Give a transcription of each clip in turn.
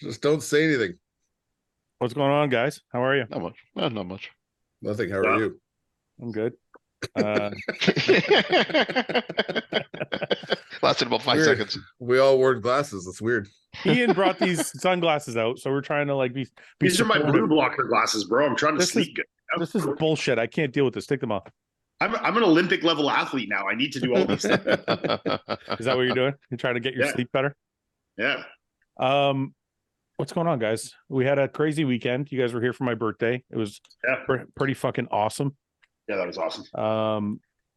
Just don't say anything. What's going on, guys? How are you? Not much. Not much. Nothing. How are you? I'm good. Lasted about 5 Weird. seconds. We all wore glasses. That's weird. Ian brought these sunglasses out, so we're trying to like be These are my supportive. blue blocker glasses, bro. I'm trying to This sleep good. This is bullshit. I can't deal with this. Take them off. I'm an Olympic level athlete now. I need to do all these things. Is that what you're doing? You're trying to get your Yeah. sleep better? Yeah. What's going on, guys? We had a crazy weekend. You guys were here for my birthday. It was pretty fucking awesome. Yeah, that was awesome.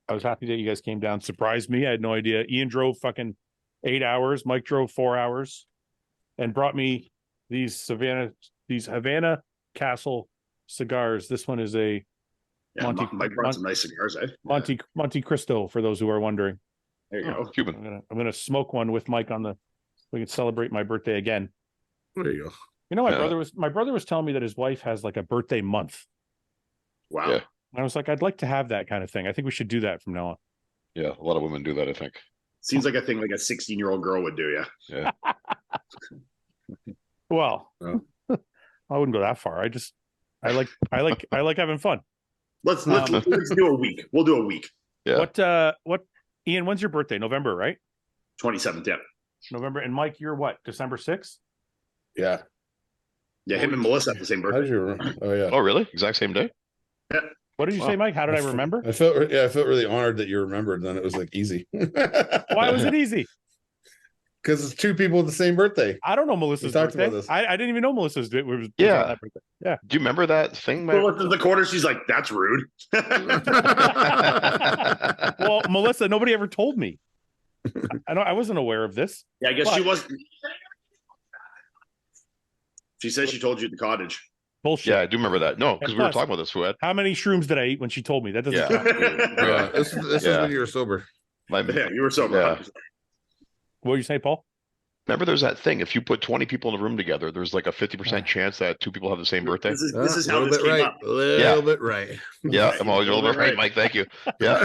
I was happy that you guys came down. Surprised me. I had no idea. Ian drove fucking 8 hours. Mike drove 4 hours and brought me these Havana Castle cigars. This one is a Mike brought some nice cigars, eh? Monte Cristo, for those who are wondering. There you go. Cuban. I'm gonna smoke one with Mike we can celebrate my birthday again. There you go. You know, my brother was telling me that his wife has like a birthday month. Wow. Yeah. I was like, I'd like to have that kind of thing. I think we should do that from now on. Yeah, a lot of women do that, I think. Seems like a thing like a 16-year-old girl would do, Yeah. Well, I wouldn't go that far. I like having fun. Let's do a week. We'll do a week. Yeah. What Ian, when's your birthday? November, right? 27th, yeah. November. And Mike, you're what? December 6th? Yeah. Yeah, him and Melissa have the same How birthday. did you remember? Oh yeah. Oh, really? Exact same day? Yeah. What did you say, Mike? How did I remember? I felt really honored that you remembered. Then it was like easy. Why was it easy? Because it's two people with the same birthday. I don't know Melissa's We talked birthday. about this. I didn't even know Melissa's was on Yeah. that birthday. Yeah. Do you remember that thing? Melissa in the corner, she's like, that's rude. Well, Melissa, nobody ever told me. I wasn't aware of this. Yeah, I guess she was. She said she told you at the cottage. Bullshit. Yeah, I do remember that. No, because we were Plus, talking about this, Fouad. How many shrooms did I eat when she told me? That doesn't Yeah. count. Yeah. This is when you were sober. Yeah, you were sober. Yeah. What did you say, Paul? Remember, there's that thing. If you put 20 people in a room together, there's like a 50% chance that two people have the same birthday. This is how this came up. A little bit right. Yeah, I'm always a little bit right, Mike. Thank you. Yeah,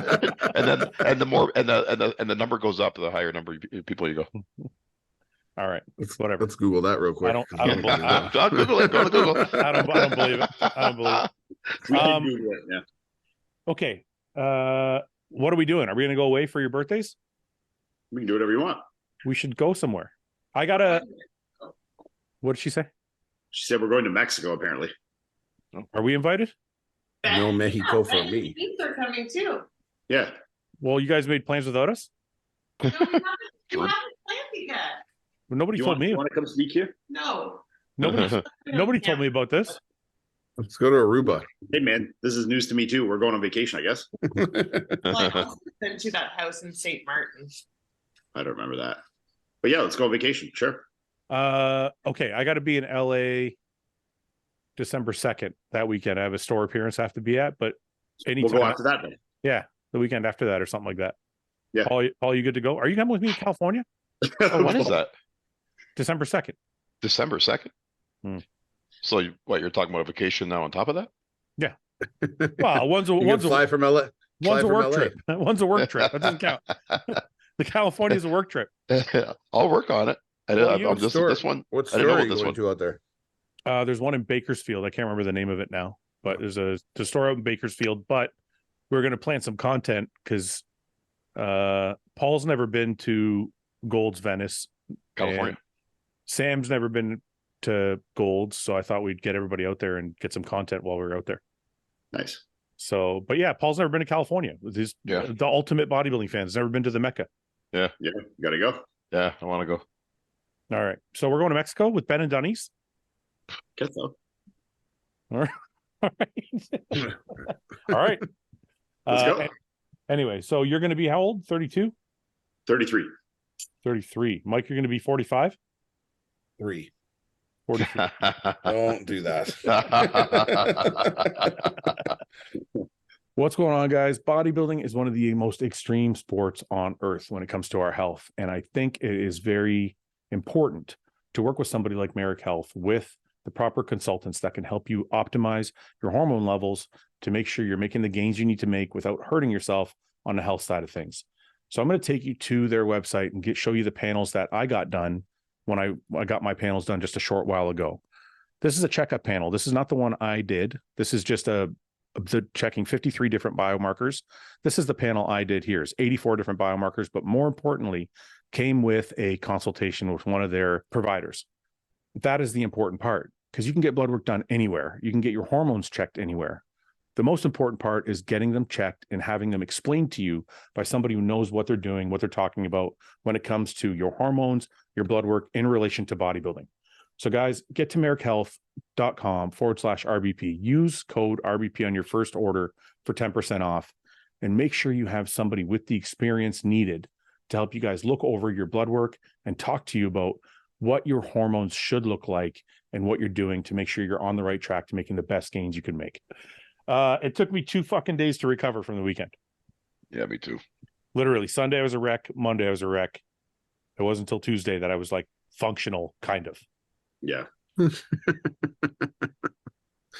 and the number goes up, the higher number of people you go. All right, whatever. Let's Google that real quick. I don't believe it. I'll Google it. Go to Google. I don't believe it. I don't believe it. We can Google it, yeah. Okay. What are we doing? Are we going to go away for your birthdays? We can do whatever you want. We should go somewhere. What did she say? She said we're going to Mexico, apparently. Are we invited? No Mexico for me. Beats are coming too. Yeah. Well, you guys made plans without us? No, we haven't planned it yet. Well, nobody told me. You want to come speak here? No. Nobody told me about this. Let's go to Aruba. Hey, man, this is news to me, too. We're going on vacation, I guess. Well, I also went to that house in St. Martin's. I don't remember that. But yeah, let's go on vacation. Sure. Okay, I got to be in LA December 2nd that weekend. I have a store appearance I have to be at, but anytime. We'll go after that then. Yeah, the weekend after that or something like that. Yeah. Paul, you good to go? Are you coming with me to California? Oh, when is that? December 2nd. December 2nd? So you're talking about a vacation now on top of that? Yeah. Well, one's a from LA. One's a work trip. One's a work trip. That doesn't count. The California is a work trip. I'll work on it. This one. What I store didn't know are about you this going one. to out there? There's one in Bakersfield. I can't remember the name of it now, but there's a store out in Bakersfield. But we're going to plan some content because Paul's never been to Gold's Venice, California. Sam's never been to Gold's, so I thought we'd get everybody out there and get some content while we were out there. Nice. So, but yeah, Paul's never been to California. The ultimate bodybuilding fan has never been to the Mecca. Yeah. Yeah, you got to go. Yeah, I want to go. All right. So we're going to Mexico with Ben and Dunnies. Guess so. All right. All right. Let's go. Anyway, so you're going to be how old? 32? 33. 33. Mike, you're going to be 45? 3. 43. Don't do that. What's going on, guys? Bodybuilding is one of the most extreme sports on earth when it comes to our health. And I think it is very important to work with somebody like Merrick Health with the proper consultants that can help you optimize your hormone levels to make sure you're making the gains you need to make without hurting yourself on the health side of things. So I'm going to take you to their website and show you the panels that I got done when I got my panels done just a short while ago. This is a checkup panel. This is not the one I did. This is just the checking 53 different biomarkers. This is the panel I did here. It's 84 different biomarkers, but more importantly, came with a consultation with one of their providers. That is the important part, because you can get blood work done anywhere. You can get your hormones checked anywhere. The most important part is getting them checked and having them explained to you by somebody who knows what they're doing, what they're talking about when it comes to your hormones, your blood work in relation to bodybuilding. So guys, get to merrickhealth.com/RBP. Use code RBP on your first order for 10% off, and make sure you have somebody with the experience needed to help you guys look over your blood work and talk to you about what your hormones should look like and what you're doing to make sure you're on the right track to making the best gains you can make. It took me 2 fucking days to recover from the weekend. Yeah, me too. Literally, Sunday I was a wreck. Monday I was a wreck. It wasn't until Tuesday that I was like functional, kind of. Yeah.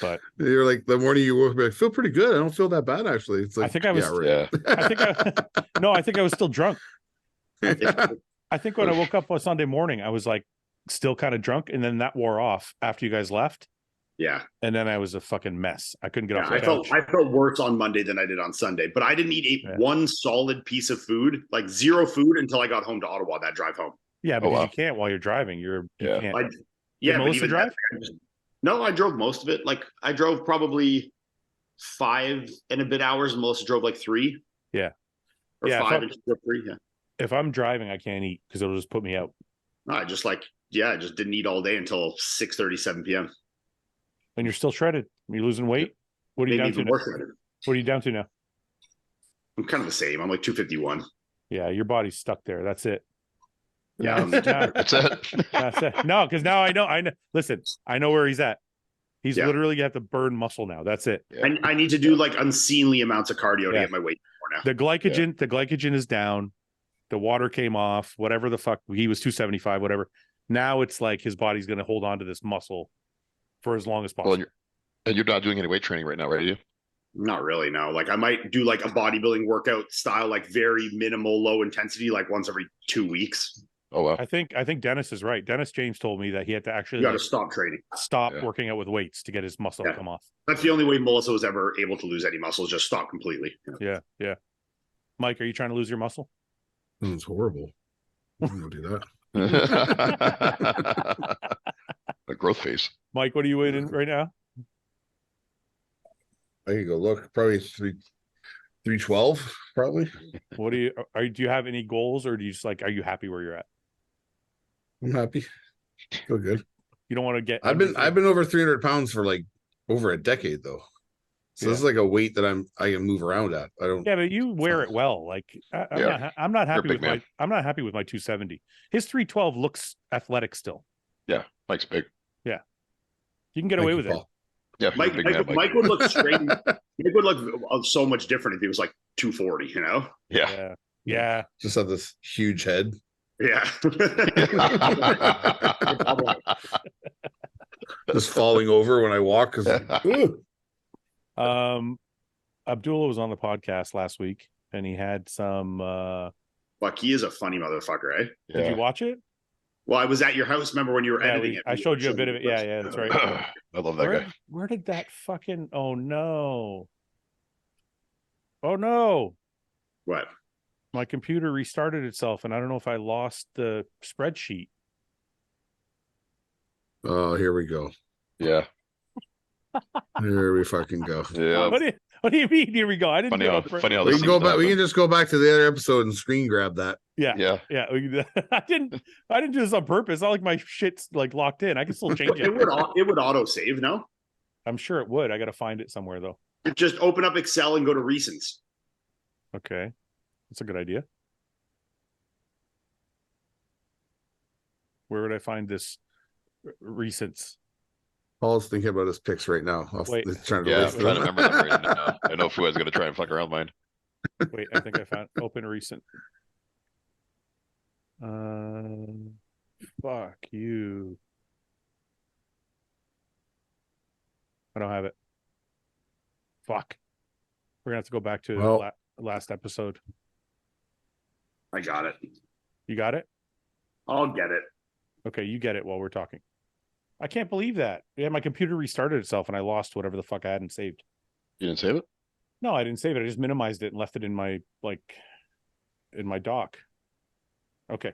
But You're like, the morning you woke up, I feel pretty good. I don't feel that bad, actually. It's like, I think I was, Yeah. I think I was still drunk. I think when I woke up on Sunday morning, I was like still kind of drunk, and then that wore off after you guys left. Yeah. And then I was a fucking mess. I couldn't get off the I couch. felt worse on Monday than I did on Sunday, but I didn't eat one solid piece of food, like zero food, until I got home to Ottawa that drive home. Yeah, because wow. you can't while you're driving. You can't. Yeah, Did but Melissa even drive? No, I drove most of it. Like I drove probably 5 and a bit hours, and Melissa drove like 3. Yeah. Or Yeah, 5 and she drove 3. Yeah. If I'm driving, I can't eat because it'll just put me out. No, I just didn't eat all day until 6:30, 7 p.m. And you're still shredded. You're losing weight. What are you Maybe down to even now? worse. What are you down to now? I'm kind of the same. I'm like 251. Yeah, your body's stuck there. That's it. Yeah. That's it. That's it. No, because now I know. Listen, I know where he's at. He's Yeah. literally you have to burn muscle now. That's it. Yeah. I need to do like unseemly amounts of cardio to Yeah. get my weight more now. The glycogen is down. The water came off. Whatever the fuck, he was 275. Whatever. Now it's like his body's going to hold on to this muscle for as long as possible. Well, and you're not doing any weight training right now, right? Are you? Not really, no. Like I might do like a bodybuilding workout style, like very minimal, low intensity, like once every 2 weeks. Oh wow. I think Dennis is right. Dennis James told me that he had to actually You got to stop training. stop Yeah. working out with weights to get his muscle to Yeah. come off. That's the only way Melissa was ever able to lose any muscle, is just stop completely. Yeah, yeah. Mike, are you trying to lose your muscle? It's horrible. I don't do that. A growth phase. Mike, what are you weighing right now? I can go look. Probably 312, probably. What do you have any goals, or do you just like, are you happy where you're at? I'm happy. Feel good. You don't want to get. I've been over 300 pounds for like over a decade though. So this is like a weight that I can move around at. I don't. Yeah, but you wear it well. Like I'm not happy with my 270. His 312 looks athletic still. Yeah, Mike's big. Yeah, you can get away with it. Yeah, Mike, big man, Mike would look straight. Mike would look so much different if he was like 240, you know? Yeah. Yeah. Just have this huge head. Yeah. Just falling over when I walk because Abdullah was on the podcast last week, and he had some. Fuck, he is a funny motherfucker, eh? Did you watch it? Well, I was at your house. Remember when you were editing it? I showed you a bit of it. Yeah, that's right. I love that guy. Where did that fucking? Oh no! Oh no! What? My computer restarted itself, and I don't know if I lost the spreadsheet. oh, here we go. Yeah. Here we fucking go. Yeah. What do you mean? Here we go. I didn't Funny how We this can go seems to back. We happen. can just go back to the other episode and screen grab that. Yeah. I didn't do this on purpose. It's not like my shit's like locked in. I can still change It would auto save, no? I'm sure it would. I got to find it somewhere though. Just open up Excel and go to recents. Okay, that's a good idea. Where would I find this recents? Paul's thinking about his picks right now. Wait. He's trying to Yeah, I'm list trying to them. remember them right now. I know Fouad's going to try and fuck around mine. Wait, I think I found open recent. Fuck you. I don't have it. Fuck. We're gonna have to go back to Well- last episode. I got it. You got it? I'll get it. Okay, you get it while we're talking. I can't believe that. Yeah, my computer restarted itself and I lost whatever the fuck I hadn't saved. You didn't save it? No, I didn't save it. I just minimized it and left it in my dock. Okay.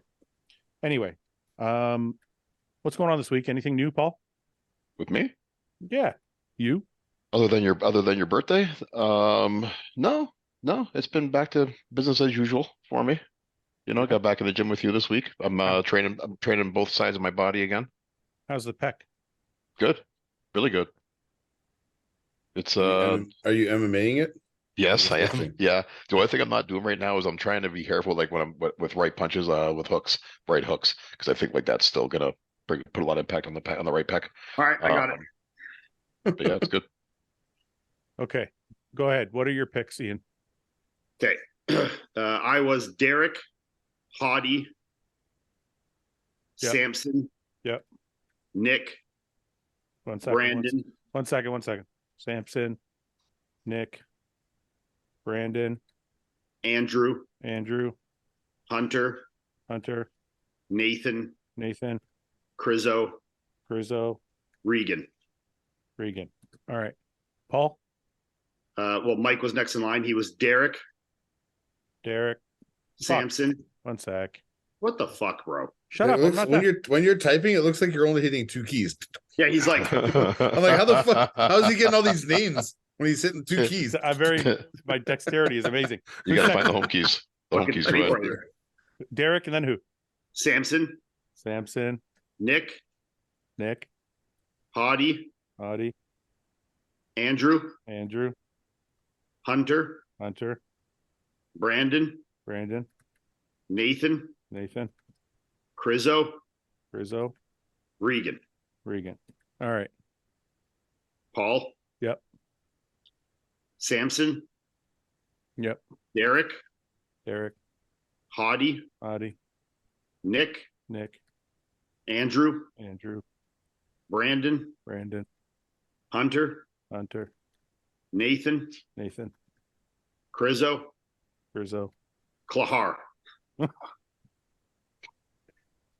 Anyway, what's going on this week? Anything new, Paul? With me? Yeah, you. Other than your birthday? No. It's been back to business as usual for me. Got back in the gym with you this week. I'm training both sides of my body again. How's the pec? Good. Really good. It's Are you MMAing it? yes, I am. Interesting. Yeah. The only thing I'm not doing right now is I'm trying to be careful, like when I'm with right punches, with hooks, right hooks, because I think like that's still gonna put a lot of impact on the right pec. All right, I got it. But yeah, it's good. Okay, go ahead. What are your picks, Ian? Okay. I was Derek, Hottie, Yep. Samson, Yep. Nick, One second. Brandon, One second. Samson, Nick, Brandon, Andrew, Hunter, Nathan, Crizzo, Regan. All right. Paul, Well, Mike was next in line. He was Derek, Samson. one sec. What the fuck, bro? Shut up. I'm not When you're typing, it looks like you're only hitting 2 keys. Yeah, he's like, I'm like, how the fuck? How is he getting all these names when he's hitting 2 keys? my dexterity is amazing. You gotta find the home keys. The home fucking keys. ready Right. for you. Derek, and then who? Samson, Nick, Hottie, Andrew, Hunter, Brandon, Nathan, Crizzo, Regan. All right. Paul. Yep. Samson. Yep. Derek. Hottie. Nick. Andrew. Brandon. Hunter. Nathan. Crizzo. Klahar. Whoa.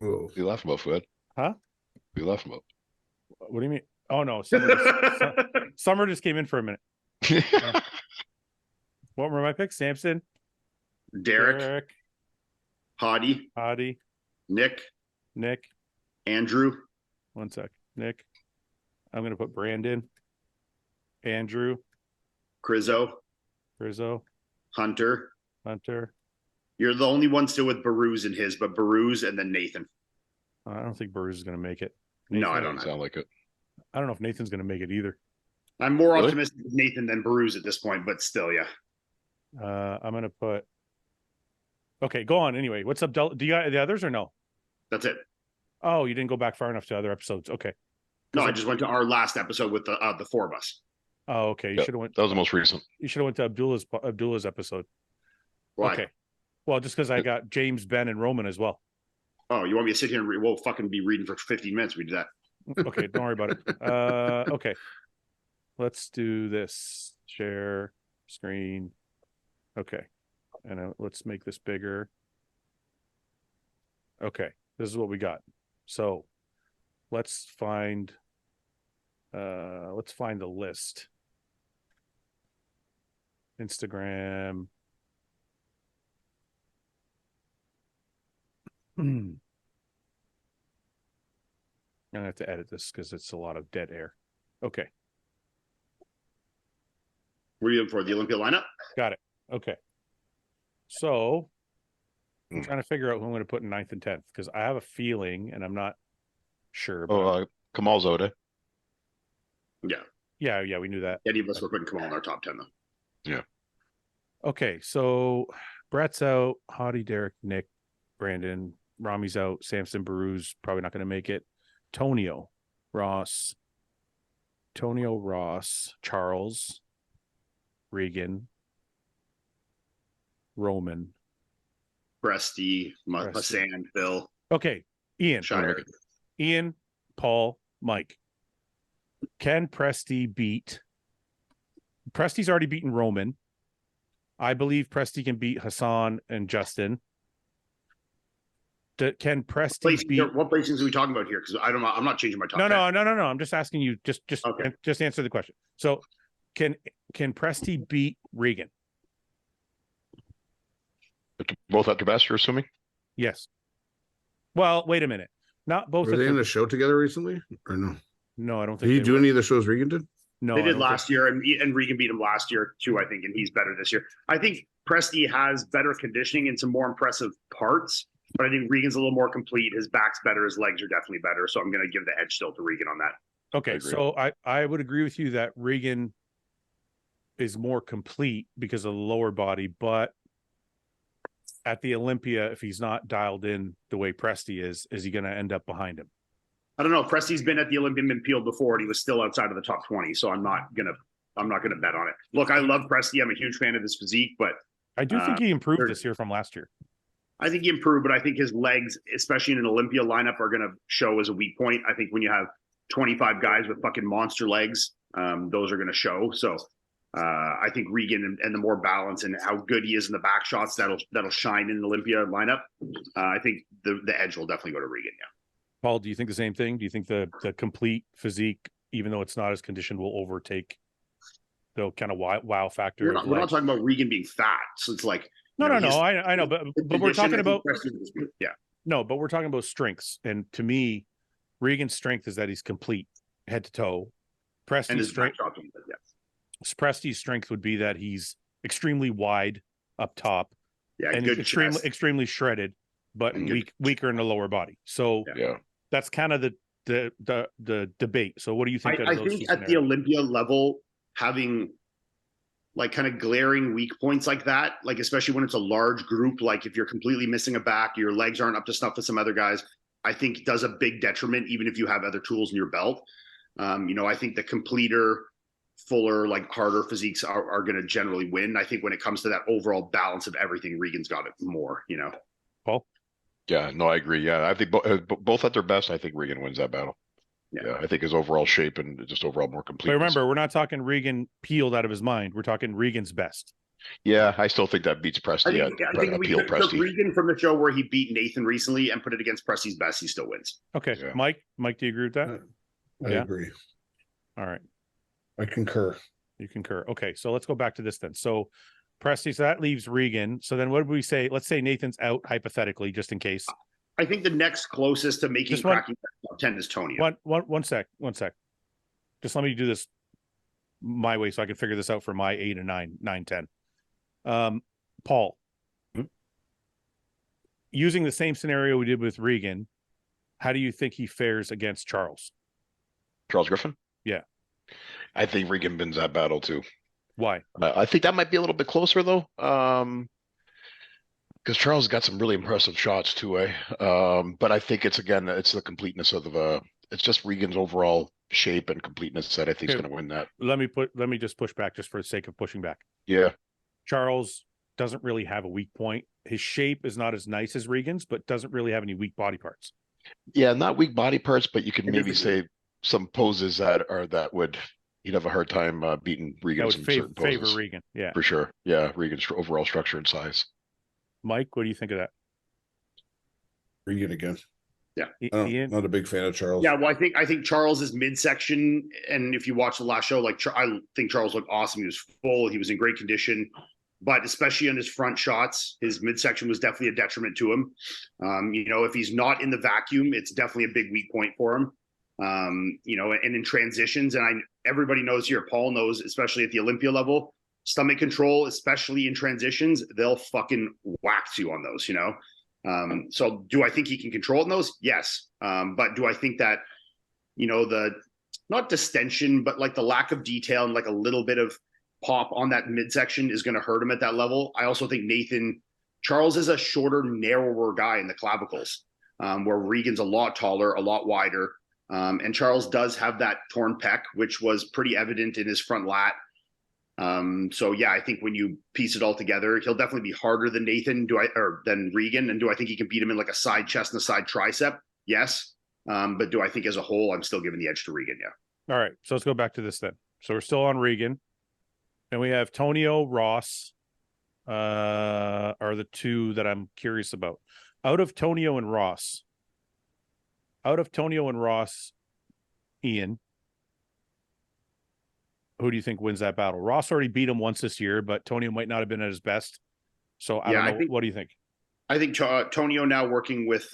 What are you laughing about, Fouad? Huh? What are you laughing about? What do you mean? Oh no, Summer just came in for a minute. What were my picks? Samson, Derek. Hottie. Nick. Andrew. One sec. Nick. I'm gonna put Brandon. Andrew. Crizzo. Hunter. You're the only one still with Baruz in his, but Baruz and then Nathan. I don't think Burrs is gonna make it. No, I Doesn't don't. sound like it. I don't know if Nathan's gonna make it either. I'm more Really? optimistic with Nathan than Baruz at this point, but still, yeah. I'm gonna put. Okay, go on. Anyway, what's up? Do you got the others or no? That's it. Oh, you didn't go back far enough to other episodes. Okay. No, I just went to our last episode with the four of us. Oh, okay. You Yeah, should have went. That was the most recent. You should have went to Abdullah's episode. Why? Okay. Well, just because I got James, Ben, and Roman as well. Oh, you want me to sit here and we'll fucking be reading for 15 minutes? We do that. Okay, don't worry about it. Okay. Let's do this. Share screen. Okay. And let's make this bigger. Okay. This is what we got. So let's find the list. Instagram. I'm gonna have to edit this because it's a lot of dead air. Okay, What are you looking for? The Olympia lineup? got it. Okay, so I'm Hmm. trying to figure out who I'm going to put in 9th and 10th because I have a feeling, and I'm not sure. But Oh, Kamal's out, eh? yeah, we knew that. Any of us were putting Kamal in our top 10, though. Okay, so Brett's out, Hottie, Derek, Nick, Brandon, Rami's out, Samson, Baruz probably not going to make it. Tonio, Ross, Charles, Regan, Roman. Presty, Hassan, Phil, Okay, Ian, Shire. Paul, Mike. Can Presty beat? Presty's already beaten Roman. I believe Presty can beat Hassan and Justin. Can Presti beat? What placings are we talking about here? Because I'm not changing my top. No, 10. no. I'm just asking you. Okay. Just answer the question. So, can Presti beat Regan? Both at their best, you're assuming? Yes. Well, wait a minute. Not both. Were they in a show together recently, or no? No, I don't Did think. he do any of the shows Regan did? No, They did last year, and Regan beat him last year too, I think, and he's better this year. I think Presti has better conditioning and some more impressive parts, but I think Regan's a little more complete. His back's better, his legs are definitely better, so I'm going to give the edge still to Regan on that. Okay, so I would agree with you that Regan is more complete because of the lower body, but at the Olympia, if he's not dialed in the way Presti is he going to end up behind him? I don't know. Presti's been at the Olympian and peeled before, and he was still outside of the top 20. So I'm not gonna bet on it. Look, I love Presti. I'm a huge fan of his physique, but I do think he improved this year from last year. I think he improved, but I think his legs, especially in an Olympia lineup, are gonna show as a weak point. I think when you have 25 guys with fucking monster legs, those are gonna show. So I think Regan and the more balance and how good he is in the back shots that'll shine in an Olympia lineup. I think the edge will definitely go to Regan. Yeah. Paul, do you think the same thing? Do you think the complete physique, even though it's not as conditioned, will overtake the kind of wow factor? We're not talking about Regan being fat, so it's like no. I know, but we're talking about No, but we're talking about strengths, and to me, Regan's strength is that he's complete head to toe. Presti's strength would be that he's extremely wide up top, and extremely shredded, but weaker in the lower body. So that's kind of the debate. So what do you think? I think at the Olympia level, having like kind of glaring weak points like that, like especially when it's a large group, like if you're completely missing a back, your legs aren't up to snuff with some other guys, I think does a big detriment, even if you have other tools in your belt. I think the completer, fuller, like harder physiques are going to generally win. I think when it comes to that overall balance of everything, Regan's got it more, Paul? Yeah, no, I agree. Yeah, I think both at their best, I think Regan wins that battle. Yeah, I think his overall shape and just overall more complete. But remember, we're not talking Regan peeled out of his mind. We're talking Regan's best. Yeah, I still think that beats Presti. I think we took Regan from the show where he beat Nathan recently and put it against Presti's best. He still wins. Okay, yeah. Mike, do you agree with that? I agree. All right. I concur. You concur. Okay, so let's go back to this then. So Presti, so that leaves Regan. So then what did we say? Let's say Nathan's out hypothetically, just in case. I think the next closest to making cracking top 10 is Tony. One sec. Just let me do this my way so I can figure this out for my 8 and 9, 10. Paul, using the same scenario we did with Regan, how do you think he fares against Charles? Charles Griffin? Yeah. I think Regan wins that battle too. Why? I think that might be a little bit closer though. Because Charles got some really impressive shots too, but I think it's the completeness of it's just Regan's overall shape and completeness that I think is going to win that. Let me just push back just for the sake of pushing back. Yeah. Charles doesn't really have a weak point. His shape is not as nice as Regan's, but doesn't really have any weak body parts. Yeah, not weak body parts, but you can maybe say some poses that would he'd have a hard time beating Regan. That would favor Regan. Yeah, for sure. Yeah, Regan's overall structure and size. Mike, what do you think of that? Regan again. Yeah, I'm not a big fan of Charles. Yeah, well, I think Charles's midsection, and if you watch the last show, like I think Charles looked awesome. He was full. He was in great condition, but especially on his front shots, his midsection was definitely a detriment to him. If he's not in the vacuum, it's definitely a big weak point for him. And in transitions, and everybody knows here, Paul knows, especially at the Olympia level, stomach control, especially in transitions, they'll fucking wax you on those, So do I think he can control it in those? Yes. But do I think that, the not distension, but like the lack of detail and like a little bit of pop on that midsection is going to hurt him at that level? I also think Charles is a shorter, narrower guy in the clavicles, where Regan's a lot taller, a lot wider. And Charles does have that torn pec, which was pretty evident in his front lat. So yeah, I think when you piece it all together, he'll definitely be harder than than Regan. And do I think he can beat him in like a side chest and a side tricep? Yes. But do I think as a whole, I'm still giving the edge to Regan? Yeah. All right. So let's go back to this then. So we're still on Regan, and we have Tonio, Ross, are the two that I'm curious about. Out of Tonio and Ross, Ian, who do you think wins that battle? Ross already beat him once this year, but Tonio might not have been at his best. So I don't know. What do you think? I think Tonio now working with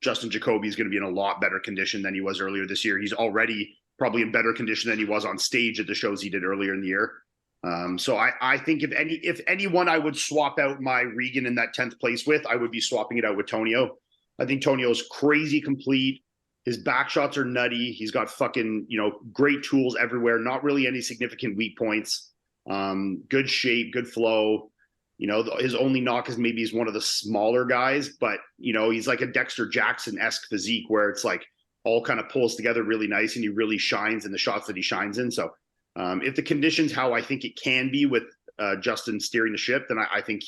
Justin Jacoby is going to be in a lot better condition than he was earlier this year. He's already probably in better condition than he was on stage at the shows he did earlier in the year. So I think if anyone I would swap out my Regan in that 10th place with, I would be swapping it out with Tonio. I think Tonio's crazy complete. His back shots are nutty. He's got fucking, great tools everywhere. Not really any significant weak points. Good shape, good flow. His only knock is maybe he's one of the smaller guys, but he's like a Dexter Jackson-esque physique where it's like all kind of pulls together really nice and he really shines in the shots that he shines in. So if the conditions how I think it can be with Justin steering the ship, then I think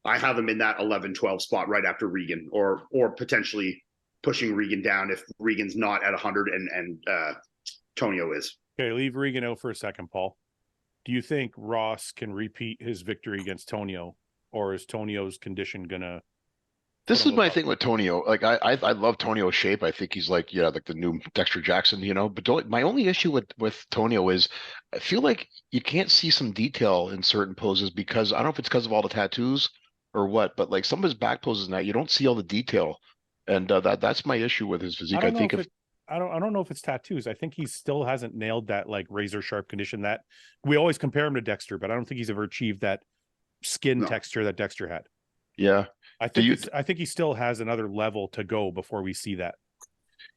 I have him in that 11-12 spot right after Regan, or potentially pushing Regan down if Regan's not at 100 and Tonio is. Okay, leave Regan out for a second, Paul. Do you think Ross can repeat his victory against Tonio, or is Tonio's condition gonna? This is my thing with Tonio. Like I love Tonio's shape. I think he's like the new Dexter Jackson, But my only issue with Tonio is I feel like you can't see some detail in certain poses because I don't know if it's because of all the tattoos or what, but like some of his back poses and that you don't see all the detail, and that's my issue with his physique. I don't know if it's tattoos. I think he still hasn't nailed that like razor sharp condition that we always compare him to Dexter, but I don't think he's ever achieved that skin texture that Dexter had. Yeah. I think he still has another level to go before we see that.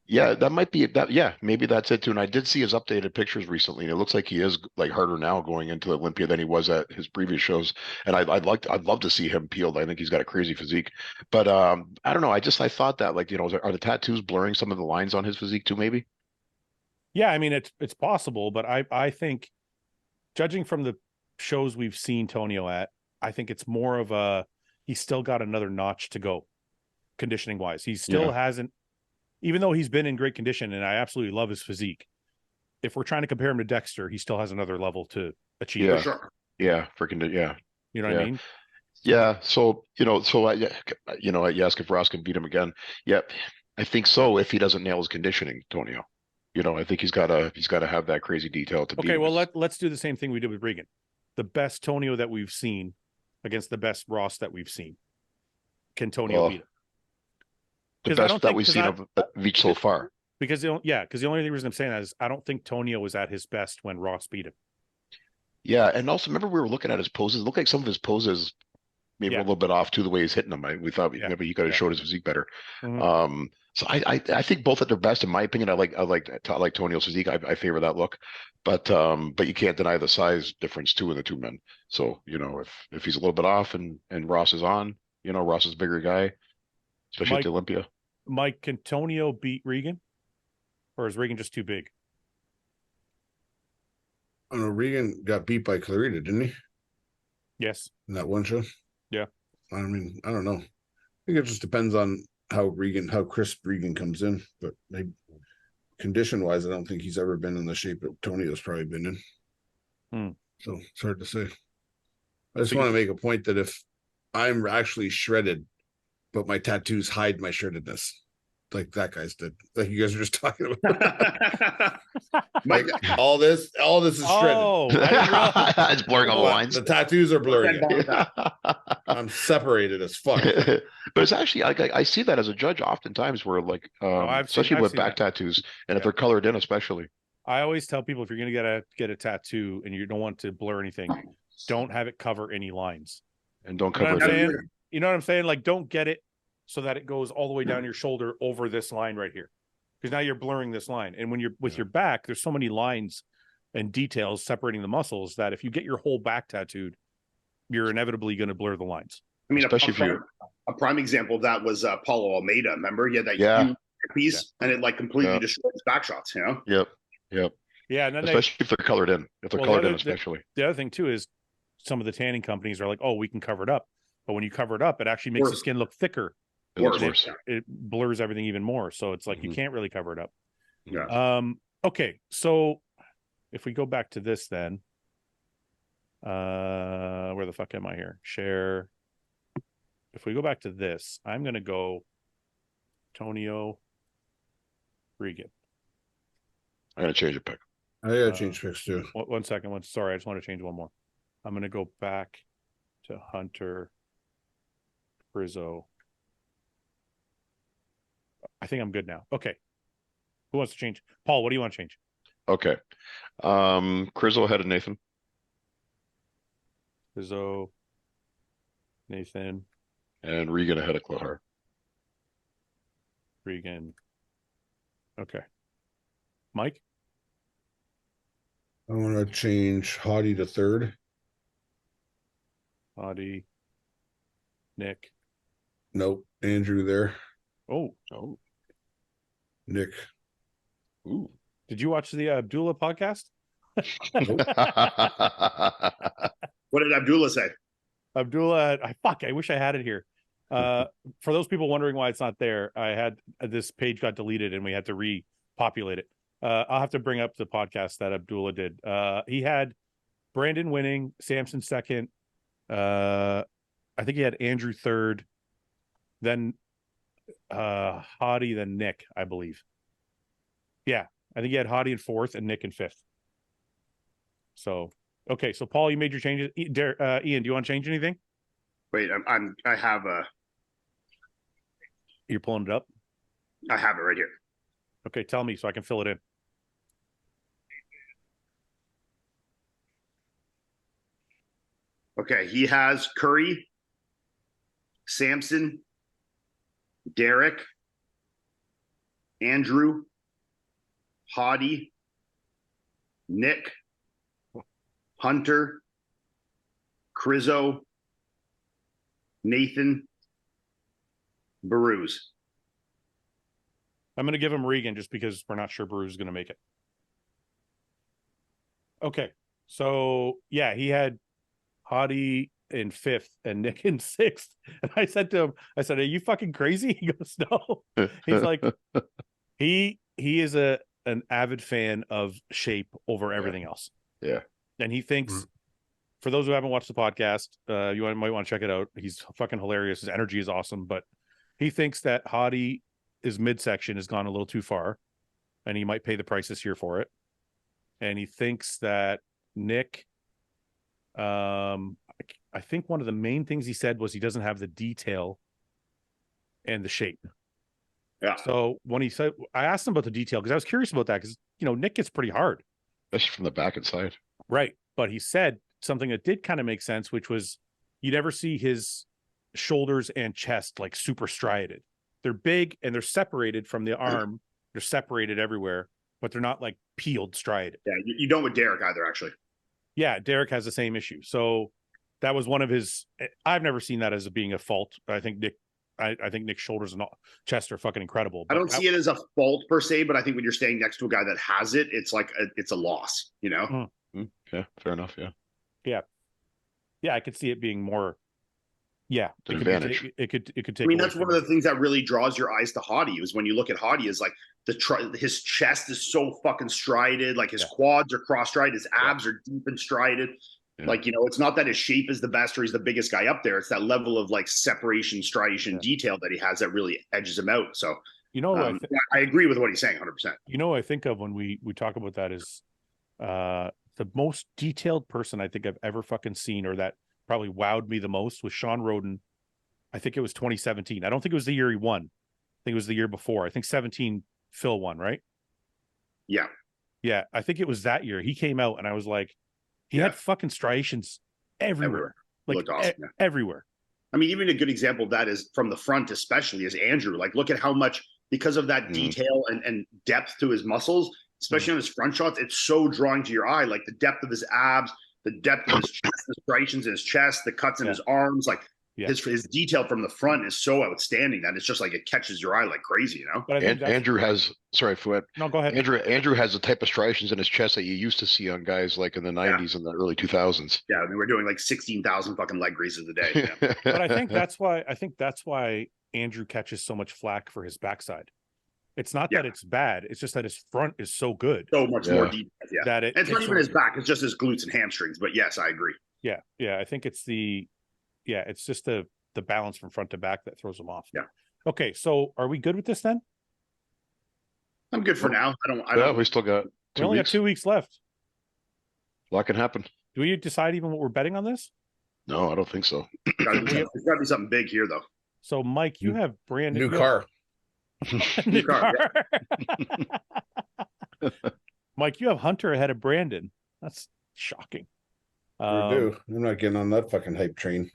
Yeah, that might be that. Yeah, maybe that's it too. And I did see his updated pictures recently, and it looks like he is like harder now going into Olympia than he was at his previous shows. And I'd love to see him peeled. I think he's got a crazy physique. But I don't know. I thought that like are the tattoos blurring some of the lines on his physique too? Maybe. Yeah, I mean it's possible, but I think judging from the shows we've seen Tonio at, I think it's more of he's still got another notch to go, conditioning wise. He still hasn't. Even though he's been in great condition and I absolutely love his physique, if we're trying to compare him to Dexter, he still has another level to achieve. Yeah, for sure. Yeah, freaking yeah. You know what I mean? Yeah. So you ask if Ross can beat him again. Yep, I think so. If he doesn't nail his conditioning, Tonio, I think he's got to have that crazy detail to beat him. Okay, well let's do the same thing we did with Regan. The best Tonio that we've seen against the best Ross that we've seen. Can Tonio beat him? The best that we've seen of Veach so far. Because the only reason I'm saying that is I don't think Tonio was at his best when Ross beat him. Yeah, and also remember we were looking at his poses. It looked like some of his poses maybe a little bit off too the way he's hitting them. We thought maybe he could have showed his physique better. Mm-hmm. So I think both at their best, in my opinion. I like Tonio's physique. I favor that look, but you can't deny the size difference too in the two men. So if he's a little bit off and Ross is on, Ross is a bigger guy, especially at the Olympia. Mike, can Tonio beat Regan? Or is Regan just too big? I don't know. Regan got beat by Clarita, didn't he? Yes. In that one show? Yeah. I mean, I don't know. I think it just depends on how crisp Regan comes in. But maybe condition-wise, I don't think he's ever been in the shape that Tonio's probably been in. So it's hard to say. I just want to make a point that if I'm actually shredded, but my tattoos hide my shreddedness, like that guy's did, like you guys were just talking about. Like all this is shredded. Oh, it's blurring all the lines. The tattoos are blurring. I'm separated as fuck. But it's actually I see that as a judge oftentimes where like especially with back tattoos, and if they're colored in, especially. I always tell people if you're gonna get a tattoo and you don't want to blur anything, don't have it cover any lines. And don't cover it. You know what I'm saying? Like, don't get it so that it goes all the way down your shoulder over this line right here. Because now you're blurring this line. And when you're with your back, there's so many lines and details separating the muscles that if you get your whole back tattooed, you're inevitably going to blur the lines. I mean, especially if you're a prime example of that was Paulo Almeida. Remember? He had that huge piece and it like completely destroyed his back shots, Yep. Yeah. And then especially if they're colored in. If they're colored in, especially. The other thing too is some of the tanning companies are like, oh, we can cover it up. But when you cover it up, it actually makes the skin look thicker. It blurs everything even more. So it's like you can't really cover it up. Yeah. Okay. So if we go back to this then, where the fuck am I here? Share if we go back to this, I'm going to go Tonio Regan. I'm gonna change a pick. I gotta change picks too. One second. Sorry, I just want to change one more. I'm going to go back to Hunter Rizzo. I think I'm good now. Okay. Who wants to change? Paul, what do you want to change? Okay. Crizzle ahead of Nathan. Rizzo, Nathan, And Regan ahead of Clohar. Regan. Okay. Mike? I want to change Hottie to third. Audie, Nick. Nope. Andrew there. Oh, Nick. Ooh. did you watch the Abdullah podcast? What did Abdullah say? Abdullah, I wish I had it here. For those people wondering why it's not there, I had this page got deleted and we had to repopulate it. I'll have to bring up the podcast that Abdullah did. He had Brandon winning, Samson second. I think he had Andrew third, then Hottie, then Nick, I believe. Yeah, I think he had Hottie in fourth and Nick in fifth. So, okay, so Paul, you made your changes. Ian, do you want to change anything? Wait, I have You're pulling it up? I have it right here. Okay, tell me so I can fill it in. Okay, he has Curry, Samson, Derek, Andrew, Hottie, Nick, Hunter, Crizzo, Nathan, Baruz. I'm going to give him Regan just because we're not sure Brew's is going to make it. Okay, so yeah, he had Hottie in fifth and Nick in sixth. And I said to him, are you fucking crazy? He goes, no. He's like, he is an avid fan of shape over everything else. Yeah. And he thinks, for those who haven't watched the podcast, might want to check it out. He's fucking hilarious. His energy is awesome, but he thinks that Hottie, his midsection has gone a little too far and he might pay the price this year for it. And he thinks that Nick, I think one of the main things he said was he doesn't have the detail and the shape. Yeah. So when he said, I asked him about the detail because I was curious about that because, Nick gets pretty hard. Especially from the back and side. Right. But he said something that did kind of make sense, which was you never see his shoulders and chest like super striated. They're big and they're separated from the arm. They're separated everywhere, but they're not like peeled striated. Yeah, you don't with Derek either, actually. Yeah, Derek has the same issue. So that was one of his. I've never seen that as being a fault. I think Nick's shoulders and chest are fucking incredible. I don't see it as a fault per se, but I think when you're standing next to a guy that has it, it's like it's a loss, Yeah, fair enough. Yeah. Yeah, I could see it being more. Yeah, An advantage. It could take. I mean, that's one of the things that really draws your eyes to Hottie is when you look at Hottie is like his chest is so fucking striated, like his quads are cross-striated, his abs are deep and striated. Yeah. Like, it's not that his shape is the best or he's the biggest guy up there. It's that level of like separation, striation, detail that he has that really edges him out. So, I agree with what he's saying 100%. I think of when we talk about that is the most detailed person I think I've ever fucking seen, or that probably wowed me the most, was Sean Roden. I think it was 2017. I don't think it was the year he won. I think it was the year before. I think 17 Phil won, right? Yeah. Yeah. I think it was that year. He came out and I was like, he had fucking striations everywhere. Like awesome, everywhere. I mean, even a good example of that is from the front, especially, is Andrew. Like, look at how much, because of that detail and depth to his muscles, especially on his front shots, it's so drawing to your eye. Like the depth of his abs, the depth of his chest, the striations in his chest, the cuts in his arms, like his detail from the front is so outstanding that it's just like it catches your eye like crazy, But Andrew has, sorry, Fouad. No, go ahead. Andrew has the type of striations in his chest that you used to see on guys like in the 90s and the early 2000s. Yeah, I mean, we're doing like 16,000 fucking leg greases a day. But I think that's why Andrew catches so much flack for his backside. It's not that it's bad. It's just that his front is so good. So much more deep. Yeah. That it's not even his back. It's just his glutes and hamstrings. But yes, I agree. Yeah. Yeah. I think it's it's just the the balance from front to back that throws him off. Yeah. Okay, so are we good with this then? I'm good for now. I Yeah, don't. we still got We 2 only weeks. got 2 weeks left. A lot can happen. Do we decide even what we're betting on this? No, I don't think so. There's got to be something big here, though. So, Mike, you have Brandon. New car. New car, car. Mike, you have Hunter ahead of Brandon. That's shocking. We do. I'm not getting on that fucking hype train.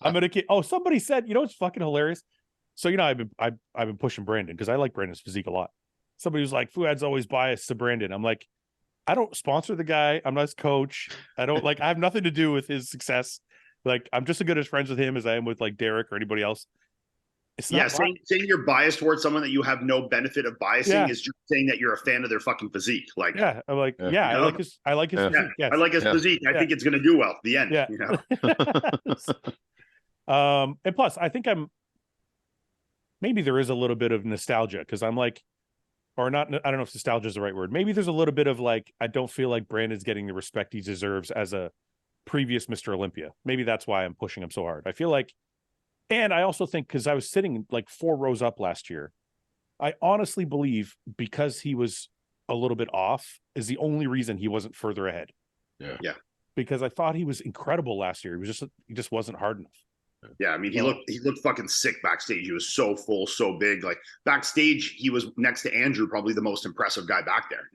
I'm gonna keep. Oh, somebody said, you know, it's fucking hilarious. So I've been pushing Brandon because I like Brandon's physique a lot. Somebody was like, Fuad's always biased to Brandon. I'm like, I don't sponsor the guy. I'm not his coach. I have nothing to do with his success. Like, I'm just as good as friends with him as I am with like Derek or anybody else. It's not saying you're biased towards someone that you have no benefit of biasing is just saying that you're a fan of their fucking physique. Like, yeah, I'm like, I like his physique. Yes. I like his physique. I think it's going to do well. The end. Yeah. And plus, I think maybe there is a little bit of nostalgia because I'm like, or not. I don't know if nostalgia is the right word. Maybe there's a little bit of like, I don't feel like Brandon's getting the respect he deserves as a previous Mr. Olympia. Maybe that's why I'm pushing him so hard. I feel like. And I also think because I was sitting like 4 rows up last year, I honestly believe because he was a little bit off is the only reason he wasn't further ahead. Yeah. Because I thought he was incredible last year. He just wasn't hard enough. Yeah, I mean, he looked fucking sick backstage. He was so full, so big. Like backstage, he was next to Andrew, probably the most impressive guy back there.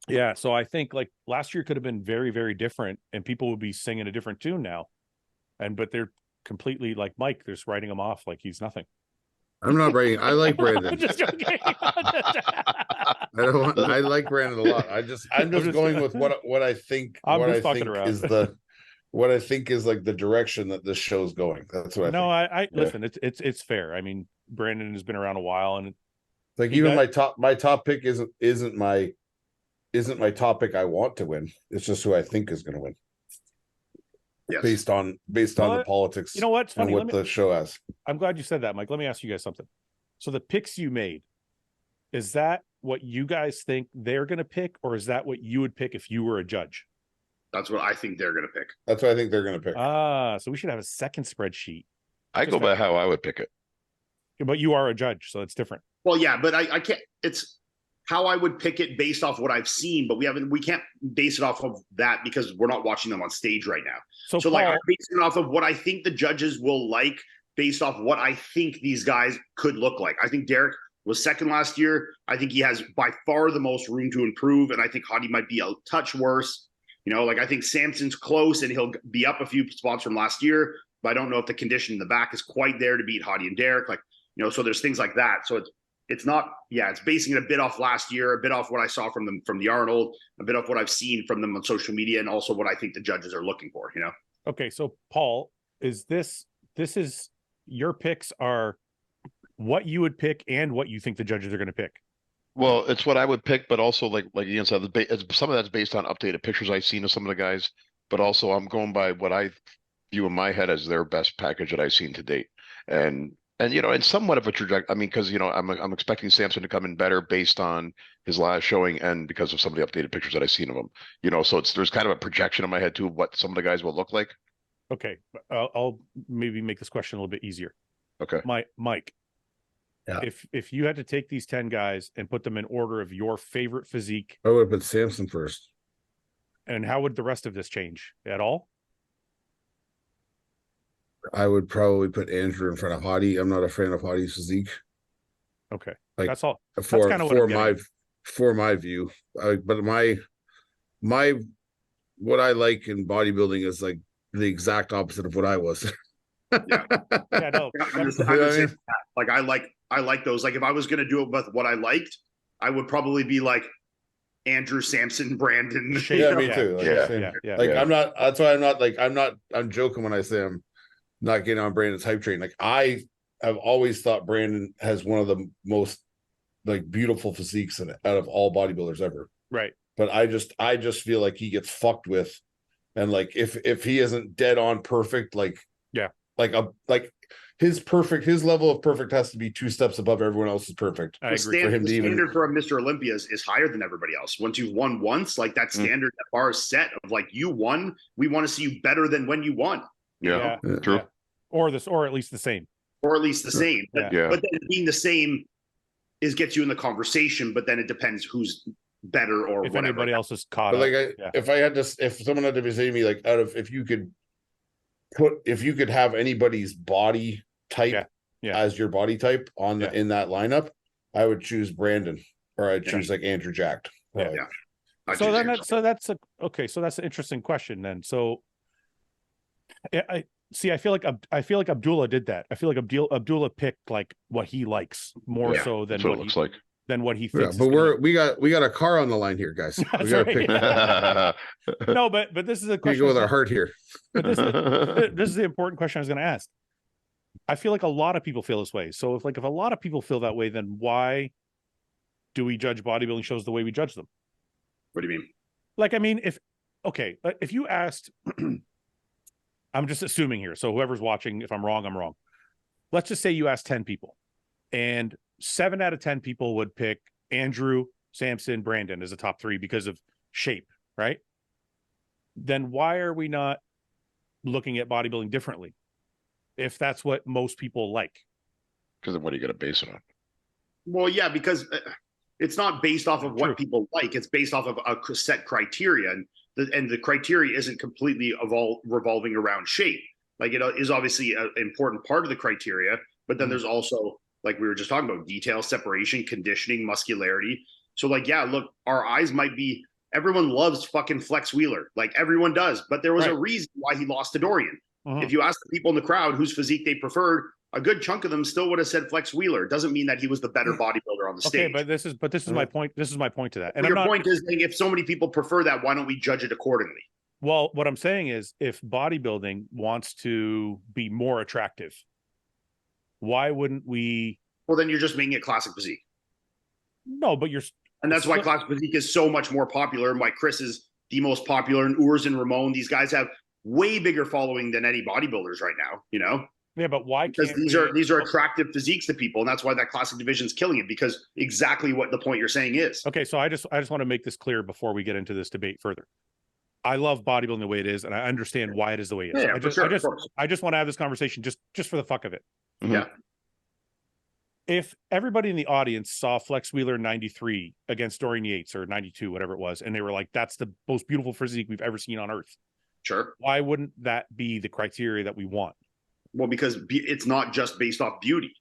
Yeah, so I think like last year could have been very, very different, and people would be singing a different tune now. But they're completely like Mike. They're just writing him off like he's nothing. I'm not writing. I like Brandon. I'm just joking. I like Brandon a lot. I'm just going with what I think. What I think is like the direction that this show's going. That's what I think. I listen. It's fair. I mean, Brandon has been around a while, and like even my top pick isn't my top pick I want to win. It's just who I think is going to win. Yes. Based on the politics. You know what's funny? And what the show has. I'm glad you said that, Mike. Let me ask you guys something. So the picks you made, is that what you guys think they're going to pick, or is that what you would pick if you were a judge? That's what I think they're going to pick. That's what I think they're going to pick. So we should have a second spreadsheet. I go by how I would pick it. But you are a judge, so it's different. Well, yeah, but I can't. It's how I would pick it based off what I've seen, but we can't base it off of that because we're not watching them on stage right now. So Paul, like I'm basing it off of what I think the judges will like based off what I think these guys could look like. I think Derek was second last year. I think he has by far the most room to improve. And I think Hottie might be a touch worse. I think Samson's close and he'll be up a few spots from last year, but I don't know if the condition in the back is quite there to beat Hottie and Derek. So there's things like that. So it's not, it's basing it a bit off last year, a bit off what I saw from them, from the Arnold, a bit off what I've seen from them on social media, and also what I think the judges are looking for, Okay. So Paul, is this is your picks are what you would pick and what you think the judges are going to pick? Well, it's what I would pick, but also like Iain said, some of that's based on updated pictures I've seen of some of the guys, but also I'm going by what I view in my head as their best package that I've seen to date. And somewhat of a trajectory. I mean, because I'm expecting Samson to come in better based on his last showing and because of some of the updated pictures that I've seen of him. So there's kind of a projection in my head too of what some of the guys will look like. Okay, I'll maybe make this question a little bit easier. Okay, Mike. Yeah. If you had to take these 10 guys and put them in order of your favorite physique, I would have put Samson first. And how would the rest of this change at all? I would probably put Andrew in front of Hottie. I'm not a fan of Hottie's physique. Okay, like that's all. For my view, but my what I like in bodybuilding is like the exact opposite of what I was. No. Like I like those. Like if I was going to do it with what I liked, I would probably be like Andrew, Samson, Brandon. Yeah, me too. I'm not. That's why I'm not like I'm joking when I say I'm not getting on Brandon's hype train. Like I have always thought Brandon has one of the most like beautiful physiques out of all bodybuilders ever. Right. But I just feel like he gets fucked with, and like if he isn't dead on perfect, like his level of perfect has to be 2 steps above everyone else's perfect. I agree. For him The to even- standard for a Mr. Olympia is higher than everybody else. Once you've won once, like that standard, that bar is set of like, you won. We want to see you better than when you won. You know? True. Yeah. Or at least the same. Or at least the same. But, Yeah. but then being the same gets you in the conversation, but then it depends who's better or If whatever. anybody else is caught But up. like, if someone had to be saying to me, like, if you could have anybody's body type as your body type in that lineup, I would choose Brandon, or I'd choose like Andrew Jacked. So that's an interesting question then. So I feel like Abdullah did that. I feel like Abdullah picked like what he likes more so than what it looks like. Than what he Yeah, thinks. but we got a car on the line here, guys. We got to pick. No, but this is a question. We go with our heart here. But this is the important question I was going to ask. I feel like a lot of people feel this way. So if a lot of people feel that way, then why do we judge bodybuilding shows the way we judge them? What do you mean? Like, I mean, if you asked, I'm just assuming here. So whoever's watching, if I'm wrong, I'm wrong. Let's just say you asked 10 people, and 7 out of 10 people would pick Andrew, Samson, Brandon as a top 3 because of shape, right? Then why are we not looking at bodybuilding differently if that's what most people like? Because then what are you going to base it on? Well, yeah, because it's not based off of what people like. It's based off of a set criteria, and the criteria isn't completely revolving around shape. Like, it is obviously an important part of the criteria, but then there's also, like we were just talking about, detail, separation, conditioning, muscularity. So like, yeah, look, our eyes might be, everyone loves fucking Flex Wheeler. Like, everyone does, but there was a reason why he lost to Dorian. If you ask the people in the crowd whose physique they preferred, a good chunk of them still would have said Flex Wheeler. It doesn't mean that he was the better bodybuilder on the stage. Okay, but this is my point. This is my point to that. And your point is, if so many people prefer that, why don't we judge it accordingly? Well, what I'm saying is, if bodybuilding wants to be more attractive, why wouldn't we? Well, then you're just making it classic physique. No, but and that's why classic physique is so much more popular, and why Chris is the most popular, and Urs and Ramon. These guys have way bigger following than any bodybuilders right now. You know? Yeah, but why? Because these are attractive physiques to people, and that's why that classic division is killing it. Because exactly what the point you're saying is. Okay, so I just want to make this clear before we get into this debate further. I love bodybuilding the way it is, and I understand why it is the way it is. Yeah, I just want to have this conversation just for the fuck of it. Yeah. If everybody in the audience saw Flex Wheeler 93 against Dorian Yates, or 92, whatever it was, and they were like, that's the most beautiful physique we've ever seen on earth. Sure. Why wouldn't that be the criteria that we want? Well, because it's not just based off beauty.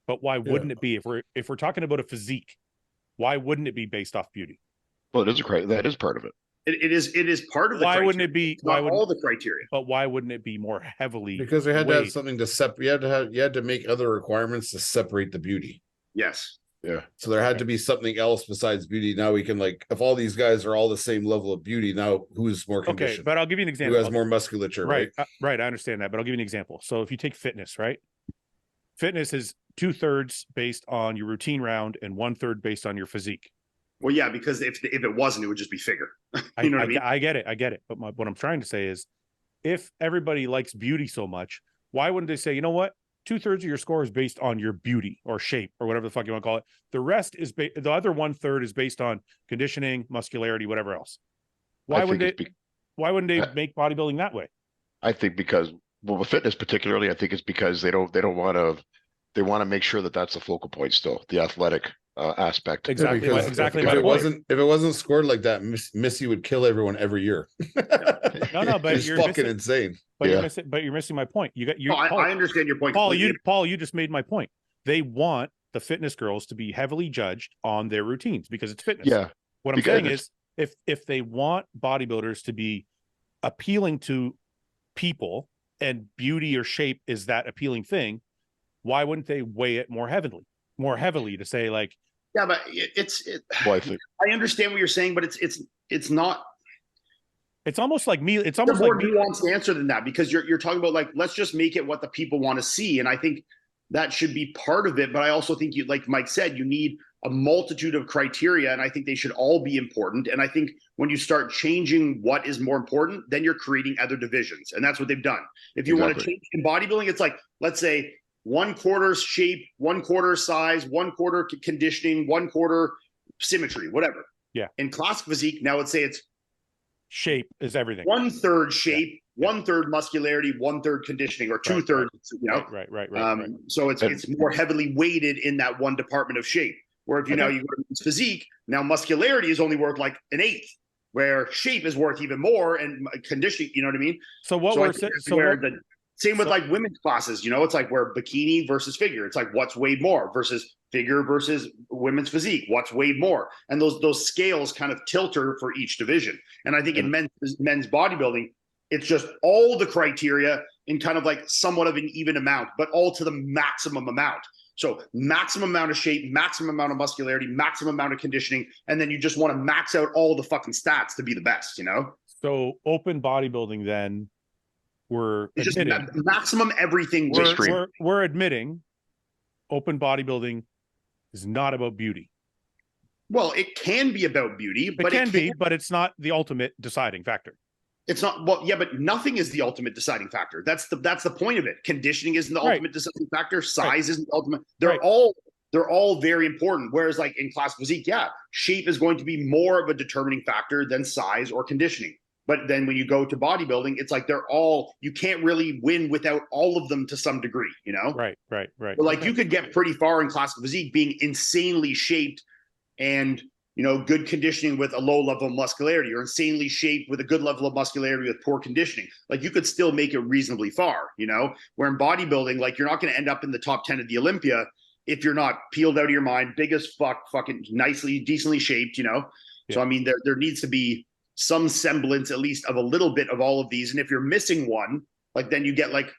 But why wouldn't it be? If we're talking about a physique, why wouldn't it be based off beauty? Well, that is part of it. It is part of the why criteria. Wouldn't it be? It's not all the criteria? But why wouldn't it be more heavily? Because they had to have something to separate. You had to make other requirements to separate the beauty. Yes. Yeah. So there had to be something else besides beauty. Now we can, like, if all these guys are all the same level of beauty, now who's more conditioned? Okay, but I'll give you an example. Who has more musculature? Right. Right. I understand that, but I'll give you an example. So if you take fitness, right? Fitness is 2/3 based on your routine round and 1/3 based on your physique. Well, yeah, because if it wasn't, it would just be figure. You know what I mean? I get it. But what I'm trying to say is, if everybody likes beauty so much, why wouldn't they say, you know what? 2/3 of your score is based on your beauty or shape or whatever the fuck you want to call it. The rest is the other 1/3 is based on conditioning, muscularity, whatever else. Why wouldn't they make bodybuilding that way? I think because, well, with fitness particularly, I think it's because they want to make sure that that's the focal point still, the athletic aspect. Exactly. Yeah, exactly. If it wasn't scored like that, Missy would kill everyone every year. No, but it's fucking insane. But you're missing my point. I understand your point. Paul, you just made my point. They want the fitness girls to be heavily judged on their routines because it's fitness. Yeah. What I'm saying is, if they want bodybuilders to be appealing to people and beauty or shape is that appealing thing, why wouldn't they weigh it more heavily to say, like, yeah, but I understand what you're saying, but it's not. It's almost like me. It's almost more like nuanced answer than that, because you're talking about, like, let's just make it what the people want to see. And I think that should be part of it. But I also think, you, like Mike said, you need a multitude of criteria, and I think they should all be important. And I think when you start changing what is more important, then you're creating other divisions, and that's what they've done. If you want to change in bodybuilding, it's like, let's say 1/4 shape, 1/4 size, 1/4 conditioning, 1/4 symmetry, whatever. Yeah. In classic physique, now let's say it's shape is everything. 1/3 shape, 1/3 muscularity, 1/3 conditioning, or 2/3. You know, right. So it's more heavily weighted in that one department of shape. Where if you now you go to physique, now muscularity is only worth like 1/8, where shape is worth even more, and conditioning. You know what I mean? So what we're saying. Same with like women's classes, you know, it's like where bikini versus figure. It's like what's weighed more versus figure versus women's physique. What's weighed more, and those scales kind of tilter for each division. And I think in men's bodybuilding, it's just all the criteria in kind of like somewhat of an even amount, but all to the maximum amount. So maximum amount of shape, maximum amount of muscularity, maximum amount of conditioning, and then you just want to max out all the fucking stats to be the best, you know? So open bodybuilding then. We're just maximum everything. We're admitting open bodybuilding is not about beauty. Well, it can be about beauty, but it can be, but it's not the ultimate deciding factor. It's not. Well, yeah, but nothing is the ultimate deciding factor. That's the point of it. Conditioning isn't the ultimate deciding factor. Size isn't the ultimate. They're all very important. Whereas like in classic physique, yeah, shape is going to be more of a determining factor than size or conditioning. But then when you go to bodybuilding, it's like you can't really win without all of them to some degree, you know? Right. But like you could get pretty far in classic physique being insanely shaped and, you know, good conditioning with a low level of muscularity, or insanely shaped with a good level of muscularity with poor conditioning. Like you could still make it reasonably far, you know? Where in bodybuilding, like you're not going to end up in the top 10 of the Olympia if you're not peeled out of your mind, big as fuck, fucking nicely, decently shaped, you know? Yeah. So, I mean, there needs to be some semblance, at least, of a little bit of all of these. And if you're missing one, like then you get like,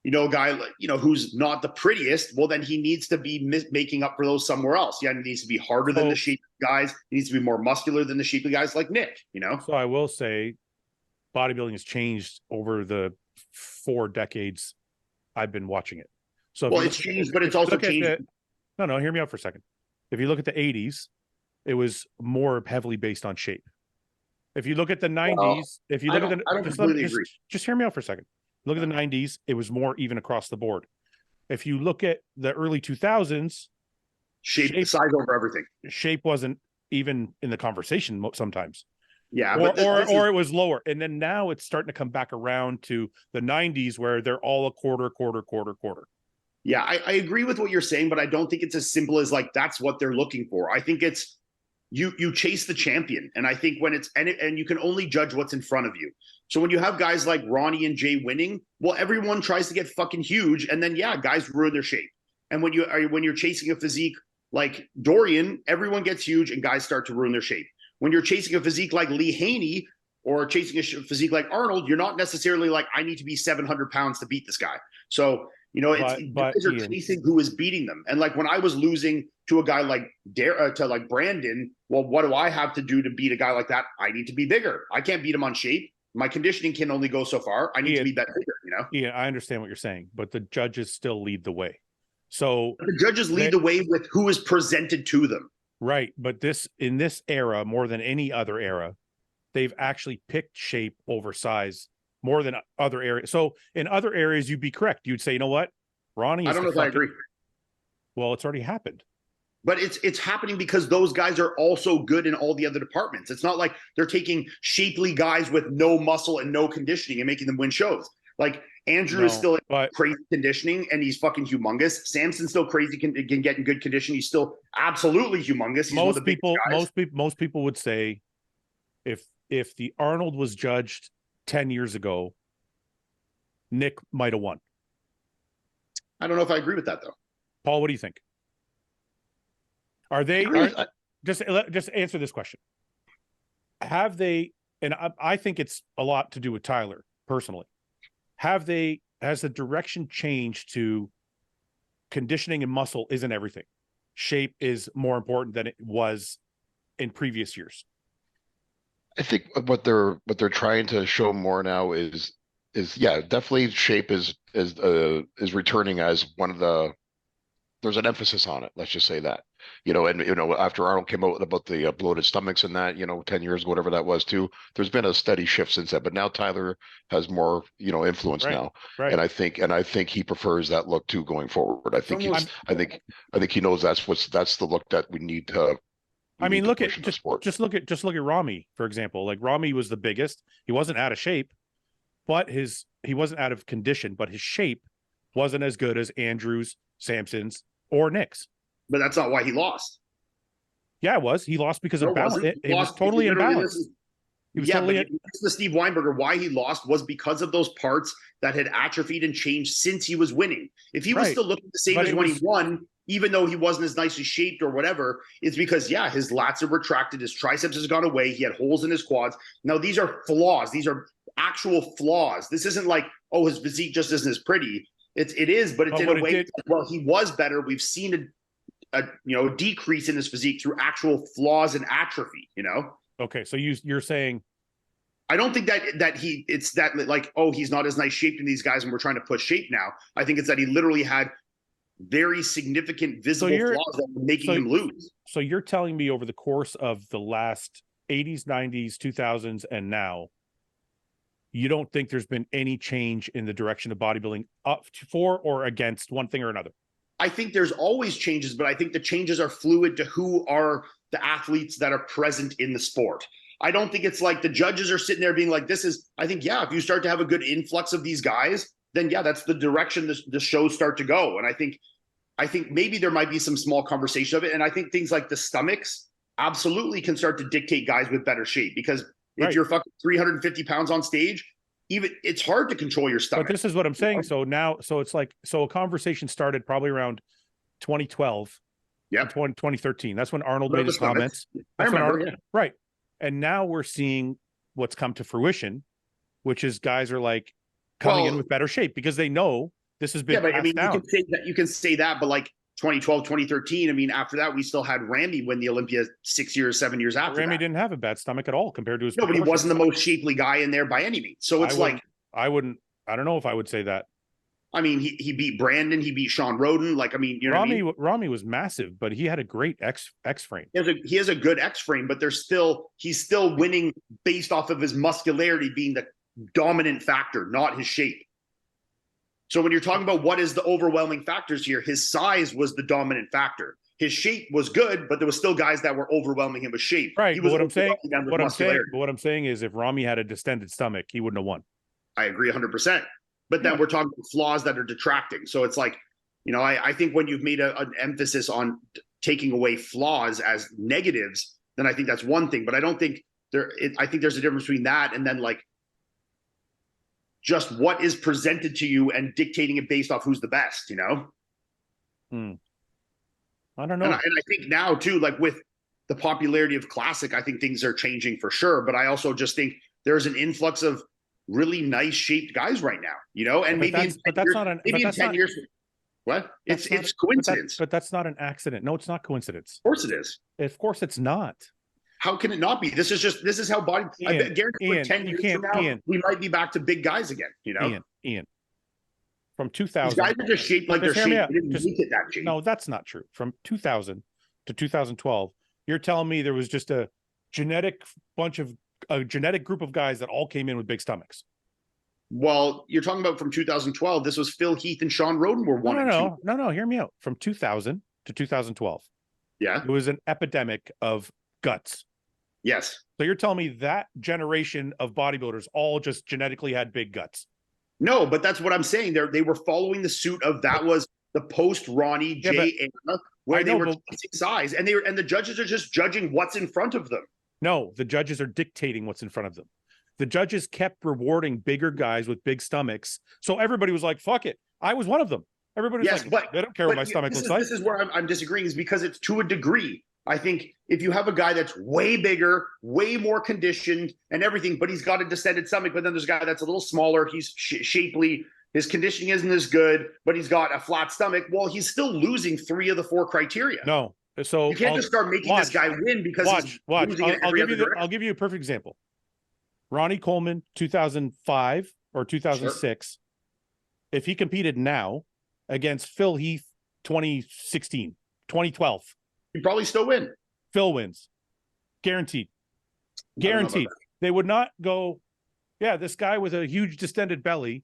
you know, a guy like, you know, who's not the prettiest. Well, then he needs to be making up for those somewhere else. Yeah, he needs to be harder than the shapely guys. He needs to be more muscular than the shapely guys, like Nick. You know. So I will say, bodybuilding has changed over the 4 decades I've been watching it. So it's changed, but it's also changed. No, hear me out for a second. If you look at the 80s, it was more heavily based on shape. If you look at the 90s, if you look at the, just hear me out for a second. Look at the 90s, it was more even across the board. If you look at the early 2000s, shape size over everything. Shape wasn't even in the conversation sometimes. Yeah, or it was lower. And then now it's starting to come back around to the 90s where they're all a quarter. Yeah, I agree with what you're saying, but I don't think it's as simple as like that's what they're looking for. I think it's you chase the champion. And I think when it's and you can only judge what's in front of you. So when you have guys like Ronnie and Jay winning, well, everyone tries to get fucking huge, and then guys ruin their shape. And when you're chasing a physique like Dorian, everyone gets huge and guys start to ruin their shape. When you're chasing a physique like Lee Haney or chasing a physique like Arnold, you're not necessarily like, I need to be 700 pounds to beat this guy. So, you know, guys are chasing who is beating them. And like when I was losing to a guy like Brandon, well, what do I have to do to beat a guy like that? I need to be bigger. I can't beat him on shape. My conditioning can only go so far. I need to be that bigger, you know? Yeah, I understand what you're saying, but the judges still lead the way. So the judges lead the way with who is presented to them. Right. But in this era, more than any other era, they've actually picked shape over size more than other areas. So in other areas, you'd be correct. You'd say, you know what? Ronnie, I don't know if I agree. Well, it's already happened. But it's happening because those guys are also good in all the other departments. It's not like they're taking shapely guys with no muscle and no conditioning and making them win shows. Like Andrew is still crazy conditioning and he's fucking humongous. Samson's still crazy, can get in good condition. He's still absolutely humongous. He's most people would say if the Arnold was judged 10 years ago, Nick might have won. I don't know if I agree with that though. Paul, what do you think? Just answer this question. Have they, and I think it's a lot to do with Tyler personally. Has the direction changed to conditioning and muscle isn't everything? Shape is more important than it was in previous years. I think what they're trying to show more now is definitely shape is returning as one of the. There's an emphasis on it. Let's just say that, and after Arnold came out about the bloated stomachs and that, 10 years ago, whatever that was too. There's been a steady shift since then, but now Tyler has more, influence now, and I think he prefers that look too going forward. I think he knows that's the look that we need to. I mean, just look at Rami, for example. Like Rami was the biggest. He wasn't out of shape, but he wasn't out of condition, but his shape wasn't as good as Andrews, Samson's, or Nick's. But that's not why he lost. Yeah, it was. He lost because of balance. It was totally imbalanced. But the Steve Weinberger, why he lost was because of those parts that had atrophied and changed since he was winning. If he was still looking the same as when he won, even though he wasn't as nicely shaped or whatever, it's because, his lats are retracted, his triceps has gone away, he had holes in his quads. Now, these are flaws. These are actual flaws. This isn't like, his physique just isn't as pretty. It is, but it's in a way, he was better. We've seen a decrease in his physique through actual flaws and atrophy, Okay, so you're saying, I don't think that he's not as nice shaped in these guys and we're trying to push shape now. I think it's that he literally had very significant visible flaws that were making him lose. So you're telling me over the course of the last 80s, 90s, 2000s, and now, you don't think there's been any change in the direction of bodybuilding up for or against one thing or another? I think there's always changes, but I think the changes are fluid to who are the athletes that are present in the sport. I don't think it's like the judges are sitting there being like, I think, if you start to have a good influx of these guys, then that's the direction the shows start to go. And I think maybe there might be some small conversation of it. And I think things like the stomachs absolutely can start to dictate guys with better shape, because if you're fucking 350 pounds on stage, it's hard to control your stomach. But this is what I'm saying. So it's like, a conversation started probably around 2012, 2013. That's when Arnold made his comments. I remember, right. And now we're seeing what's come to fruition, which is guys are like coming in with better shape because they know this has been passed down. You can say that, but like 2012, 2013, after that, we still had Ramy win the Olympia 7 years after Ramy didn't have a bad stomach at all compared to his. No, but he wasn't the most shapely guy in there by any means. So it's I don't know if I would say that. He beat Brandon, he beat Sean Roden. Ramy was massive, but he had a great X frame. He has a good X frame, but he's still winning based off of his muscularity being the dominant factor, not his shape. So when you're talking about what is the overwhelming factors here, his size was the dominant factor. His shape was good, but there was still guys that were overwhelming him with shape. Right. But what I'm saying is, if Ramy had a distended stomach, he wouldn't have won. I agree 100%. But then we're talking about flaws that are detracting. So it's like, I think when you've made an emphasis on taking away flaws as negatives, then I think that's one thing. But I don't think I think there's a difference between that and then like just what is presented to you and dictating it based off who's the best, I don't know. And I think now too, like with the popularity of classic, I think things are changing for sure. But I also just think there's an influx of really nice shaped guys right now, and maybe in 10 years. What? It's coincidence. But that's not an accident. No, it's not coincidence. Of course it is. Of course it's not. How can it not be? This is how body. I bet guarantee 10 years from now, we might be back to big guys again. Ian, from 2000, these guys are just shaped like they're shaped. They didn't make it that shape. No, that's not true. From 2000 to 2012, you're telling me there was just a genetic group of guys that all came in with big stomachs. Well, you're talking about from 2012. This was Phil Heath and Sean Roden were one. No. Hear me out. From 2000 to 2012, it was an epidemic of guts. Yes. So you're telling me that generation of bodybuilders all just genetically had big guts? No, but that's what I'm saying. They were following the suit of that was the post Ronnie J era where they were chasing size, and the judges are just judging what's in front of them. No, the judges are dictating what's in front of them. The judges kept rewarding bigger guys with big stomachs, so everybody was like, "Fuck it." I was one of them. Everybody was like, "They don't care what my stomach looks like." This is where I'm disagreeing, is because it's to a degree. I think if you have a guy that's way bigger, way more conditioned and everything, but he's got a distended stomach, but then there's a guy that's a little smaller, he's shapely, his conditioning isn't as good, but he's got a flat stomach, well, he's still losing 3 of the 4 criteria. No. So you can't just start making this guy win because he's losing in every other direction. I'll give you a perfect example. Ronnie Coleman, 2005, or 2006, if he competed now against Phil Heath 2016, 2012, He'd probably still win. Phil wins. Guaranteed. I don't know about Guaranteed. that. They would not go, yeah, this guy with a huge distended belly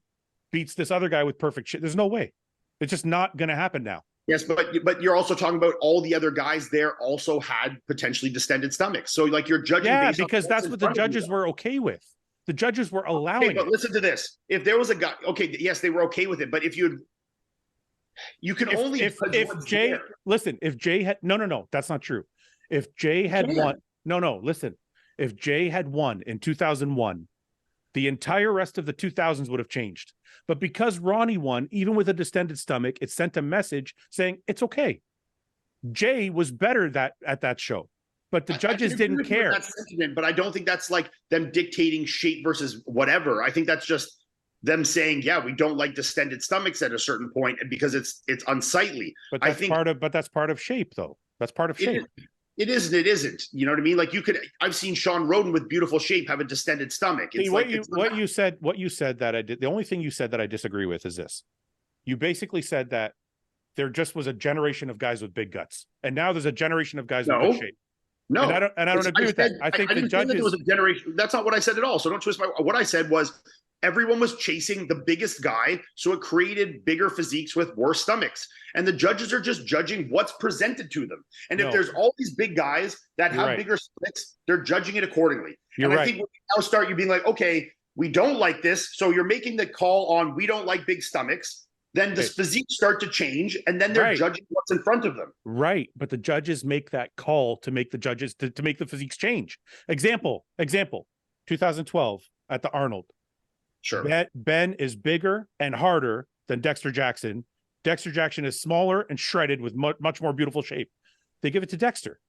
beats this other guy with perfect shit. There's no way. It's just not going to happen now. Yes, but you're also talking about all the other guys there also had potentially distended stomachs. So like you're judging. Yeah, based on because what's that's in what the front of you. judges were okay with. The judges were allowing Okay, but it. listen to this. If there was a guy, okay, yes, they were okay with it. But if you can only if judge what's Jay there. listen, if Jay had no, that's not true. If Jay had won, listen. If Jay had won in 2001, the entire rest of the 2000s would have changed. But because Ronnie won, even with a distended stomach, it sent a message saying it's okay. Jay was better at that show, but the judges didn't care. That's sentiment, but I don't think that's like them dictating shape versus whatever. I think that's just them saying, yeah, we don't like distended stomachs at a certain point because it's unsightly. But I that's think that's part of shape, though. That's part of shape. It isn't. It isn't. You know what I mean? Like I've seen Sean Roden with beautiful shape have a distended stomach. It's what you said that I did. The only thing you said that I disagree with is this. You basically said that there just was a generation of guys with big guts, and now there's a generation of guys with big shape. No, and I don't agree with that. I think the judges. There was a generation. That's not what I said at all. So don't twist what I said was everyone was chasing the biggest guy, so it created bigger physiques with worse stomachs. And the judges are just judging what's presented to them. And if there's all these big guys that have bigger stomachs, they're judging it accordingly. I think when you now start you being like, okay, we don't like this, so you're making the call on we don't like big stomachs. Then the physiques start to change, and then they're judging what's in front of them. Right, but the judges make that call to make the judges to make the physiques change. Example, 2012 at the Arnold. Sure. Ben is bigger and harder than Dexter Jackson. Dexter Jackson is smaller and shredded with much more beautiful shape. They give it to Dexter.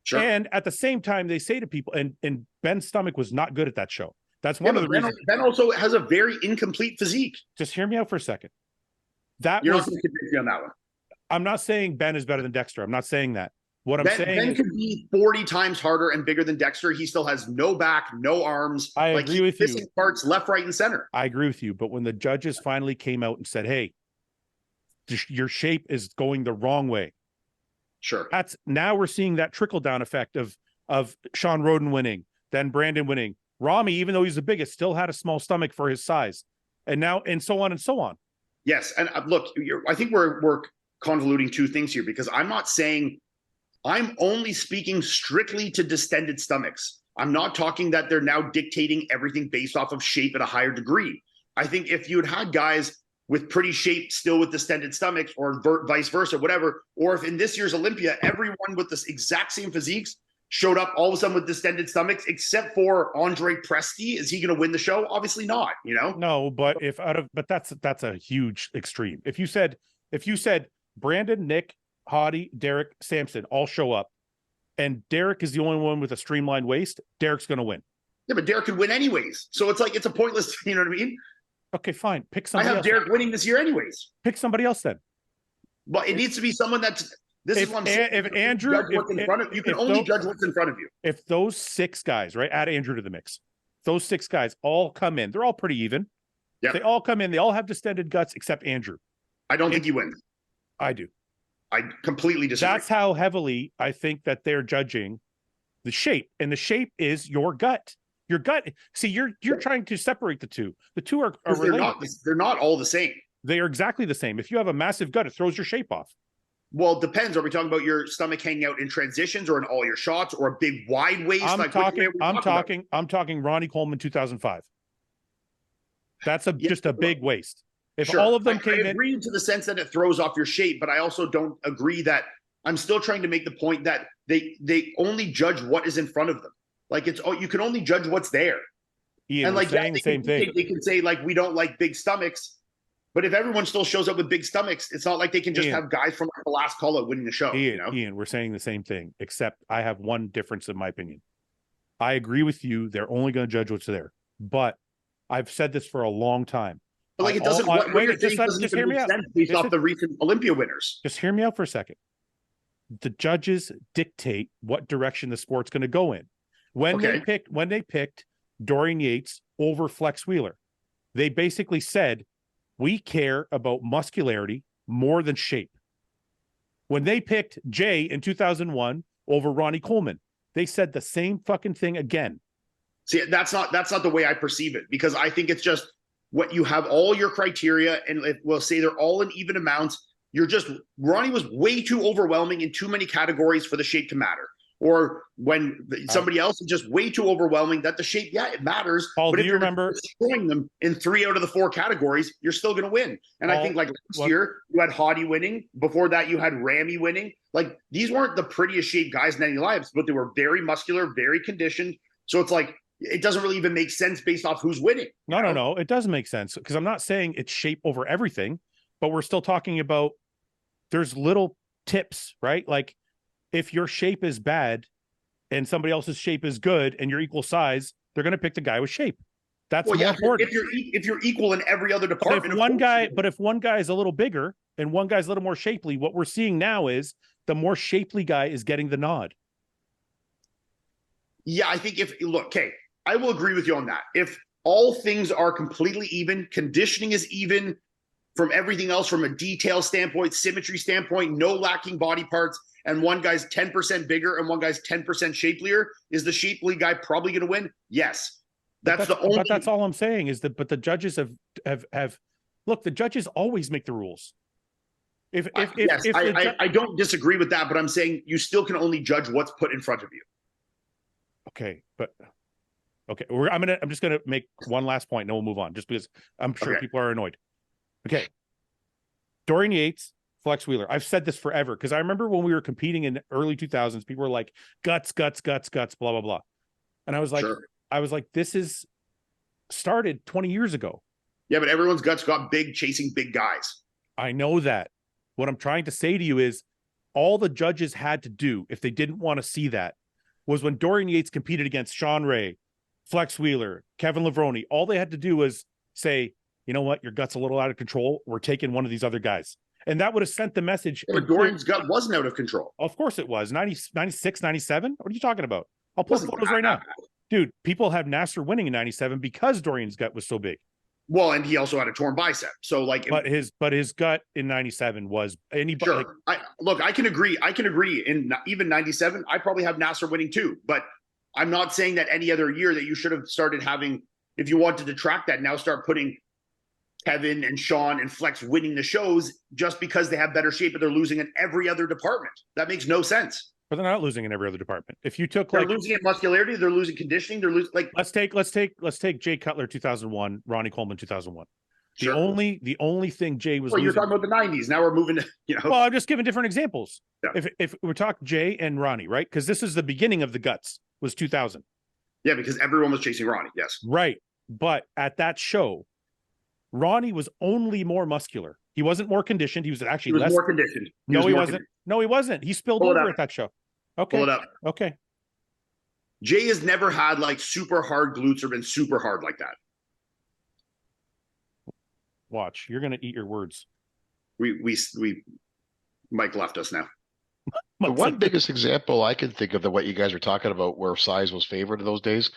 Sure. And at the same time, they say to people, and Ben's stomach was not good at that show. That's one of the reasons. Ben also has a very incomplete physique. Just hear me out for a second. You're not going to convince me on that one. I'm not saying Ben is better than Dexter. I'm not saying that. What I'm saying Ben could be 40 times harder and bigger than Dexter. He still has no back, no arms. I agree with you. Missing parts left, right, and center. I agree with you. But when the judges finally came out and said, hey, your shape is going the wrong way. Sure. Now we're seeing that trickle down effect of Sean Roden winning, then Brandon winning. Rami, even though he's the biggest, still had a small stomach for his size. And so on and so on. Yes. And look, I think we're convoluting two things here because I'm not saying I'm only speaking strictly to distended stomachs. I'm not talking that they're now dictating everything based off of shape at a higher degree. I think if you had guys with pretty shape still with distended stomachs or vice versa, whatever, or if in this year's Olympia, everyone with the exact same physiques showed up all of a sudden with distended stomachs, except for Andre Presti, is he going to win the show? Obviously not, you know? No, but that's a huge extreme. If you said Brandon, Nick, Hottie, Derek, Samson all show up, and Derek is the only one with a streamlined waist, Derek's going to win. Yeah, but Derek could win anyways. So it's like, it's a pointless, you know what I mean? Okay, fine. Pick somebody else. I have Derek winning this year anyways. Pick somebody else then. Well, it needs to be someone that's, this is what I'm saying. If Andrew, you can only judge what's in front of you. If those six guys, right, add Andrew to the mix, those six guys all come in, they're all pretty even. Yeah. They all come in, they all have distended guts except Andrew. I don't think he wins. I do. I completely disagree. That's how heavily I think that they're judging the shape, and the shape is your gut. Your gut. See, you're trying to separate the two. The two are related. They're not all the same. They are exactly the same. If you have a massive gut, it throws your shape off. Well, it depends. Are we talking about your stomach hanging out in transitions or in all your shots or a big wide waist? I'm talking Ronnie Coleman 2005. That's just a big waist. If all of them came in, I agree to the sense that it throws off your shape, but I also don't agree that I'm still trying to make the point that they only judge what is in front of them. Like you can only judge what's there. Ian, and like saying the same thing. They can say like we don't like big stomachs, but if everyone still shows up with big stomachs, it's not like they can just have guys from the last call out winning the show. Ian, we're saying the same thing, except I have one difference in my opinion. I agree with you. They're only going to judge what's there, but I've said this for a long time. But like it doesn't. Just hear me out. Based off the recent Olympia winners. Just hear me out for a second. The judges dictate what direction the sport's going to go in. When they picked Dorian Yates over Flex Wheeler, They basically said, we care about muscularity more than shape. When they picked Jay in 2001 over Ronnie Coleman, they said the same fucking thing again. See, that's not the way I perceive it, because I think it's just what you have all your criteria, and we'll say they're all in even amounts. Ronnie was way too overwhelming in too many categories for the shape to matter. Or when somebody else is just way too overwhelming that the shape, yeah, it matters. Paul, but do if you you're remember destroying them in 3 out of the 4 categories, you're still going to win. And Paul, I think like last year, you had Hottie winning. Before that, you had Ramy winning. Like, these weren't the prettiest shaped guys in any lives, but they were very muscular, very conditioned. So it's like, it doesn't really even make sense based off who's winning. No. It does make sense, because I'm not saying it's shape over everything, but we're still talking about there's little tips, right? Like, if your shape is bad and somebody else's shape is good and you're equal size, they're going to pick the guy with shape. That's more important. If you're equal in every other department. But if one guy is a little bigger and one guy's a little more shapely, what we're seeing now is the more shapely guy is getting the nod. Yeah, I think I will agree with you on that. If all things are completely even, conditioning is even from everything else, from a detail standpoint, symmetry standpoint, no lacking body parts, and one guy's 10% bigger and one guy's 10% shapelier, is the shapely guy probably going to win? Yes. That's the only. But that's all I'm saying is that. But the judges have look. The judges always make the rules. I don't disagree with that, but I'm saying you still can only judge what's put in front of you. Okay, I'm just gonna make one last point, and then we'll move on, just because I'm sure people are annoyed. Okay, Dorian Yates, Flex Wheeler. I've said this forever, because I remember when we were competing in the early 2000s, people were like guts, blah blah blah, and I was like, this is started 20 years ago. Yeah, but everyone's guts got big chasing big guys. I know that. What I'm trying to say to you is, all the judges had to do, if they didn't want to see that, was when Dorian Yates competed against Sean Ray, Flex Wheeler, Kevin Levrone, all they had to do was say, you know what, your gut's a little out of control. We're taking one of these other guys. And that would have sent the message. Yeah, but Dorian's gut wasn't out of control. Of course it was. 96, 97? What are you talking about? I'll pull photos right now. Dude, people have Nasser winning in 97 because Dorian's gut was so big. Well, and he also had a torn bicep. So like, but his gut in 97 was anybody. Sure. I can agree. In even 97, I probably have Nasser winning too. But I'm not saying that any other year that you should have started having, if you wanted to track that, now start putting Kevin and Sean and Flex winning the shows just because they have better shape, but they're losing in every other department. That makes no sense. But they're not losing in every other department. If you took, they're losing in muscularity, they're losing conditioning, they're losing like. Let's take Jay Cutler 2001, Ronnie Coleman 2001. Sure. The only thing Jay was. Well, you're talking about the 90s. Now we're moving to, Well, I'm just giving different examples. Yeah. If we're talking Jay and Ronnie, right? Because this is the beginning of the guts, was 2000. Yeah, because everyone was chasing Ronnie. Yes. Right, but at that show, Ronnie was only more muscular. He wasn't more conditioned. He was actually less more conditioned. No, he wasn't. No, he wasn't. He spilled over at that show. Okay. Pull it up. Okay. Jay has never had like super hard glutes or been super hard like that. Watch, you're gonna eat your words. Mike left us now. The one biggest example I can think of what you guys are talking about where size was favored in those days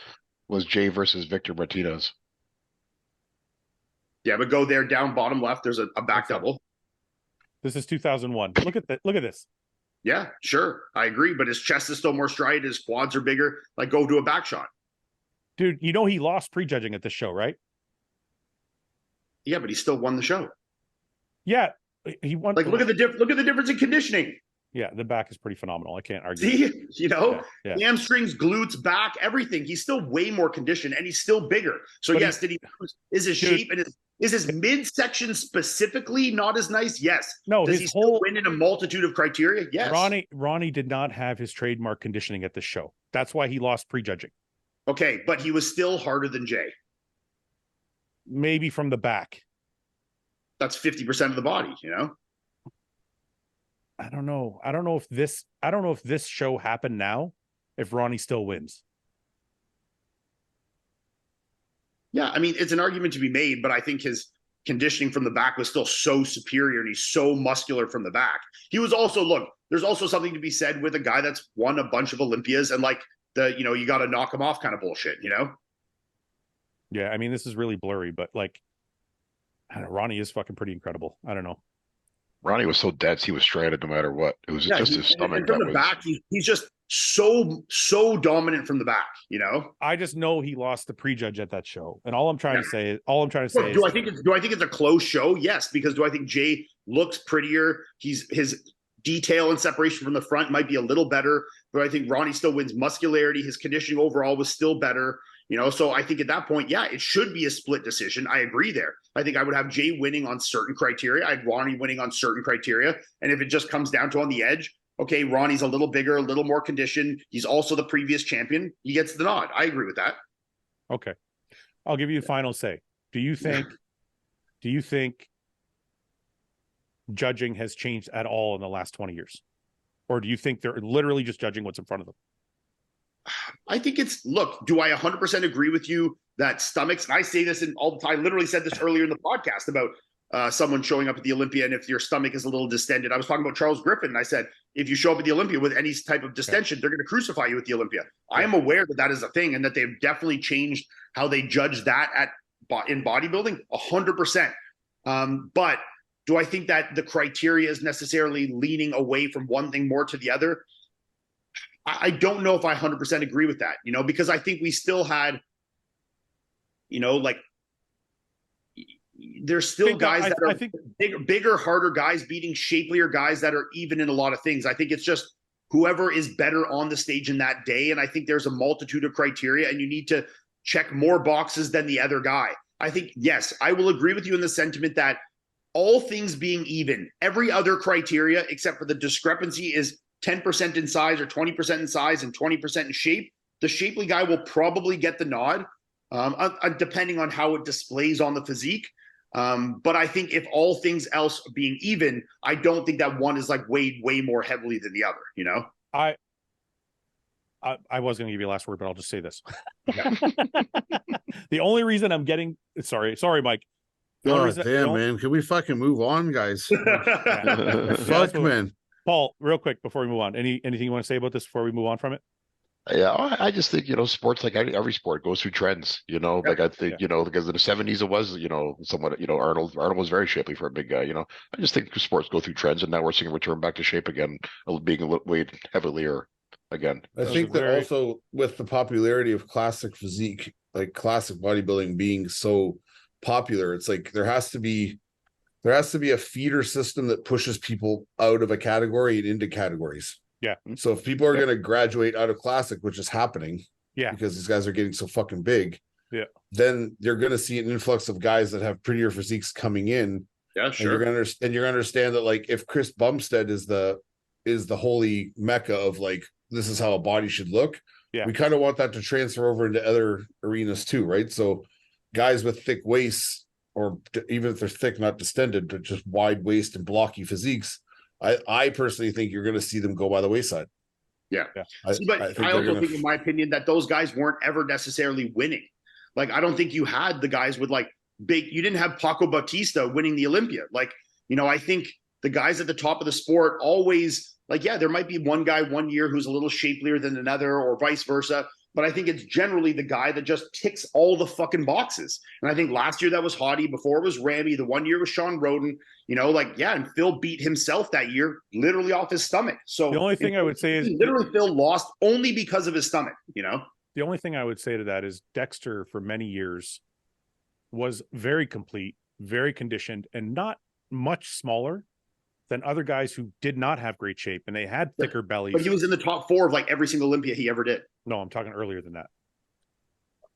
was Jay versus Victor Martinez. Yeah, but go there down bottom left. There's a back double. This is 2001. Look at that. Look at this. Yeah, sure. I agree. But his chest is still more striated. His quads are bigger. Like, go do a back shot. Dude, you know he lost prejudging at this show, right? Yeah, but he still won the show. Yeah, he won. Like, look at the difference in conditioning. Yeah, the back is pretty phenomenal. I can't argue. See, hamstrings, glutes, back, everything. He's still way more conditioned, and he's still bigger. So but yes, did he? Is his shape and his midsection specifically not as nice? Yes. No. Does he still win in a multitude of criteria? Yes. Ronnie did not have his trademark conditioning at this show. That's why he lost prejudging. Okay, but he was still harder than Jay. Maybe from the back. That's 50% of the body, I don't know. I don't know if this show happened now, if Ronnie still wins. Yeah, I mean, it's an argument to be made, but I think his conditioning from the back was still so superior, and he's so muscular from the back. He was also, there's also something to be said with a guy that's won a bunch of Olympias and you got to knock him off kind of bullshit, Yeah, I mean, this is really blurry, but like, I don't know, Ronnie is fucking pretty incredible. I don't know. Ronnie was so dense; he was stranded no matter what. It was Yeah, just his stomach and from that the was. back, he's just so dominant from the back. You know. I just know he lost the prejudge at that show, and all I'm trying Yeah. to say is, Look, do I think it's a close show? Yes, because do I think Jay looks prettier? His detail and separation from the front might be a little better, but I think Ronnie still wins muscularity. His conditioning overall was still better. You know, so I think at that point, yeah, it should be a split decision. I agree there. I think I would have Jay winning on certain criteria. I'd Ronnie winning on certain criteria. And if it just comes down to on the edge, okay, Ronnie's a little bigger, a little more conditioned. He's also the previous champion. He gets the nod. I agree with that. okay. I'll give you the final say. Do you think judging has changed at all in the last 20 years? Or do you think they're literally just judging what's in front of them? I think look, do I 100% agree with you that stomachs, and I say this all the time, literally said this earlier in the podcast about someone showing up at the Olympia and if your stomach is a little distended. I was talking about Charles Griffin, and I said, if you show up at the Olympia with any type of distension, they're going to crucify you at the Olympia. I am aware that is a thing and that they've definitely changed how they judge that in bodybuilding, 100%. But do I think that the criteria is necessarily leaning away from one thing more to the other? I don't know if I 100% agree with that, because I think we still had, like, there's still guys that are bigger, harder guys beating shapelier guys that are even in a lot of things. I think it's just whoever is better on the stage in that day. And I think there's a multitude of criteria and you need to check more boxes than the other guy. I think, yes, I will agree with you in the sentiment that all things being even, every other criteria except for the discrepancy is 10% in size or 20% in size and 20% in shape. The shapely guy will probably get the nod, depending on how it displays on the physique. But I think if all things else being even, I don't think that one is like weighed way more heavily than the other, I was going to give you the last word, but I'll just say this. The only reason I'm getting sorry, Mike. God damn, man. Can we fucking move on, guys? Fuck, man. Paul, real quick before we move on, anything you want to say about this before we move on from it? Yeah, I just think, sports, like every sport, goes through trends, like I think, because in the 70s it was, somewhat, Arnold was very shapely for a big guy, I just think sports go through trends and now we're seeing a return back to shape again, being a little weighed heavier again. I think that also with the popularity of classic physique, like classic bodybuilding being so popular, it's like there has to be a feeder system that pushes people out of a category and into categories. Yeah. So if people are going to graduate out of classic, which is happening, because these guys are getting so fucking big, then you're going to see an influx of guys that have prettier physiques coming in. Yeah, sure. And you're going to understand that, like, if Chris Bumstead is the holy mecca of like, this is how a body should look. Yeah. We kind of want that to transfer over into other arenas too, right? So guys with thick waists, or even if they're thick, not distended, but just wide waist and blocky physiques, I personally think you're going to see them go by the wayside. Yeah. But I also think, in my opinion, that those guys weren't ever necessarily winning. Like, I don't think you had the guys with like you didn't have Paco Bautista winning the Olympia. Like, I think the guys at the top of the sport always, like, yeah, there might be one guy one year who's a little shapelier than another or vice versa. But I think it's generally the guy that just ticks all the fucking boxes. And I think last year that was Hottie. Before it was Ramy. The one year was Sean Roden. And Phil beat himself that year, literally off his stomach. So the only thing I would say is literally Phil lost only because of his stomach, The only thing I would say to that is Dexter for many years was very complete, very conditioned, and not much smaller than other guys who did not have great shape and they had thicker bellies. But he was in the top 4 of like every single Olympia he ever did. No, I'm talking earlier than that.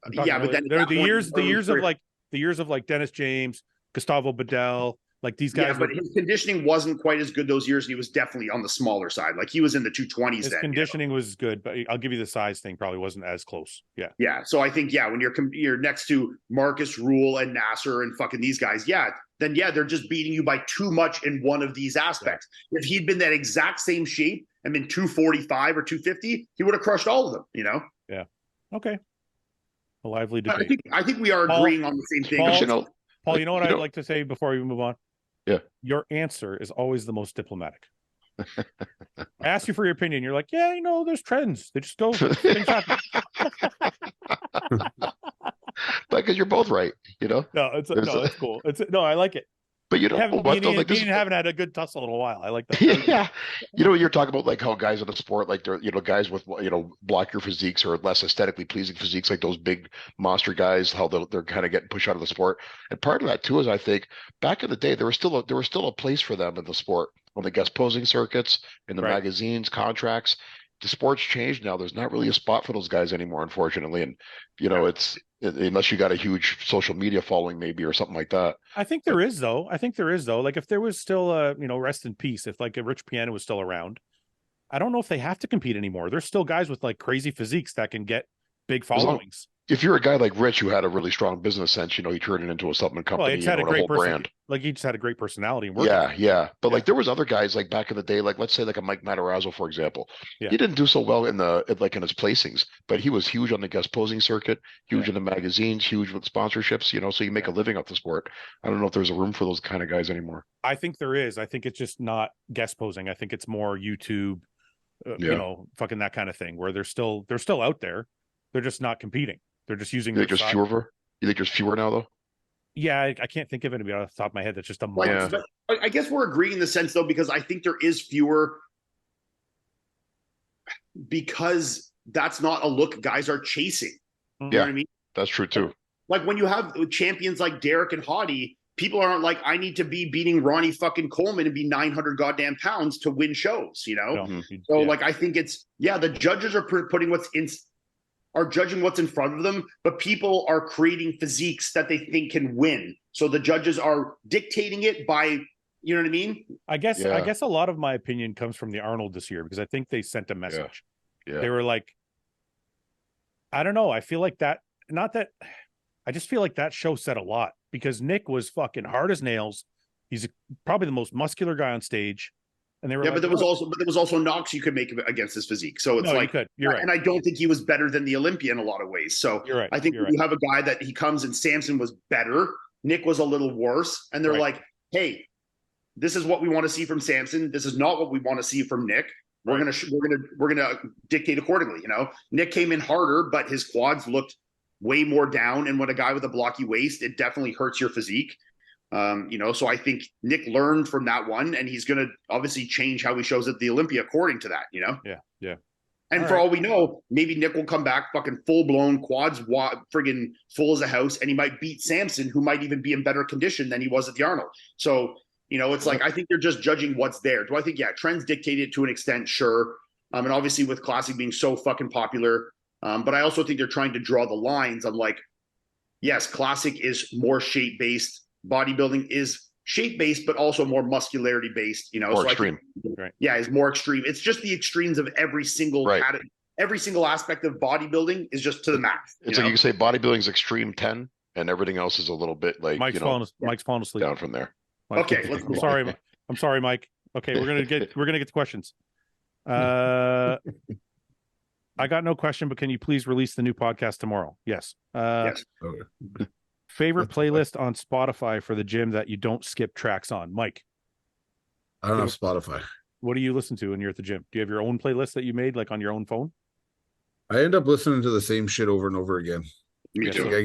But then there are the years of like Dennis James, Gustavo Bedell, like these guys. Yeah, but his conditioning wasn't quite as good those years. And he was definitely on the smaller side. Like, he was in the 220s. His conditioning was good, but I'll give you the size thing probably wasn't as close. Yeah. Yeah. So I think, when you're next to Marcus Rule and Nasser and fucking these guys, then they're just beating you by too much in one of these aspects. Yeah. If he'd been that exact same shape and been 245 or 250, he would have crushed all of them, Yeah. Okay. A lively debate. I think we are agreeing on the same thing. Paul, you know what I'd like to say before we move on? Yeah. Your answer is always the most diplomatic. I ask you for your opinion. You're like, there's trends. They just go. But because you're both right. You know, No, it's cool. No, I like it. but you know what? Though, like this, haven't had a good tussle in a while. I like that. yeah, you know, you're talking about like how guys in the sport, like they're, you know, guys with, you know, blockier physiques or less aesthetically pleasing physiques, like those big monster guys, how they're kind of getting pushed out of the sport. And part of that too is I think back in the day there was still a place for them in the sport on the guest posing circuits, in the magazines, contracts. The sport's changed now. There's not really a spot for those guys anymore, unfortunately. And you know, unless you got a huge social media following, maybe, or something like that. I think there is though. Like if there was still rest in peace, if like a Rich Piano was still around, I don't know if they have to compete anymore. There's still guys with like crazy physiques that can get big followings. If you're a guy like Rich who had a really strong business sense, you know, he turned it into a supplement company, it's had a great brand. Like he just had a great personality and work. Yeah. But like there was other guys like back in the day, like let's say like a Mike Matarazzo, for example. Yeah. He didn't do so well in his placings, but he was huge on the guest posing circuit, huge in the magazines, huge with sponsorships, you know, so you make a living off the sport. I don't know if there's a room for those kind of guys anymore. I think there is. I think it's just not guest posing. I think it's more YouTube, you know, fucking that kind of thing where they're still out there. They're just not competing. They're just using. You think there's fewer now, though? Yeah, I can't think of anybody off the top of my head that's just a monster. I guess we're agreeing in the sense, though, because I think there is fewer because that's not a look guys are chasing. You know what I mean? That's true, too. Like when you have champions like Derek and Hottie, people aren't like, I need to be beating Ronnie fucking Coleman and be 900 goddamn pounds to win shows, you know? So, like, I think it's, the judges are putting are judging what's in front of them, but people are creating physiques that they think can win. So the judges are dictating it by, you know what I mean? I guess a lot of my opinion comes from the Arnold this year because I think they sent a message. Yeah. They were like, I don't know. I feel like I just feel like that show said a lot because Nick was fucking hard as nails. He's probably the most muscular guy on stage. And they were but there was also knocks you could make against his physique. So it's you're right. And I don't think he was better than the Olympia in a lot of ways. So you're right. I think you have a guy that he comes and Samson was better. Nick was a little worse. And they're like, hey, this is what we want to see from Samson. This is not what we want to see from Nick. We're gonna dictate accordingly. You know, Nick came in harder, but his quads looked way more down. And when a guy with a blocky waist, it definitely hurts your physique. You know, so I think Nick learned from that one, and he's going to obviously change how he shows at the Olympia according to that, you know? Yeah. And for all we know, maybe Nick will come back fucking full blown quads, friggin' full as a house, and he might beat Samson, who might even be in better condition than he was at the Arnold. So, you know, it's like, I think they're just judging what's there. Do I think, trends dictate it to an extent? Sure. And obviously with Classic being so fucking popular. But I also think they're trying to draw the lines on like, yes, Classic is more shape based. Bodybuilding is shape-based, but also more muscularity-based, you know. More extreme. Is more extreme. It's just the extremes of every single every single aspect of bodybuilding is just to the max. It's like you can say bodybuilding is extreme 10, and everything else is a little bit like Mike's falling asleep down from there. Okay, I'm sorry, Mike. Okay, we're gonna get to questions. I got no question, but can you please release the new podcast tomorrow? Yes. Yes. Okay. Favorite playlist on Spotify for the gym that you don't skip tracks on, Mike? I don't have Spotify. What do you listen to when you're at the gym? Do you have your own playlist that you made, like on your own phone? I end up listening to the same shit over and over again. Me too. Like I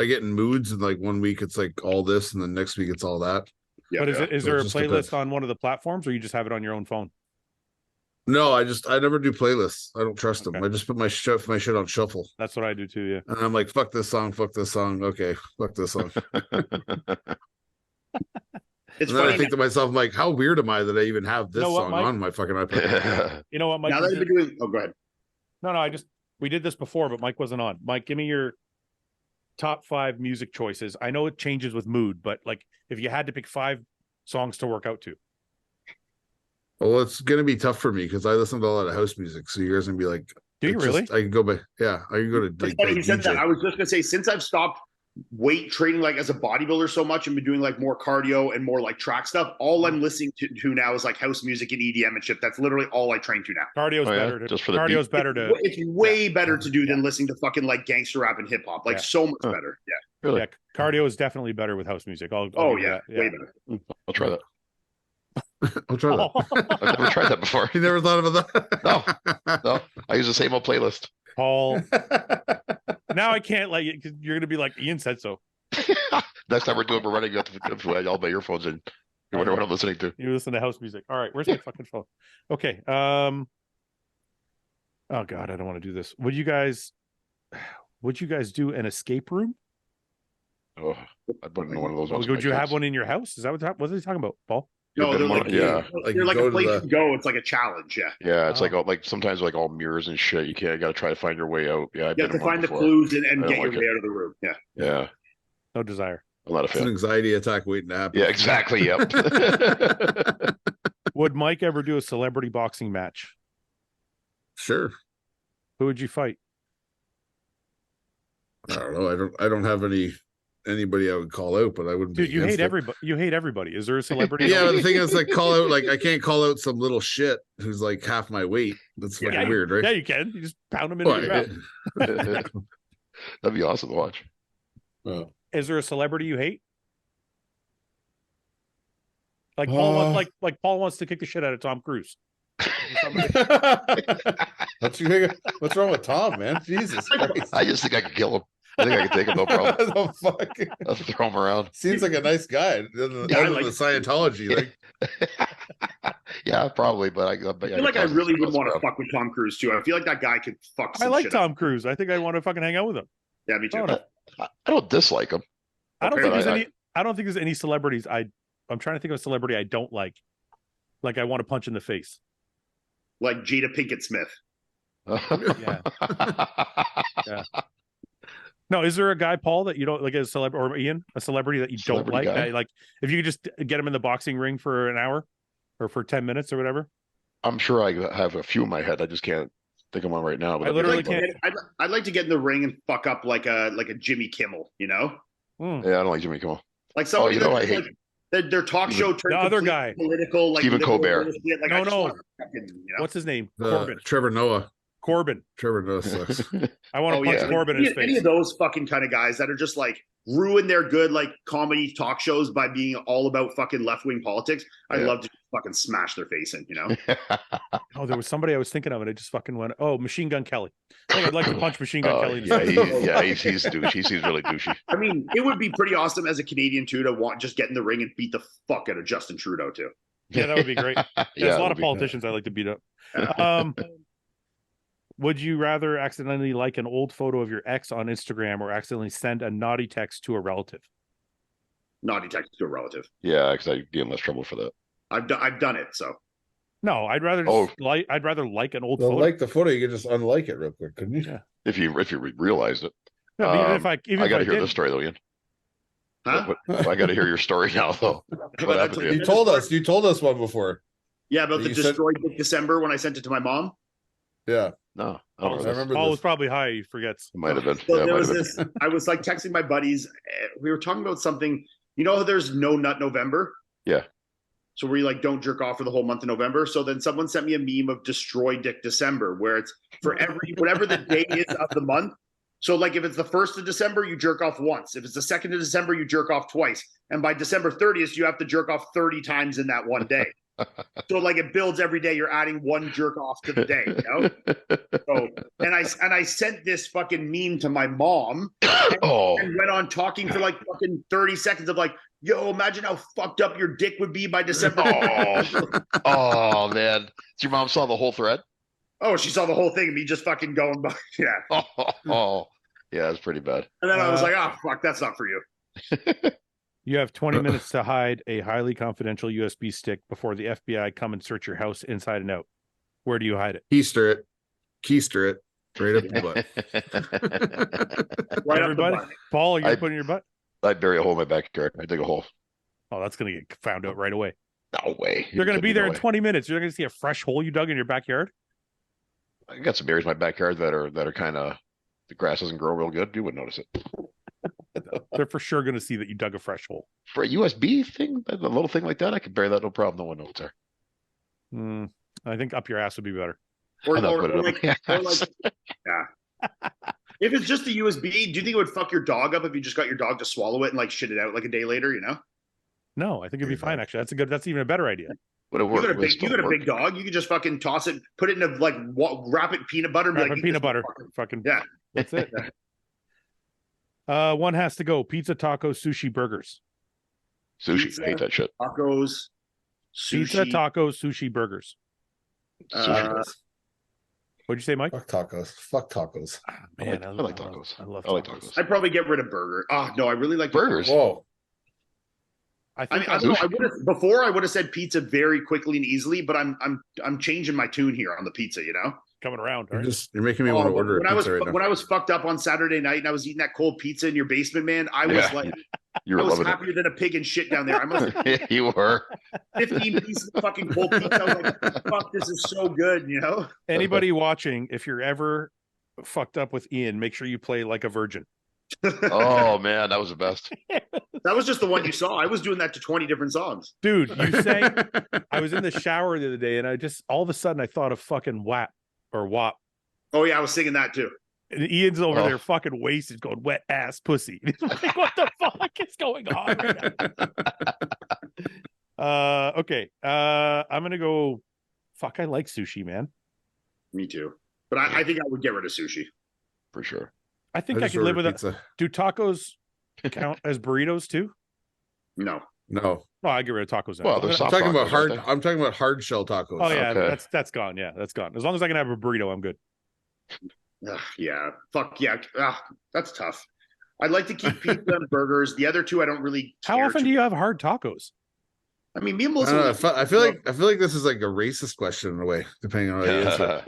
get in moods, and like one week it's like all this, and then next week it's all that. But is there a playlist on one of the platforms, or you just have it on your own phone? No, I never do playlists. I don't trust them. I just put my shit on shuffle. That's what I do too. Yeah. And I'm like, fuck this song. Okay, fuck this song. It's and then I think to myself, I'm like, how weird am I that I even have this song on my fucking iPod? You know what, Mike? Now that I've been doing, go ahead. No, we did this before, but Mike wasn't on. Mike, give me your top 5 music choices. I know it changes with mood, but like if you had to pick 5 songs to work out to. Well, it's gonna be tough for me because I listen to a lot of house music. So you guys gonna be like, do you really? I can go by, I can go to. It's funny he said that. I was just gonna say, since I've stopped weight training like as a bodybuilder so much and been doing like more cardio and more like track stuff, all I'm listening to now is like house music and EDM and shit. That's literally all I train to now. Cardio's better. Just for the cardio's better to. It's way better to do than listening to fucking like gangster rap and hip hop. Like so much better. Yeah. Really? Yeah, cardio is definitely better with house music. Way better. I'll try that. I'll try that. I've never tried that before. You never thought about that? No. I use the same old playlist. Paul, Now I can't like it because you're gonna be like Ian said so. Next time we're running, you have to put all my earphones in. You wonder what I'm listening to. You listen to house music. All right, where's my fucking phone? Okay. Oh God, I don't want to do this. Would you guys do an escape room? Oh, I'd put in one of those ones. Would you have one in your house? Is that what are they talking about, Paul? No, they're like, yeah. they're like a place to go. It's like a challenge. Yeah. Yeah, it's like sometimes like all mirrors and shit. You got to try to find your way out. Yeah, I've You have been to in one find the before. clues and I get don't your like way it. out of the room. Yeah. Yeah, No desire. I'm not a It's an fan. anxiety attack waiting to happen. Yeah, exactly. Yep. Would Mike ever do a celebrity boxing match? Sure. Who would you fight? I don't know. I don't have anybody I would call out, but I wouldn't. Dude, be you hate against it. everybody. You hate everybody. Is there a celebrity? Yeah, but the thing is, like, call out, like, I can't call out some little shit who's like half my weight. That's fucking Yeah, weird, right? Yeah, you can. You just pound them into your mouth. That'd be awesome to watch. Oh. Is there a celebrity you hate? Like Paul, like Paul wants to kick the shit out of Tom Cruise. What's wrong with Tom, man? Jesus Christ. I just think I could kill him. I think I could take him, no problem. The fuck? I'll throw him around. Seems like a nice guy. Yeah, I Other like- than the Scientology, like, Yeah, probably, but I I feel like I really would want to fuck with Tom Cruise too. I feel like that guy could fuck. I Some like shit Tom up. Cruise. I think I want to fucking hang out with him. Yeah, me too. I don't I don't dislike him. I don't Okay, think there's I- any. I don't think there's any celebrities. I'm trying to think of a celebrity I don't like. Like I want to punch in the face. Like Jada Pinkett Smith. Yeah. No, is there a guy, Paul, that you don't like as a celebrity, or Ian, a celebrity that you don't Celebrity like? guy? Like if you could just get him in the boxing ring for an hour or for 10 minutes or whatever. I'm sure I have a few in my head. I just can't think of one right now. But I that'd be literally fun. can't. I'd like to get in the ring and fuck up like a Jimmy Kimmel. You know, Mm. Yeah, I don't like Jimmy Kimmel. like somebody you know, that, I hate- like, their talk show turned The other completely guy. political, like Stephen liberal Colbert. bullshit. Like, No, I just no. wanna fucking, you know? What's his name? Corbin. Trevor Noah. Corbin. Trevor Noah sucks. I want to Oh, punch yeah. Corbin in his Any face. of those fucking kind of guys that are just like ruin their good like comedy talk shows by being all about fucking left wing politics. I'd Yeah. love to fucking smash their face in. You know, Oh, there was somebody I was thinking of, and I just fucking went, oh, Machine Gun Kelly. I think I'd like to punch Machine Gun Kelly in the yeah, face. he's douche. He seems really douchey. I mean, it would be pretty awesome as a Canadian too to just get in the ring and beat the fuck out of Justin Trudeau too. Yeah, that would be great. There's Yeah, a lot it of would be- politicians I like to beat up. Would you rather accidentally like an old photo of your ex on Instagram or accidentally send a naughty text to a relative? Naughty text to a relative. Yeah, because I'd get in less trouble for that. I've done it. So No, I'd rather just like I'd rather like an old Well, photo. like the photo, you could just unlike it real quick, couldn't you? Yeah. If you realized it. No, but even if I I got to hear did, this story though, Ian. huh? I got to hear your story now though. What happened to You you? told us one before. Yeah, about You the said- destroyed Dick December when I sent it to my mom. Yeah. No, I Oh, don't I know. remember Paul this. was probably high. He forgets. It might have been. So Yeah, it there might was have been. this. I was like texting my buddies. We were talking about something. You know, how there's no nut November. Yeah. So where you like don't jerk off for the whole month of November. So then someone sent me a meme of destroy Dick December, where it's for every whatever the day is of the month. So like if it's the 1st of December, you jerk off once. If it's the 2nd of December, you jerk off twice. And by December 30th, you have to jerk off 30 times in that one day. So like it builds every day. You're adding one jerk off to the day. You know? So and I sent this fucking meme to my mom Oh, and went on talking for like fucking 30 seconds of like, yo, imagine how fucked up your dick would be by December. oh man! Your mom saw the whole thread. Oh, she saw the whole thing, me just fucking going by. Yeah. Oh, yeah, it's pretty bad. And then I was like, oh, fuck, that's not for you. You have 20 minutes to hide a highly confidential USB stick before the FBI come and search your house inside and out. Where do you hide it? Keister it right up the butt. Right Everybody? up the butt. Paul, you're I- putting your butt? I bury a hole in my backyard. I dig a hole. Oh, that's going to get found out right away. No way. You're going to be kidding there me, in no way. 20 minutes. You're going to see a fresh hole you dug in your backyard. I got some berries in my backyard that are kind of the grass doesn't grow real good. You wouldn't notice it. They're for sure going to see that you dug a fresh hole. For a USB thing, a little thing like that, I could bury that no problem. No one knows there. Hmm, I think up your ass would be better. Or, I'm not or, putting or it up like, my or ass. like, yeah. If it's just a USB, do you think it would fuck your dog up if you just got your dog to swallow it and like shit it out like a day later, you know? No, I think it'd be fine, actually. That's even a better idea. Would it You work? got a Would it big, you still got a work? big dog. You could just fucking toss it, put it in a like wrap it peanut butter, and be Wrap like, it "Eat peanut this butter. motherfucker." Fucking, Yeah. that's it. One has to go. Pizza, tacos, sushi, burgers. Sushi. Pizza. Hate that shit. Tacos, Pizza, sushi. tacos, sushi, burgers. Uh, What'd you say, Mike? Fuck tacos. Fuck tacos. Man, I like tacos. I love I like tacos. tacos. I'd probably get rid of burger. Oh no, I really like Burgers. Whoa. I I think mean, I don't know. I would have before. I would have said pizza very quickly and easily, but I'm changing my tune here on the pizza. You know, coming around. You're Right? you're making me want to order a when I was pizza right now. when I was fucked up on Saturday night and I was eating that cold pizza in your basement, man, I was Yeah. like, You I were was loving happier than a pig in shit down there. I must have it. You were. 15 pieces of fucking cold pizza. I was like, fuck, this is so good. You know, Anybody watching, if you're ever fucked up with Ian, make sure you play like a virgin. Oh man, that was the best. that was just the one you saw. I was doing that to 20 different songs. Dude, you sang. I was in the shower the other day, and I just all of a sudden I thought of fucking WAP or WAP. Oh yeah, I was singing that too. And Ian's over Oh. there fucking wasted, going wet ass pussy. He's like, what the fuck is going on? Right now? Okay. I'm gonna go. Fuck, I like sushi, man. Me too. But I think I would get rid of sushi. For sure. I think I could live with it. pizza. Do tacos count as burritos too? No. No. No, I get rid of tacos. Now. Well, I'm there's gonna- I'm talking about tacos, hard. aren't I'm talking about hard shell tacos. Oh yeah, Okay. that's gone. Yeah, that's gone. As long as I can have a burrito, I'm good. Ugh, yeah. Fuck yeah. That's tough. I'd like to keep pizza and burgers. The other two, I don't really. How care often too- do you have hard tacos? I mean, me and I, don't know, Melissa. I feel like this is like a racist question in a way, depending on how you answer.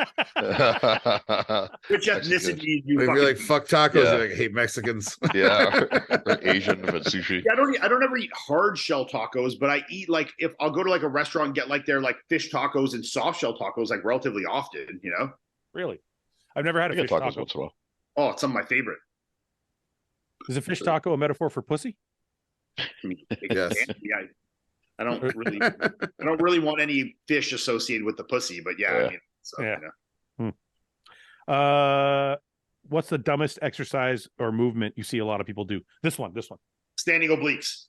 Which That's ethnicity good. do you If fucking you're like fuck tacos, Yeah. you're like hate Mexicans. Yeah. Or Asian but sushi. Yeah, I don't ever eat hard shell tacos, but I eat like if I'll go to like a restaurant and get like their like fish tacos and soft shell tacos like relatively often, you know? Really? I've never had I a get fish tacos taco. once in a while. Oh, it's some of my favorite. Is a fish taco a metaphor for pussy? I mean, Yes. yeah, I don't really want any fish associated with the pussy, but yeah, Yeah. I mean, so, Yeah. you know. What's the dumbest exercise or movement you see a lot of people do? This one. Standing obliques.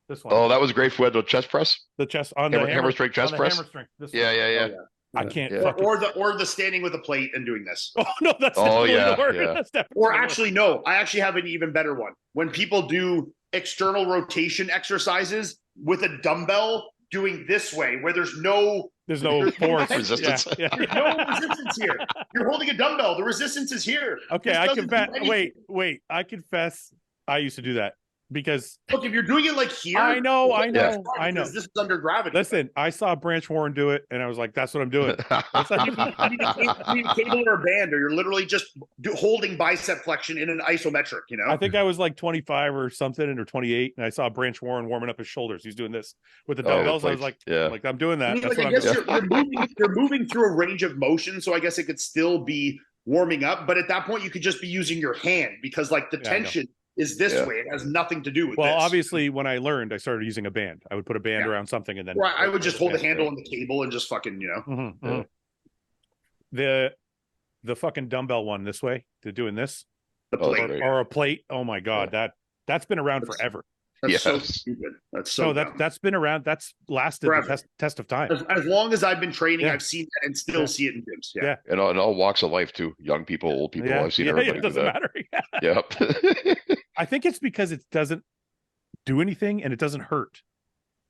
This one. Oh, that was great for the chest press. The chest on Hammer- the hammer strength chest on the press? Hammer strength. This Yeah, one. yeah, yeah. Oh, yeah. I can't. Yeah. fucking- Or the standing with a plate and doing this. Oh no, that's Oh, definitely yeah, the word. yeah. That's definitely Or the word. actually, no, I actually have an even better one. When people do external rotation exercises with a dumbbell doing this way, where there's no there's no force. Resistance. Yeah, yeah. no resistance here. You're holding a dumbbell. The resistance is here. Okay, This I doesn't confess. do anything. Wait. I confess. I used to do that because Look, if you're doing it like here, I know. Yeah. because this is under gravity. Listen, I saw Branch Warren do it, and I was like, "That's what I'm doing." That's You like, need a cable or a band, or you're literally just holding bicep flexion in an isometric. You know, I think I was like 25 or something, or 28, and I saw Branch Warren warming up his shoulders. He's doing this with the Oh, dumbbells. I was like, yeah. I'm doing that. I mean, That's like, I what I'm guess doing. you're moving through a range of motion, so I guess it could still be warming up. But at that point, you could just be using your hand because, like, the Yeah, I know. tension is this Yeah. way. It has nothing to do with Well, this. obviously, when I learned, I started using a band. I would put a band Yeah. around something, and then Or I would just hold the Yeah. handle on the cable and just fucking, you know. Mhm, Yeah. mhm. The fucking dumbbell one this way, to doing this The Oh, plate. great. or a plate. Oh my god, that's been around That's- forever. That's so Yes. stupid. That's So so that dumb. that's been around. That's lasted Forever. the test of time. As long as I've been training, Yeah. I've seen that and still Yeah. see it in gyms. Yeah. Yeah. And all walks of life too. Young people, old people. Yeah, I've seen yeah, everybody it do doesn't that. matter. Yeah. Yep. I think it's because it doesn't do anything and it doesn't hurt.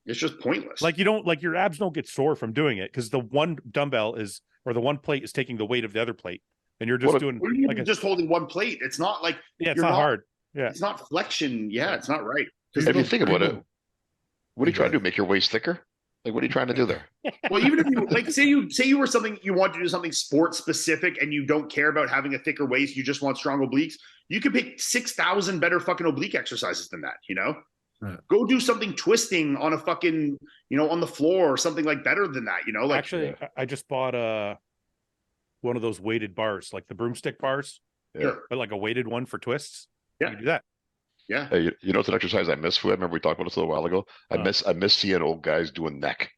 It's just pointless. Like you don't like your abs don't get sore from doing it because the one dumbbell is or the one plate is taking the weight of the other plate, and you're just What a- doing what do you like mean just holding one plate? It's not like yeah, it's you're not not- hard. Yeah. it's not flexion. Yeah, it's not right. If you think about it, what are you trying to do? Make your waist thicker? Like, what are you trying to do there? Well, even if you like, say you were something you want to do something sport specific, and you don't care about having a thicker waist, you just want strong obliques. You could pick 6,000 better fucking oblique exercises than that. You know, Right. go do something twisting on a fucking on the floor or something like better than that. You know, like Actually, I just bought one of those weighted bars, like the broomstick bars, sure. but like a weighted one for twists. Yeah. You can do that. Yeah. Hey, you know it's an exercise I miss, Fouad? Remember we talked about this a little while ago? I miss seeing old guys doing neck.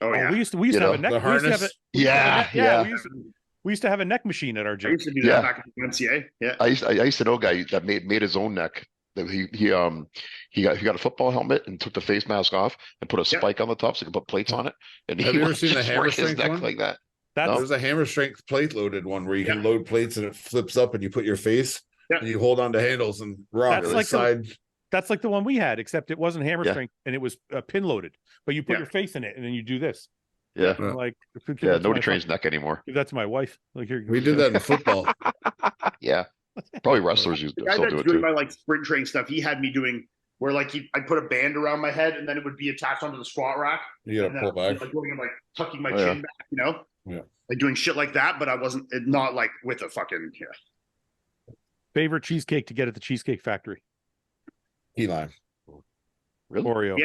Oh yeah. We used to have know, a neck. the We used to have harness. we used to have a neck- Yeah. We used to have a neck machine at our I gym. used to do Yeah. that back in the MCA. Yeah. I used to know a guy that made his own neck. That he got a football helmet and took the face mask off and put a Yeah. spike on the top so he could put plates on it. And Have he you ever would seen the just hammer work his strength neck one? like that. That's No. There's a hammer strength plate loaded one where you can Yeah. load plates and it flips up and you put your face And you hold on to handles and rock That's the like side. That's like the one we had, except it wasn't hammer Yeah. strength and it was pin loaded. But you put Yeah. your face in it and then you do this. Yeah. I'm like, Yeah. Nobody trains neck anymore. Give that to my wife. Like, here, We did that in football. Yeah. Probably wrestlers The guy still do that's it doing too. my like sprint training stuff, he had me doing where like I'd put a band around my head and then it would be attached onto the squat rack. You And gotta then pull I'd be, back. like going and like tucking my Oh, yeah. chin back, you know? Yeah. Like doing shit like that, but I wasn't not like with a fucking Favorite cheesecake to get at the Cheesecake Factory? Key lime. Really? Oreo.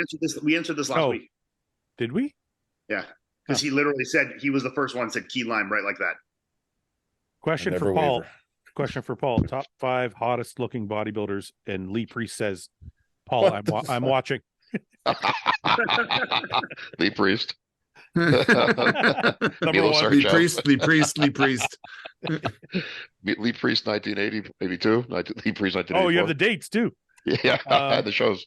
We answered this last Oh. week. Did we? Yeah. Because he literally said he was the first one said key lime right like that. Question I for never Paul. waver. Question for Paul. Top 5 hottest looking bodybuilders, and Lee Priest says, "Paul, I'm watching." Lee Priest. Number Milo one. Lee Sarchev. Priest, Lee Priest, Lee Priest. Lee Priest 1980, 82. Lee Priest 1984. Oh, you have the dates too. Yeah, I had the shows.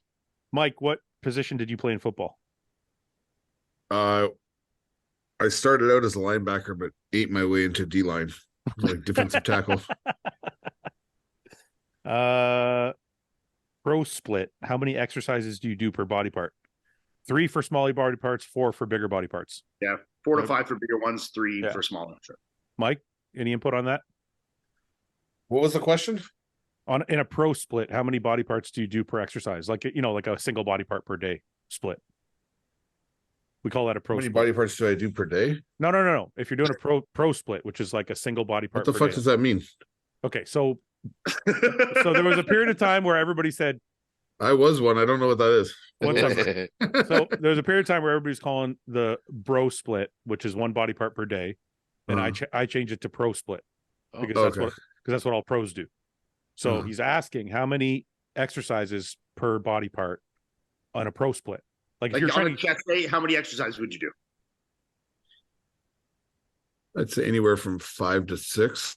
Mike, what position did you play in football? I started out as a linebacker, but ate my way into D line, like defensive tackle. Pro split. How many exercises do you do per body part? 3 for smaller body parts, 4 for bigger body parts. 4 to 5 for bigger ones, 3 Yeah. for smaller. Sure. Mike, any input on that? What was the question? In a pro split, how many body parts do you do per exercise? Like, you know, like a single body part per day split. We call that a How pro many split. body parts do I do per day? No. If you're doing a pro split, which is like a single body part What the per fuck day. does that mean? Okay, so there was a period of time where everybody said, I was one. I don't know what that is. what's up? So there was a period of time where everybody's calling the bro split, which is 1 body part per day, and I changed it to pro split because that's what all pros do. So he's asking how many exercises per body part on a pro split. Like if Like you're on trying a chest day, how many exercises would you do? I'd say anywhere from 5 to 6.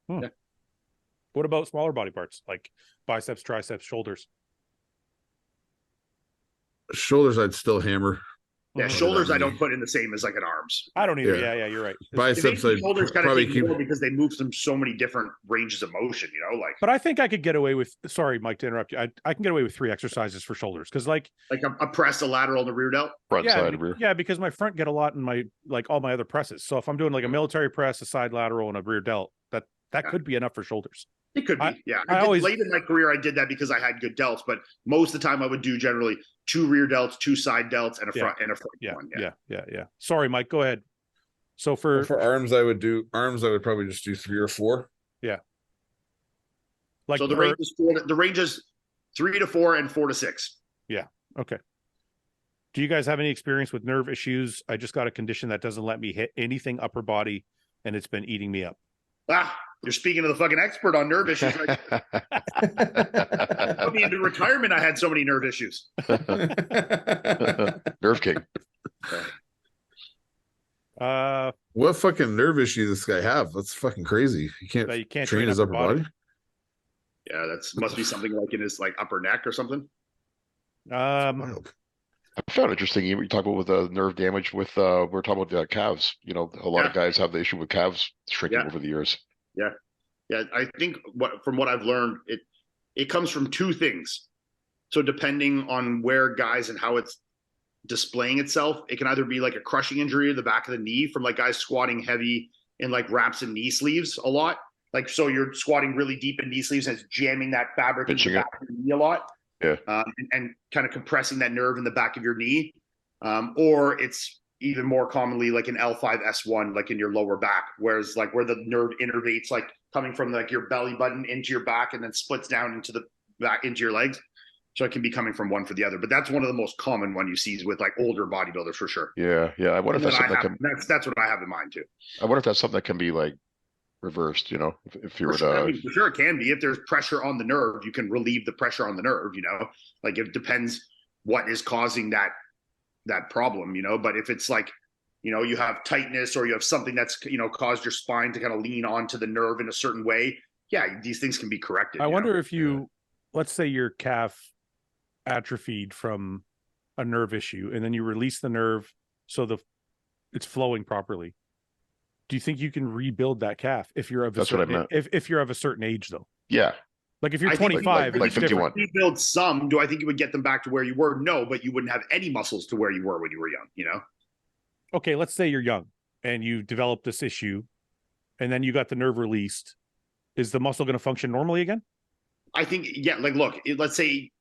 what about smaller body parts like biceps, triceps, shoulders? Shoulders, I'd still hammer. Yeah, Mhm. shoulders I many. don't put in the same as like an arms. I don't either. Yeah. Yeah, you're right. Biceps, The I'd shoulders kind of probably take keep. more because they move them so many different ranges of motion, you know, like But I think I could get away with, sorry, Mike, to interrupt you. I can get away with 3 exercises for shoulders. Cause like, a press, a lateral, and a rear delt. Front, yeah, side, rear. yeah, because my front get a lot in my, like all my other presses. So if I'm doing like a military press, a side lateral and a rear delt, that Yeah. could be enough for shoulders. It could be, yeah. I always- late in my career, I did that because I had good delts, but most of the time I would do generally 2 rear delts, 2 side delts, and a front Yeah, one. yeah. Sorry, Mike, go ahead. So for arms, I would probably just do 3 or 4. like So the range is 3 to 4 and 4 to 6. okay. Do you guys have any experience with nerve issues? I just got a condition that doesn't let me hit anything upper body, and it's been eating me up. Ah, you're speaking to the fucking expert on nerve issues. Right? Put me into retirement. I had so many nerve issues. Nerve King. What fucking nerve issue does this guy have? That's fucking crazy. He can't, That you can't train his upper body. Yeah, that's must be something like in his like upper neck or something. Wild. I found it interesting. You talk about with nerve damage with we're talking about the calves. You know, a lot of guys have the issue with calves shrinking over the years. Yeah, I think from what I've learned, it comes from 2 things. So depending on where guys and how it's displaying itself, it can either be like a crushing injury to the back of the knee from like guys squatting heavy in like wraps and knee sleeves a lot. Like, so you're squatting really deep in knee sleeves and it's jamming that fabric into the back of your knee a lot. Yeah. And kind of compressing that nerve in the back of your knee. Or it's even more commonly like an L5S1, like in your lower back, whereas like where the nerve innervates, like coming from like your belly button into your back and then splits down into the back into your legs. So it can be coming from one for the other, but that's one of the most common one you see with like older bodybuilders for sure. Yeah. I wonder if that's something that's what I have in mind too. I wonder if that's something that can be like reversed, you know, if you were to. I mean, for sure it can be. If there's pressure on the nerve, you can relieve the pressure on the nerve, you know, like it depends what is causing that problem, you know, but if it's like, you know, you have tightness or you have something that's, you know, caused your spine to kind of lean onto the nerve in a certain way. Yeah. These things can be corrected. I wonder if let's say your calf atrophied from a nerve issue and then you release the nerve so it's flowing properly. Do you think you can rebuild that calf if you're of a certain age though? Yeah. Like if you're I think 25, like it's different. 51. Rebuild some. Do I think it would get them back to where you were? No, but you wouldn't have any muscles to where you were when you were young. You know. Okay, let's say you're young and you develop this issue, and then you got the nerve released. Is the muscle going to function normally again? I think, yeah, like, look, let's say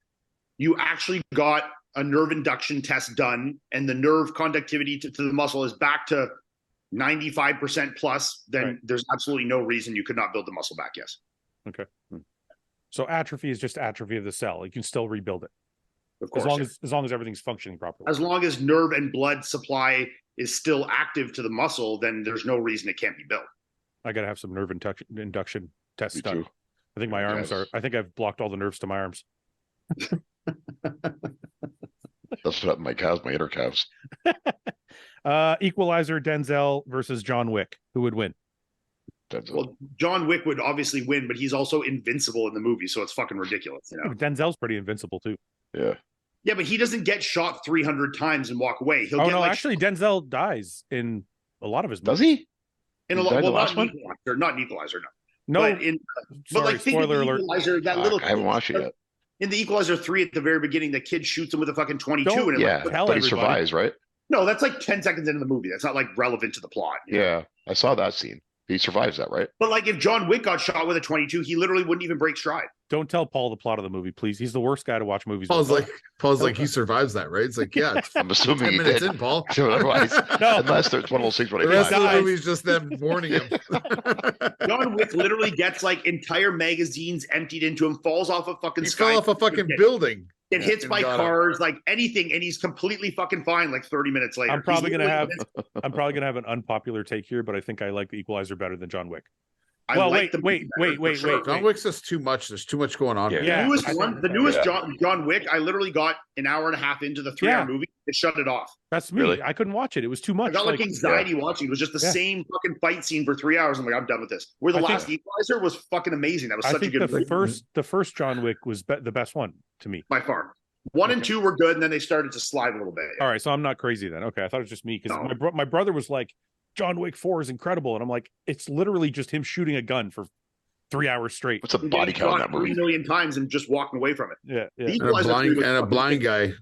you actually got a nerve induction test done and the nerve conductivity to the muscle is back to 95% plus, then Right. there's absolutely no reason you could not build the muscle back. Yes. Okay. So atrophy is just atrophy of the cell. You can still rebuild it. Of course. As long as everything's functioning properly. As long as nerve and blood supply is still active to the muscle, then there's no reason it can't be built. I got to have some nerve induction tests Me done. too. I think my arms Yes. I think I've blocked all the nerves to my arms. That's what my calves, my inner calves. Equalizer, Denzel versus John Wick. Who would win? Well, John Wick would obviously win, but he's also invincible in the movie, so it's fucking ridiculous, you know? Denzel's pretty invincible too. Yeah. Yeah, but he doesn't get shot 300 times and walk away. He'll Oh get no, like actually Denzel dies in a lot of his Does movies. he? in a He lot. died in Well, the last one? Not in Equalizer, no. No, But in sorry, like think of spoiler the alert. Equalizer, that little I haven't watched it yet. in the Equalizer 3 at the very beginning, the kid shoots him with a fucking 22. Don't- And Yeah, like, tell but he everybody. survives, right? no, that's like 10 seconds into the movie. That's not like relevant to the plot. you know? Yeah, I saw that scene. He survives that, right? But like if John Wick got shot with a 22, he literally wouldn't even break stride. Don't tell Paul the plot of the movie, please. He's the worst guy to watch movies Paul's with. like he survives that, right? It's like, yeah, it's I'm assuming 10 he minutes did. in, Paul. Otherwise, No. unless there's one of those things where The he rest of dies. the dies. movie's just them warning him. John Wick literally gets like entire magazines emptied into him, falls off a fucking He sky. fell off a fucking building. Get hits and by got up. cars, like anything, and he's completely fucking fine like 30 minutes later. I'm probably He's gonna have literally- I'm probably gonna have an unpopular take here, but I think I like the Equalizer better than John Wick. I Well, like wait, wait. John Wick's just too much. There's too much going on. Yeah. there. Yeah. The newest I one, think- the newest Yeah. John Wick, I literally got an hour and a half into the 3-hour Yeah. movie. It shut it off. That's me. Really? I couldn't watch it. It was too much. I got like anxiety watching. It was just the Yeah. same fucking fight scene for 3 hours. I'm like, I'm done with this. Where the I think- last Equalizer was fucking amazing. That was I such a think good movie the first John Wick was the best one to me. by far. 1 and Okay. 2 were good, and then they started to slide a little bit. All right, so I'm not crazy then. Okay, I thought it was just me because No. my brother was like, John Wick 4 is incredible, and I'm like, it's literally just him shooting a gun for 3 hours straight. What's a He body gets count in shot that movie? 3 million times and just walking away from it. Yeah, yeah. The And a Equalizer 3 blind was and a fucking blind good. guy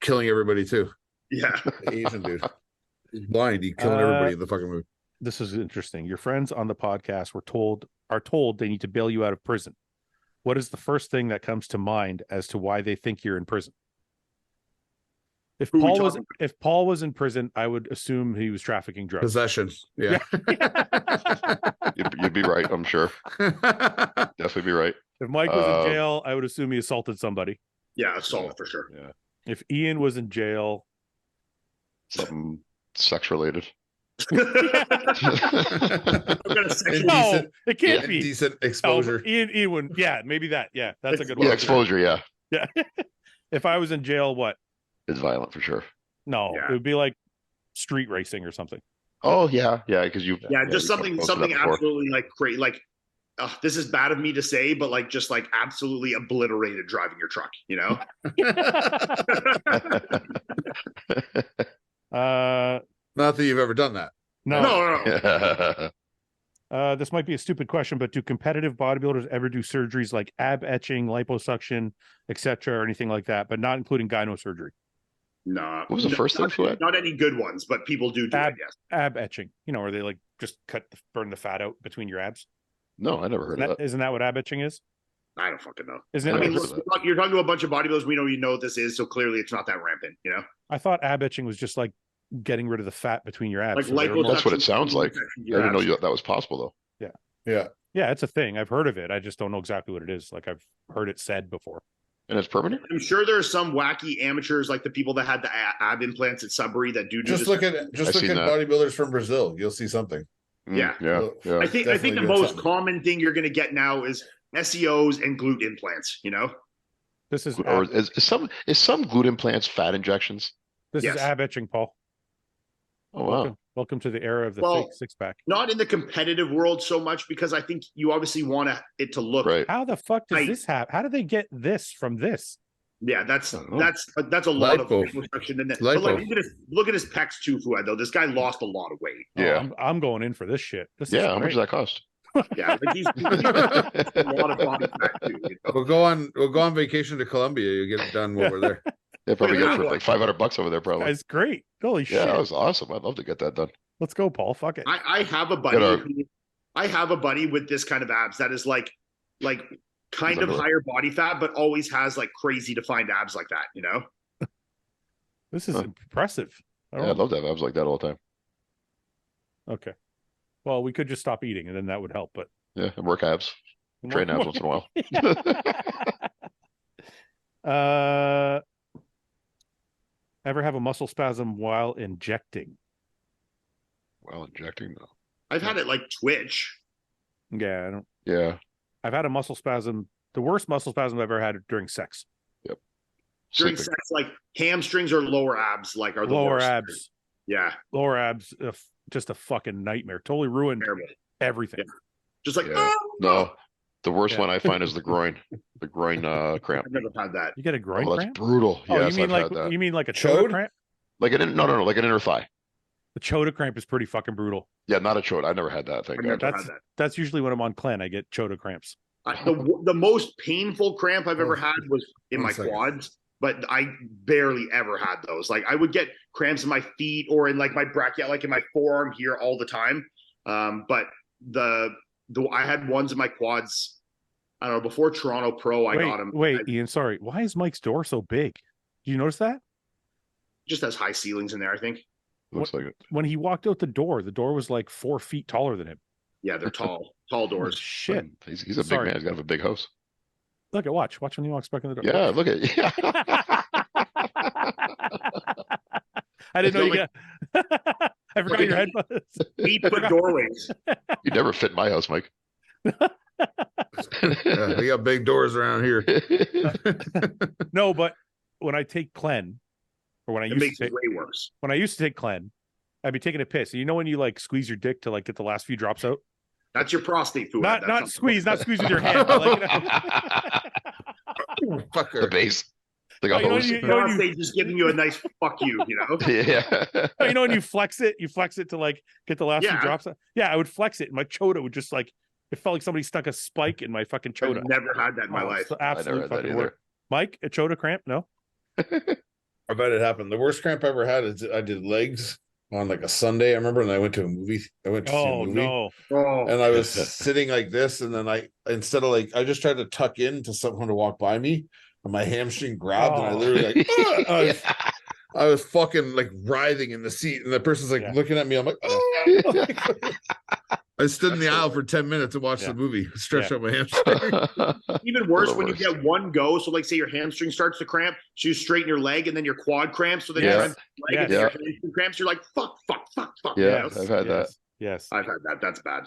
killing everybody too. Yeah. The Asian dude. He's blind. He's killing everybody in the fucking movie. This is interesting. Your friends on the podcast are told they need to bail you out of prison. What is the first thing that comes to mind as to why they think you're in prison? If Who we Paul was in prison, I would assume he was trafficking drugs. Possession. Yeah. You'd be right, I'm sure. Definitely be right. If Mike was Um, in jail, I would assume he assaulted somebody. Yeah, assault for sure. Yeah. If Ian was in jail, Something sex related. I'm gonna section no, Indecent- it can't Yeah, be. Decent No, exposure. Ian wouldn't. Yeah, maybe that. Yeah, that's a good Yeah, one. exposure, yeah. Yeah. If I was in jail, what? It's violent for sure. No, Yeah. it would be like street racing or something. Oh yeah, because you Yeah, just you've something posted that before. absolutely like crazy. Like, this is bad of me to say, but like just like absolutely obliterated driving your truck. You know? Not that you've ever done that. No. No. This might be a stupid question, but do competitive bodybuilders ever do surgeries like ab etching, liposuction, etc., or anything like that, but not including gyno surgery? No. What was the first thing, Fouad? Not any good ones, but people do Ab- it. Yes. Ab etching, where they like just burn the fat out between your abs. No, I never heard of that. Isn't that what ab etching is? I don't fucking know. Isn't I it? I mean, never Like, heard of look, you're talking to a bunch of bodybuilders. We know what this is, so clearly it's not that rampant. You know, I thought ab etching was just like getting rid of the fat between your abs. like so they were liposuction. more- That's what it sounds like. I didn't know that was possible though. Yeah. Yeah, it's a thing. I've heard of it. I just don't know exactly what it is. Like I've heard it said before. And it's permanent? I'm sure there's some wacky amateurs like the people that had the ab implants at Sudbury that do Just this. look at I've that. seen bodybuilders from Brazil. You'll see something. Yeah. Yeah. I think the Definitely doing most something. common thing you're going to get now is SEOs and glute implants. You know, This is Or is some glute implants fat injections? this Yes. is ab etching, Paul. Oh wow. Welcome to the era of the Well, fake six pack. not in the competitive world so much because I think you obviously want it to look. Right. How the fuck does I- this happen? How did they get this from this? Yeah, that's I don't know. that's a lot Lipo. of reconstruction in that. But like, look at his pecs too, Fouad. Though this guy lost a lot of weight. Yeah. I'm going in for this shit. This Yeah. is How much great. does that cost? Yeah, like he's a lot of body fat too. You know? We'll go on vacation to Colombia. You get it done while we're there. They probably get it for like $500 over there, probably. Guy's great. Holy Yeah, shit. that was awesome. I'd love to get that done. Let's go, Paul. Fuck it. I have a buddy. I have a buddy with this kind of abs that is like kind of higher body fat, but always has like crazy defined abs like that. You know. This is impressive. Yeah, I'd love to have abs like that all the time. Okay. Well, we could just stop eating and then that would help, but Yeah, and work abs. Train abs once in a while. Ever have a muscle spasm while injecting? While injecting, though. I've had it like twitch. Yeah, I don't. Yeah. I've had a muscle spasm. The worst muscle spasm I've ever had during sex. Yep. During Sleeping. sex, like hamstrings or lower abs, like are the Lower worst. abs. Yeah, Lower abs. Just a fucking nightmare. Totally ruined terrible. everything. Yeah. Just like Yeah. No, the worst Yeah. one I find is the groin. The groin cramp. I've never had that. You get a groin Oh, that's cramp? brutal. Oh, Yes, you mean I've like had that. you mean like a Chode? chode cramp? Like no, like an inner thigh. The chode cramp is pretty fucking brutal. Yeah, not a chode. I never had that thing. I've never That's had that. that's usually when I'm on clen. I get chode cramps. The most painful cramp I've ever had was in One my second. quads, but I barely ever had those. Like I would get cramps in my feet or in like my brachial, like in my forearm here all the time. But I had ones in my quads. I don't know. Before Toronto Pro, I got them. Wait, Ian, sorry. Why is Mike's door so big? Did you notice that? Just has high ceilings in there, I think. Looks like it. When he walked out the door was like 4 feet taller than him. Yeah, they're tall doors. Shit. He's a big Sorry. man. He's got to have a big house. Look at watch when he walks back in the door. Yeah, look at yeah. I didn't know you Like- got I forgot your headphones. 8-foot doorways. You never fit in my house, Mike. Yeah, we got big doors around here. No, but when I take clen, or when I It used makes to it take, way worse. when I used to take clen, I'd be taking a piss. You know when you like squeeze your dick to like get the last few drops out? That's your prostate food. Not squeeze with your hand. But like, The Fucker. base. Like Oh, a you know, hose. you- Prostate just giving you a nice fuck you, you know? Yeah. you know when you flex it to like get the last few Yeah. drops out? Yeah, I would flex it and my chota would just like it felt like somebody stuck a spike in my fucking chota. I've never had that in my life. It's the I absolute never had that fucking either. worst. Mike, a chota cramp? No? I've had it happen. The worst cramp I ever had is I did legs on like a Sunday. I remember when I went to a movie. I went to see a Oh movie. no. Oh, And I was sitting like this, and then instead of like I just tried to tuck in to someone to walk by me, and my hamstring grabbed, and I Oh. literally like I was fucking like writhing in the seat, and the person's like Yeah. looking at me. I'm like, oh. I stood in the aisle for 10 minutes and watched Yeah. the movie, stretched Yeah. out my hamstring. even worse the when you worst. get one go. So, like, say your hamstring starts to cramp, so you straighten your leg, and then your quad cramps. So then Yes. your leg Yes. and then your hamstring cramps. You're like, fuck. Yeah, you know? I've had that. Yes. I've had that. That's bad.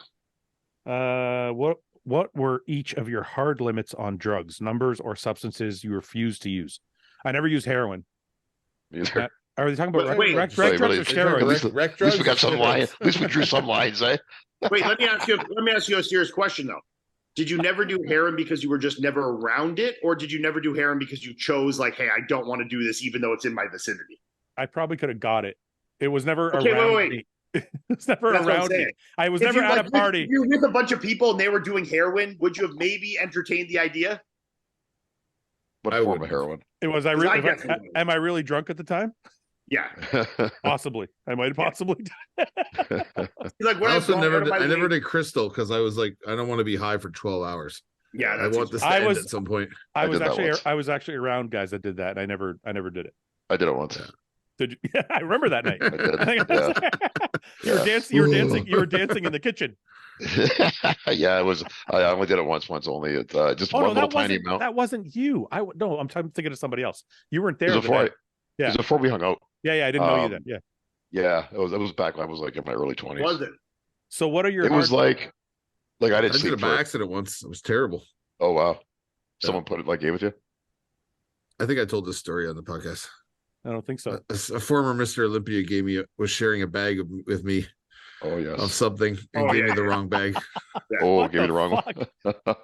What were each of your hard limits on drugs, numbers, or substances you refuse to use? I never used heroin. Either. Are they talking about Wait, rec wait, drugs really- or steroids? Rec At least we got drugs? some lines. At least we drew some lines, eh? Wait, let me ask you a serious question though. Did you never do heroin because you were just never around it, or did you never do heroin because you chose like, hey, I don't want to do this, even though it's in my vicinity? I probably could have got it. It was never Okay, around wait. me. It was never That's what I'm around me. saying. I was If never you, at like, a party. If you're with a bunch of people and they were doing heroin, would you have maybe entertained the idea? What I form wouldn't. of heroin? It was I Because I really definitely would. am I really drunk at the time? Yeah. Possibly. I might have possibly You're like, when I also I'm going out of my I never way- did crystal because I was like, I don't want to be high for 12 hours. Yeah, I that's want this to I end was- at some point. I was did that actually once. I was actually around guys that did that. And I never did it. I did it once. Yeah. Did you? Yeah, I remember that night. I did. Yeah. You were dancing. You were dancing in the kitchen. Yeah, it was. I only did it once only. It just Oh one no, little that tiny wasn't amount. that wasn't you. No, I'm thinking of somebody else. You weren't It there. was the before. night. It was before we hung out. Yeah, I didn't know you Um, then. Yeah. Yeah, it was back when I was like in my early 20s. was it? So what are your? It was hard- like I I didn't did sleep it by for. accident once. It was terrible. Oh wow, someone put it like gave it to you. I think I told this story on the podcast. I don't think so. A former Mr. Olympia was sharing a bag with me Oh yes. of something and Oh, gave yeah. me the wrong bag. Oh, What gave you the the wrong fuck? one.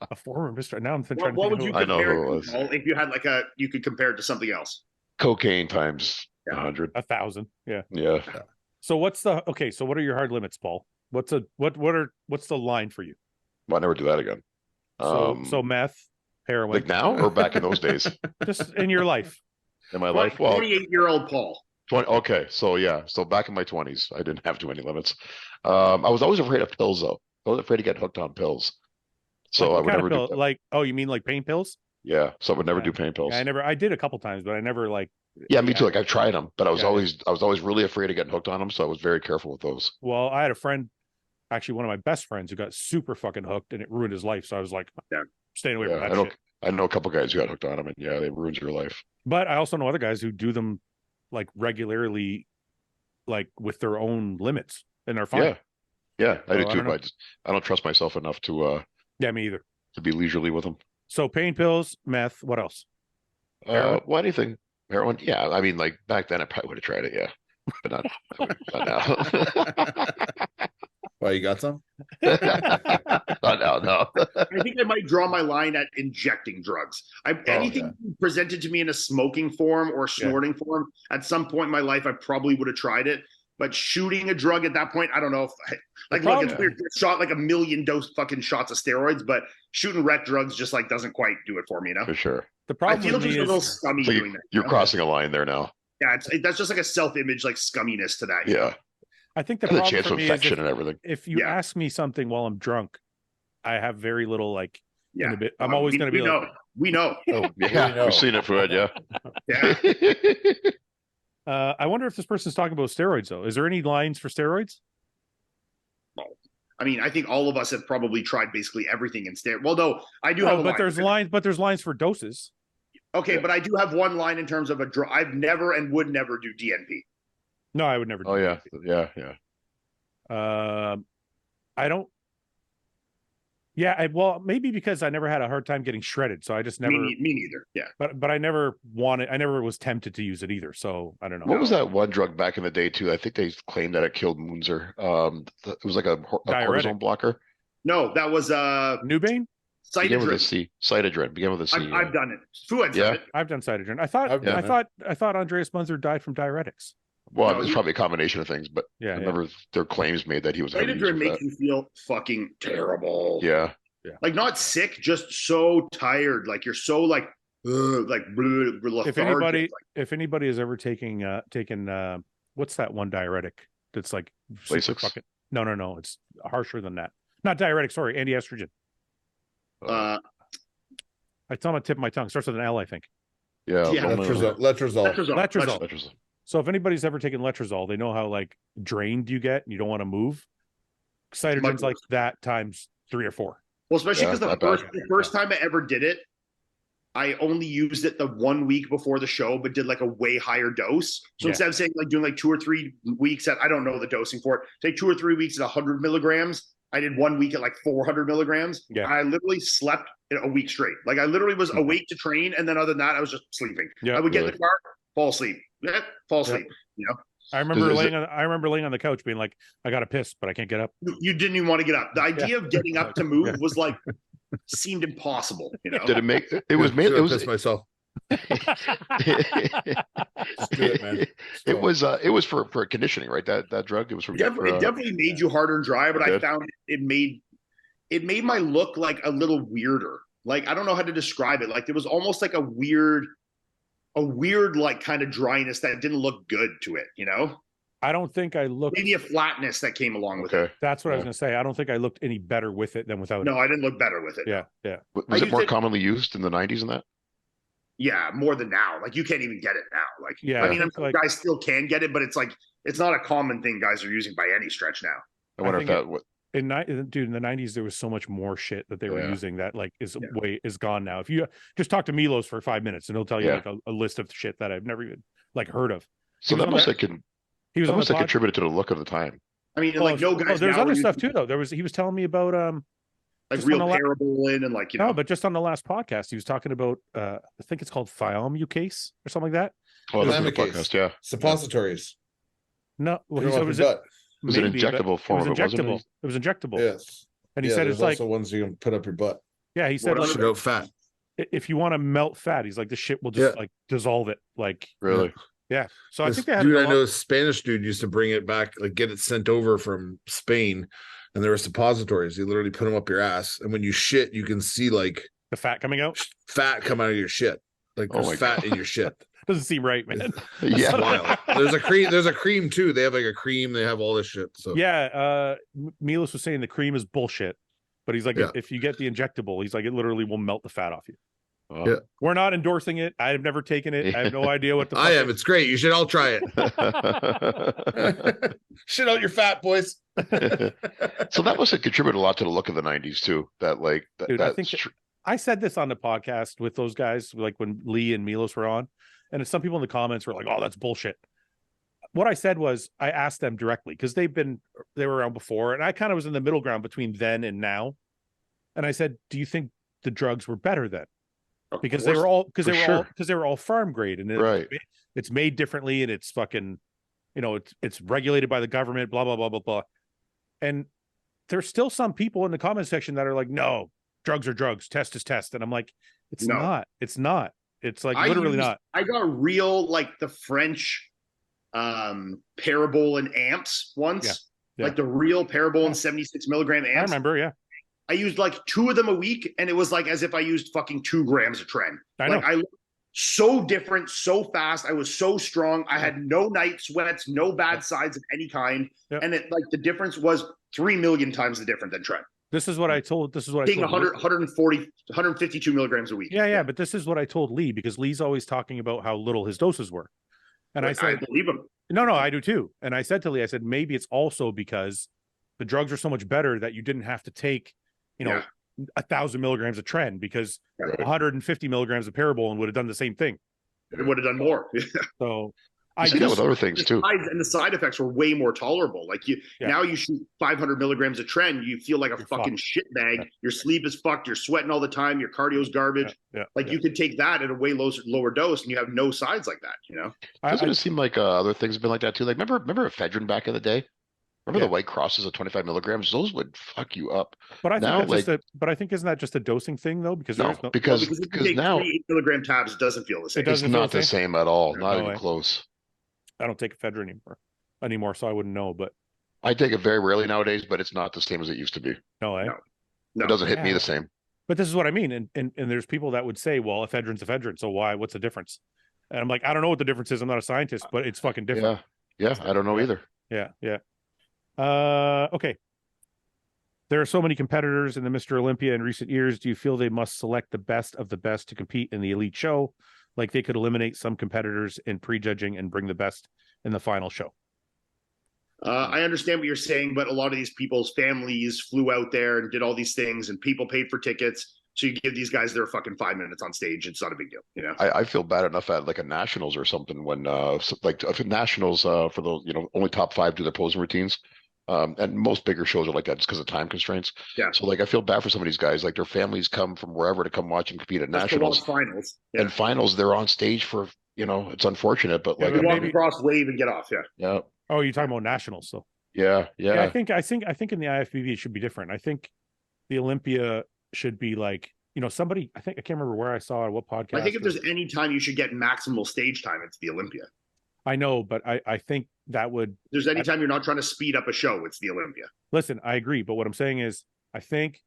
A former Mr. Now I'm trying to What think would of you who- I know compare who it it was. to? Well, if you had like you could compare it to something else. Cocaine times Yeah. 100. 1,000. Yeah. Yeah. So what's the okay? So what are your hard limits, Paul? What's the line for you? Well, I never do that again. So meth, heroin, Like now or back in those days just in your life. in my life? Well, 28-year-old Paul. 20. Okay, so yeah, so back in my 20s, I didn't have too many limits. I was always afraid of pills, though. I was afraid to get hooked on pills, so Like, I what would kind never of do pill? that. Like, oh, you mean like pain pills? Yeah, so I would never Yeah. do pain pills. Yeah, I did a couple times, but I never like. Yeah, me too. Like I tried them, but I was Yeah, always really afraid of getting hooked on them, so I was very careful with those. Well, I had a friend, actually one of my best friends, who got super fucking hooked, and it ruined his life. So I was like, staying away from Yeah, that shit. I know a couple guys who got hooked on them, and yeah, they ruined your life. But I also know other guys who do them like regularly, like with their own limits, and they're fine. Yeah, I do So, I too. don't know. But I don't trust myself enough to Yeah, me either. be leisurely with them. So pain pills, meth, what else? Heroin? Well, anything heroin? Yeah, I mean, like back then, I probably would have tried it. Yeah, but not now. Why, you got some? Not now. No. I think I might draw my line at injecting drugs. Anything presented to me in a smoking form or snorting form, at some point in my life, I probably would have tried it. But shooting a drug at that point, I don't know if look, it's weird. Shot like a million dose fucking shots of steroids, but shooting rec drugs just like doesn't quite do it for me, you know? For sure. The I problem feel with just me a little is, scummy So doing that. you're crossing a line there now. Yeah, that's just like a self-image, like scumminess to that. Yeah. I think the And the problem chance for of me is infection and everything. if you ask me something while I'm drunk, I have very little like. Yeah, I'm always going to be like, we know. Oh, yeah, we've seen it, Fouad. Yeah. Yeah. I wonder if this person's talking about steroids though. Is there any lines for steroids? I mean, I think all of us have probably tried basically everything in steroids. Well, no, I do have a but line. there's lines. But there's lines for doses. Okay, but I do have one line in terms of a drug. I've never and would never do DNP. No, I would never. Do Oh yeah, DNP. I don't. Yeah, well, maybe because I never had a hard time getting shredded, so I just never. Me neither. Yeah, but I never wanted. I never was tempted to use it either. So I don't know. What was that one drug back in the day too? I think they claimed that it killed Munzer. It was like a cortisone blocker. No, that was Nubane. Began with a Cytodrin. C. Cytodrin. Began with a C. I've done it. Fouad's done it. I've done Cytodrin. I thought Andreas Munzer died from diuretics. Well, No, it's probably a combination of things, but Yeah, I remember there claims made that he was. Cytodrin makes you feel fucking terrible. Yeah. Like not sick, just so tired. Like you're so like lethargic. If anybody is ever taken what's that one diuretic that's like Lasix? No, it's harsher than that. Not diuretic, sorry, anti-estrogen. It's on the tip of my tongue. Starts with an L, I think. Yeah. Letrozole. So if anybody's ever taken letrozole, they know how like drained you get and you don't want to move. Cytodrin's like that times 3 or 4. Well, especially because the first time I ever did it, I only used it the 1 week before the show, but did like a way higher dose. So instead of saying like doing like 2 or 3 weeks at, I don't know the dosing for it, take 2 or 3 weeks at 100 milligrams. I did 1 week at like 400 milligrams. Yeah. I literally slept a week straight. Like I literally was awake to train. And then other than that, I was just sleeping. Yeah, I would get in the car, fall asleep, fall asleep, you know? I remember laying on the couch being like, I got to piss, but I can't get up. You didn't even want to get up. The idea of getting up to move was like, seemed impossible, you know? Did it make, it was made, it was, myself. Just do it, man. it was for conditioning, right? That drug, it was for, it definitely made you harder and dry, but I found it made my look like a little weirder. Like, I don't know how to describe it. Like there was almost like a weird like kind of dryness that didn't look good to it, you know? I don't think I looked. Maybe a flatness that came along with it. That's what I was going to say. I don't think I looked any better with it than without it. No, I didn't look better with it. Yeah. Was it more commonly used in the 90s than that? Yeah, more than now. Like you can't even get it now. Like, yeah, I mean, guys still can get it, but it's like it's not a common thing guys are using by any stretch now. I wonder if that in the 90s there was so much more shit that they were using that like is gone now. If you just talk to Milos for 5 minutes and he'll tell you like a list of shit that I've never even like heard of. So that must have contributed to the look of the time. I mean, like no guys. There's other stuff too though. He was telling me about like real parabolin and like, you know. No, but just on the last podcast, he was talking about I think it's called thiamulcase or something like that. Oh, that's the podcast, yeah. Suppositories. No, well, it was an injectable form. It was injectable. Yes. And he said it's like also ones you can put up your butt. Yeah, he said like out fat. If you want to melt fat, he's like the shit will just like dissolve it. Like really. Yeah. So I This think they had dude a I lot- know, a Spanish dude, used to bring it back, like get it sent over from Spain, and there were suppositories. You literally put them up your ass, and when you shit, you can see like the fat coming out. fat come out of your shit. Like Oh there's my fat God. in your shit. Doesn't seem right, man. It's Yeah. wild. There's a cream. There's a cream too. They have like a cream. They have all this shit. So Yeah. Milos was saying the cream is bullshit, but he's like, Yeah. if you get the injectable, he's like, it literally will melt the fat off you. Oh. Yeah. We're not endorsing it. I have never taken it. I have no idea what the fuck I am. It's great. You should all try it. Shit out your fat, boys. So that must have contributed a lot to the look of the 90s too. That like that, Dude, I that's think that- tr- I said this on the podcast with those guys, like when Lee and Milos were on, and some people in the comments were like, "Oh, that's bullshit." What I said was, I asked them directly because they were around before, and I kind of was in the middle ground between then and now. And I said, "Do you think the drugs were better then?" Because they were all farm grade, and Right. it's made differently, and it's fucking, it's regulated by the government, blah blah blah blah blah. And there's still some people in the comment section that are like, "No, drugs are drugs, test is test," and I'm like, it's No. not. It's not. It's like I literally not. I got real like the French parable and amps once. Yeah. Like the real parable and 76 milligram I amps. remember, yeah. I used like 2 of them a week, and it was like as if I used fucking 2 grams of tren. I know. Like I looked so different, so fast. I was so strong. I had no night sweats, no bad sides of any kind. Yeah. And it like the difference was 3 million times the different than tren. This is what I told. Taking 100, 140, 152 milligrams a week. Yeah, but this is what I told Lee, because Lee's always talking about how little his doses were. And I I said, believe him. no, I do too. And I said to Lee, I said, maybe it's also because the drugs are so much better that you didn't have to take, 1,000 milligrams of tren, because Right. 150 milligrams of parabolin would have done the same thing. It would have done more. So I see that with other things too. And the side effects were way more tolerable. Like now you shoot 500 milligrams of tren, you feel like a fucking shit bag. Yeah. Your sleep is fucked. You're sweating all the time. Your cardio's garbage. You could take that at a way lower dose, and you have no sides like that. Doesn't it seem like other things have been like that too? Like remember ephedrine back in the day? Remember the white crosses of 25 milligrams? Those would fuck you up. But I think Now, but I think isn't that just a dosing thing though? Because No, there's no, because if you take now 3 8-milligram tabs, it doesn't feel the same. It doesn't it's feel not the the same at all. Not No even way. close. I don't take ephedrine anymore, so I wouldn't know. But I take it very rarely nowadays, but it's not the same as it used to be. no, No. It doesn't hit me Yeah. the same. But this is what I mean, and there's people that would say, well, ephedrine's ephedrine, so why? What's the difference? And I'm like, I don't know what the difference is. I'm not a scientist, but it's fucking different. Yeah, I don't know either. Yeah. Okay. There are so many competitors in the Mr. Olympia in recent years. Do you feel they must select the best of the best to compete in the elite show? Like they could eliminate some competitors in prejudging and bring the best in the final show. I understand what you're saying, but a lot of these people's families flew out there and did all these things, and people paid for tickets. So you give these guys their fucking 5 minutes on stage. It's not a big deal, I feel bad enough at like a nationals or something when nationals for those only top 5 do their posing routines. And most bigger shows are like that just because of time constraints. Yeah. So like I feel bad for some of these guys. Like their families come from wherever to come watch them compete at nationals. Finals. And finals, they're on stage for it's unfortunate, but Yeah, like but Walk maybe- across, wave, and get off. yeah, Oh, you're talking about nationals, so yeah. I think in the IFBB it should be different. I think the Olympia should be like, somebody. I can't remember where I saw it, what podcast. I think if there's any time you should get maximal stage time, it's the Olympia. I know, but I think that would. If there's any time you're not trying to speed up a show, it's the Olympia. Listen, I agree, but what I'm saying is, I think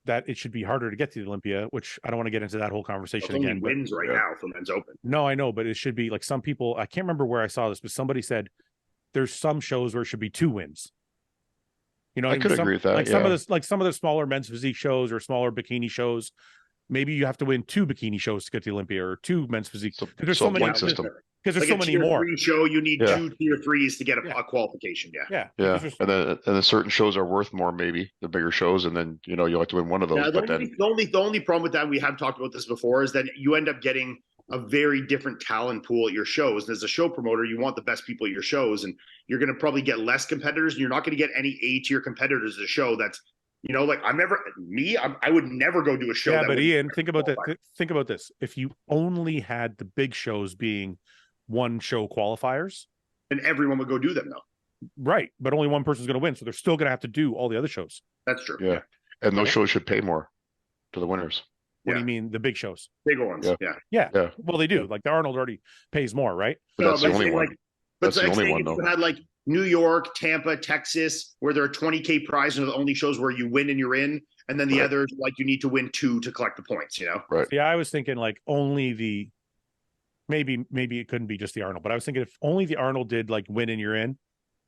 that it should be harder to get to the Olympia, which I don't want to get into that whole conversation There's only again. But wins right now for men's open. no, I know, but it should be like some people. I can't remember where I saw this, but somebody said there's some shows where it should be 2 wins. I could agree with that. Like some of the smaller men's physique shows or smaller bikini shows, maybe you have to win 2 bikini shows to get to the Olympia, or 2 men's physique. So, There's so many point system. because there's Like so a many tier more. 3 show, you need Yeah. 2 tier 3s to get Yeah. a qualification. Yeah. Yeah, Yeah, because and then certain shows are worth more, maybe the bigger shows, and then you have to win one of those. Yeah, But then the only problem with that, we have talked about this before, is that you end up getting a very different talent pool at your shows. And as a show promoter, you want the best people at your shows, and you're going to probably get less competitors, and you're not going to get any A-tier competitors at a show that's, like I would never go do a show. yeah, that but would- Ian, think about that. Think about this. If you only had the big shows being one show qualifiers, and everyone would go do them though. right? But only one person's going to win, so they're still going to have to do all the other shows. That's true. yeah, and those shows should pay more to the winners. What do you mean the big shows? Bigger ones. Yeah. Yeah. Yeah. Well, they do. Like the Arnold already pays more, right? But that's the only saying, one. But That's the like only saying one, if though. you had like New York, Tampa, Texas, where there are 20K prizes, are the only shows where you win and you're in, and then the Right. others like you need to win 2 to collect the points. You know. Right. Yeah, I was thinking like only the maybe it couldn't be just the Arnold, but I was thinking if only the Arnold did like win and you're in,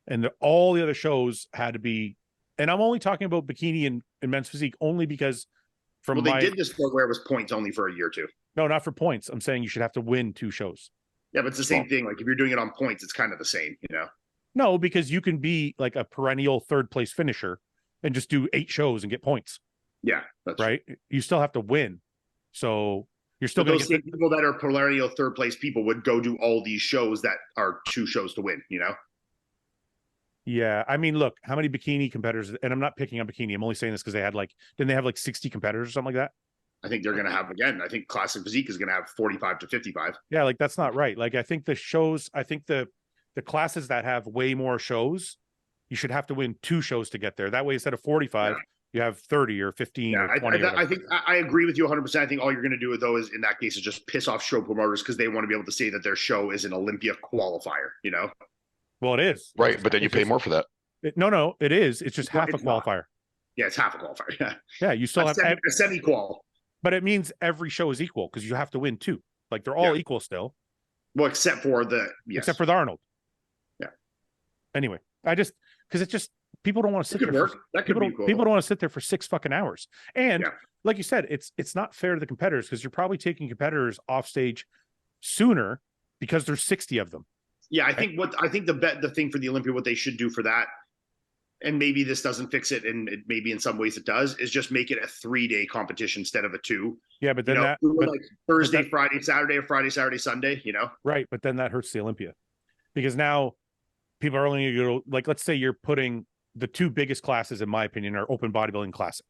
and all the other shows had to be. And I'm only talking about bikini and men's physique only because from Well, they did this for where it was points only for a year or two. No, not for points. I'm saying you should have to win 2 shows. Yeah, but it's the same thing. Like if you're doing it on points, it's kind of the same, you know. No, because you can be like a perennial 3rd place finisher and just do 8 shows and get points. Yeah, that's right. You still have to win, so you're still going to get people that are perennial 3rd place people would go do all these shows that are 2 shows to win, you know. Yeah, I mean, look, how many bikini competitors? And I'm not picking on bikini. I'm only saying this because they had like, didn't they have like 60 competitors or something like that? I think they're going to have again. I think classic physique is going to have 45 to 55. Yeah, like that's not right. Like I think the shows, I think the classes that have way more shows, you should have to win 2 shows to get there. That way, instead of 45, you have 30 or 15 or 20. I think I agree with you 100%. I think all you're going to do though is in that case is just piss off show promoters because they want to be able to say that their show is an Olympia qualifier. You know. Well, it is right, but then you pay more for that. No, it is. It's just half a qualifier. Not. Yeah, it's half a qualifier. Yeah, yeah. You still have a semi-qual. But it means every show is equal because you have to win 2. Like they're all equal still. Well, except for the Arnold. Yeah. Anyway, because it's just people don't want to sit there. People don't want to sit there for 6 fucking hours. And like you said, it's not fair to the competitors because you're probably taking competitors off stage sooner because there's 60 of them. Yeah, I think the thing for the Olympia, what they should do for that, and maybe this doesn't fix it, and maybe in some ways it does, is just make it a 3-day competition instead of a 2. Yeah, but then like Thursday, Friday, Saturday, or Friday, Saturday, Sunday. You know, right? But then that hurts the Olympia because now people are only going to go like, let's say you're putting the 2 biggest classes, in my opinion, are open bodybuilding classic.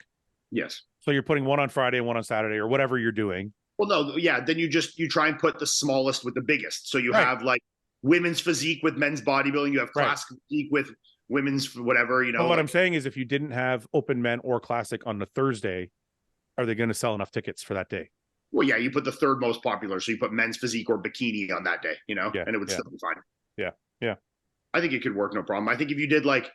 Yes. So you're putting one on Friday and one on Saturday or whatever you're doing. Well, no, yeah. Then you try and put the smallest with the biggest. So you have like women's physique with men's bodybuilding. You have classic physique with women's whatever, you know. But what I'm saying is if you didn't have open men or classic on the Thursday, are they going to sell enough tickets for that day? Well, yeah, you put the 3rd most popular. So you put men's physique or bikini on that day, you know, and it would still be fine. Yeah. Yeah. I think it could work. No problem. I think if you did like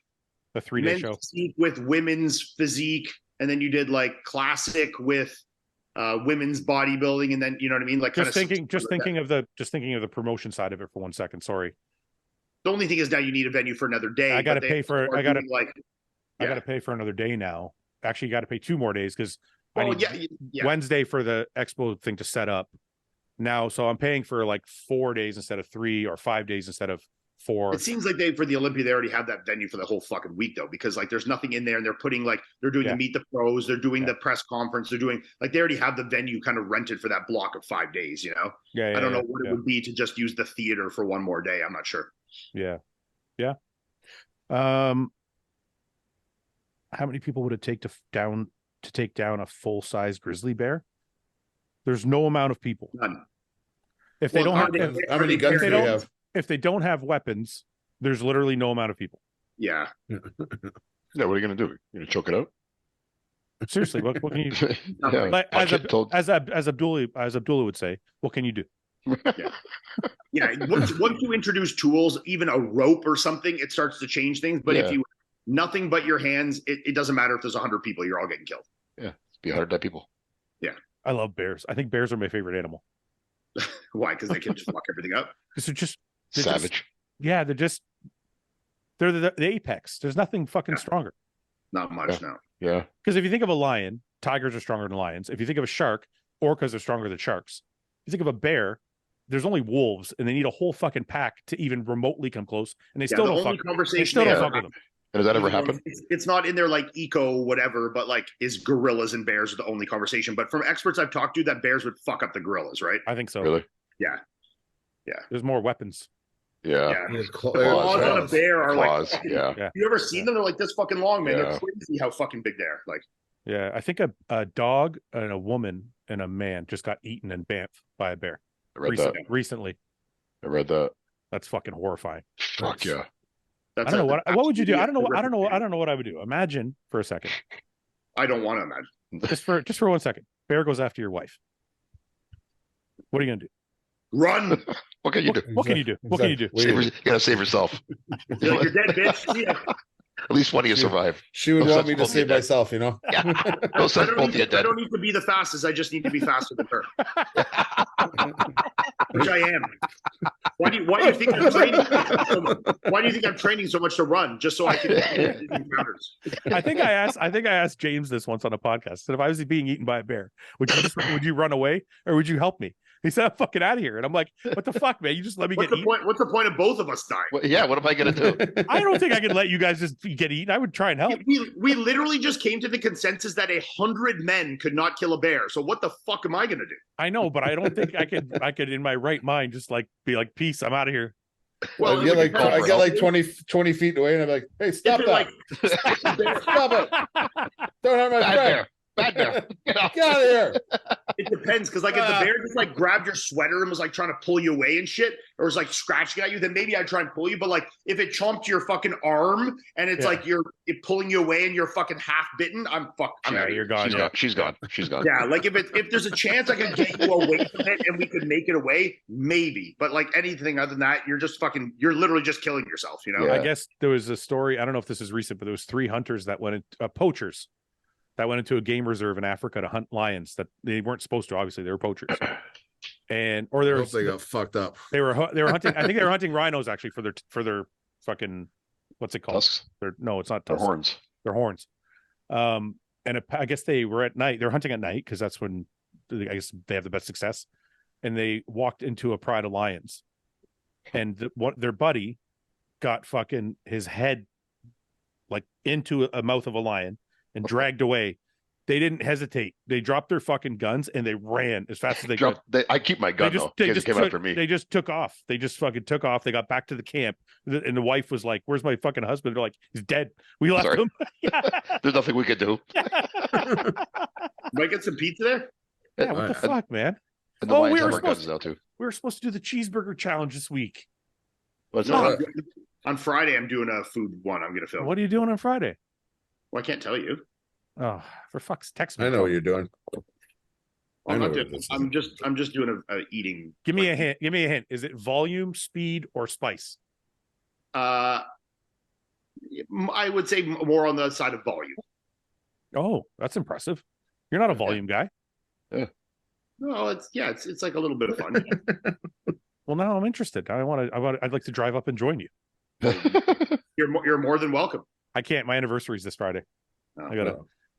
a 3-day show with women's physique, and then you did like classic with women's bodybuilding, and then you know what I mean, like just thinking of the promotion side of it for 1 second. Sorry. The only thing is now you need a venue for another day. I got to pay for another day now. Actually, you got to pay 2 more days because Wednesday for the expo thing to set up now. So I'm paying for like 4 days instead of 3 or 5 days instead of 4. It seems like for the Olympia, they already have that venue for the whole fucking week though, because like there's nothing in there and they're putting they're doing the Meet the Pros, they're doing the press conference, they're doing they already have the venue kind of rented for that block of 5 days, you know? I don't know what it would be to just use the theater for 1 more day. I'm not sure. Yeah. Yeah. How many people would it take to take down a full-size grizzly bear? There's no amount of people. None. If they don't have how many guns do they have? If they don't have weapons, there's literally no amount of people. Yeah. Yeah, what are you going to do? You're going to choke it out? Seriously, what can you do? As Abdullah would say, what can you do? Once you introduce tools, even a rope or something, it starts to change things. But if you nothing but your hands, it doesn't matter if there's 100 people, you're all getting killed. Yeah, it's be 100 dead people. Yeah. I love bears. I think bears are my favorite animal. Why? Because they can just fuck everything up. Because they're savage. They're the apex. There's nothing fucking stronger. Not much now. Yeah. Because if you think of a lion, tigers are stronger than lions. If you think of a shark, orcas are stronger than sharks. If you think of a bear, there's only wolves, and they need a whole fucking pack to even remotely come close, and they still don't fuck with them. And does that ever happen? It's not in their eco whatever, but is gorillas and bears are the only conversation. But from experts I've talked to, that bears would fuck up the gorillas, right? I think so. Really? Yeah. There's more weapons. Yeah. Claws on a bear are claws. You ever seen them? They're like this fucking long, man. They're crazy how fucking big they are. Yeah, I think a dog and a woman and a man just got eaten in Banff by a bear. Recently. I read that. That's fucking horrifying. Fuck yeah. I don't know what would you do? I don't know what I would do. Imagine for a second. I don't want to imagine. Just for 1 second. bear goes after your wife. What are you gonna do? Run. What can you do? What can you do? What can you do? Exactly. You gotta save yourself. You're like, you're dead, bitch. See ya. At least one of you survive. She would No want sense me to both of you save dead. myself, you know. Yeah. No I sense don't, both of you I dead. don't need to be the fastest. I just need to be faster than her, which I am. Why do you think I'm training? Why do you think I'm training so much to run? Just so I can encounters. I think I asked James this once on a podcast. I said, if I was being eaten by a bear, would you run away or would you help me? He said, I'm fucking out of here. And I'm like, what the fuck, man? You just let me What's get the eaten? point? What's the point of both of us dying? Yeah, what am I gonna do? I don't think I could let you guys just get eaten. I would try and help. We literally just came to the consensus that 100 men could not kill a bear. So what the fuck am I gonna do? I know, but I don't think I could in my right mind just like be like, peace, I'm out of here. Well, I get like call for 20 feet away, and I'm like, hey, stop if that! it, Stop it! Don't hurt my Bad friend! bear. Bad bear. Get off. Get out of here! it depends, because like if the bear just like grabbed your sweater and was like trying to pull you away and shit, or was like scratching at you, then maybe I'd try and pull you. But like if it chomped your fucking arm and it's like it pulling you away and you're fucking half bitten, I'm out of You're here. gone. She's Yeah. gone. She's gone. She's gone. Yeah, like if there's a chance I could get you away from it and we could make it away, maybe. But like anything other than that, you're literally just killing yourself, you know? Yeah. I guess there was a story. I don't know if this is recent, but there was 3 hunters that went in, poachers that went into a game reserve in Africa to hunt lions that they weren't supposed to. Obviously, they were poachers, and or I they hope they got fucked up. they were hunting. I think they were hunting rhinos actually for their fucking what's it called? Tusks. No, it's not Or tusks. horns. Their horns. I guess they were at night. They're hunting at night because that's when I guess they have the best success. And they walked into a pride of lions, and their buddy got fucking his head like into a mouth of a lion and dragged away. They didn't hesitate. They dropped their fucking guns and they ran as fast as they could. I keep my gun though. They They just came took, after me. They just took off. They just fucking took off. They got back to the camp, and the wife was like, "Where's my fucking husband?" They're like, "He's dead. We left Sorry. him." There's nothing we could do. Might get some pizza there. Yeah, what the fuck, man? And the Oh, Lions we have were our guns supposed- now too. We were supposed to do the cheeseburger challenge this week. What's No, that? on Friday, I'm doing a food one. I'm gonna film. What are you doing on Friday? Well, I can't tell you. Oh, for fuck's text me. I know what you're doing. I I'm know not what doing. this is. I'm just doing a eating. Give me a like, hint. Give me a hint. Is it volume, speed, or spice? I would say more on the side of volume. Oh, that's impressive. You're not a volume guy. No, it's like a little bit of fun. Well, now I'm interested. I'd like to drive up and join you. You're more than welcome. I can't. My anniversary is this Friday. Oh, I gotta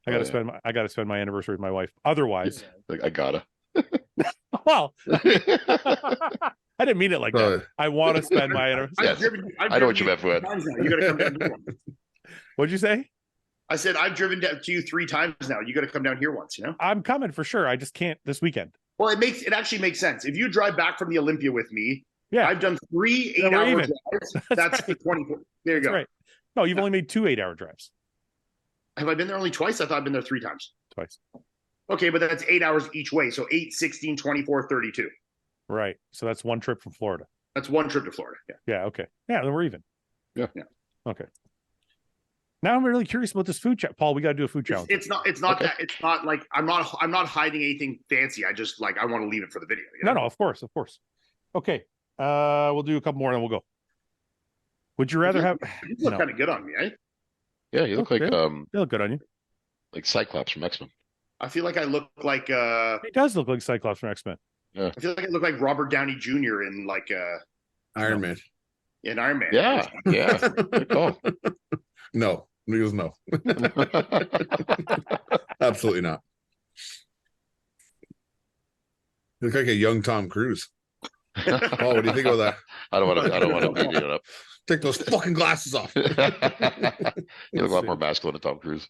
yeah. spend my anniversary with my wife. Otherwise, Like, I gotta. well, I didn't mean it like that. I want to spend my anniversary. Yes. I've I know what you driven meant, Fouad. times now. You gotta come down here once. What'd you say? I said I've driven down to you 3 times now. You got to come down here once. You know. I'm coming for sure. I just can't this weekend. Well, it actually makes sense. If you drive back from the Olympia with me, Yeah, I've done 3 Then we're 8-hour even. drives. That's 24. There you that's go. right. No, you've only made 2 8-hour drives. Have I been there only twice? I thought I've been there 3 times. Twice. Okay, but that's 8 hours each way. So 8, 16, 24, 32. Right. So that's one trip from Florida. That's one trip to Florida. Yeah. Yeah. Okay. Yeah. Then we're even. Yeah. Okay. Now I'm really curious about this food challenge. Paul, we got to do a food challenge. It's not Okay. that. It's not like I'm not hiding anything fancy. I just I want to leave it for the video. You know? No, of course. Okay. We'll do a couple more and then we'll go. Would you rather have? You look No. kind of good on me, eh? Yeah, you look like Okay. They look good on you. Cyclops from X-Men. I feel like I look like He does look like Cyclops from X-Men. I feel like I look like Robert Downey Jr. in Iron Man. in Iron Man. Yeah, yeah. Good call. No, he goes no. Absolutely not. You look like a young Tom Cruise. Oh, what do you think about that? I don't want to beat it up. Take those fucking glasses off. You look a Let's lot see. more masculine than Tom Cruise.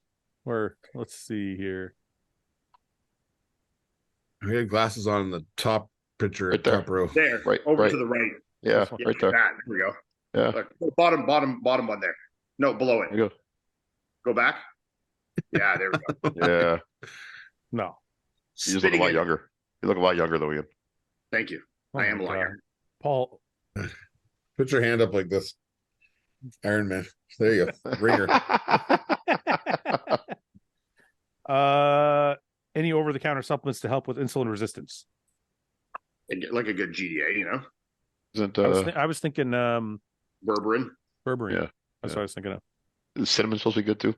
Let's see here. He had glasses on in the top picture, Right there. top row. There, Right, over right. to the right. Yeah, one. Yeah, right there. That. There we go. Yeah. Look, bottom one there. No, below it. There you Go back. Yeah, there we go. go. Yeah, No. you just look a Spitting lot it. younger. You look a lot younger than Ian. Thank you. Oh I am my a lot God. younger. Paul. Put your hand up like this. Iron Man. There you go. Ringer. Any over over-the-counter supplements to help with insulin resistance. Like a good GDA, you know, Isn't I was thinking berberine. berberine. Yeah, That's what I was thinking of. cinnamon supposed to be good too?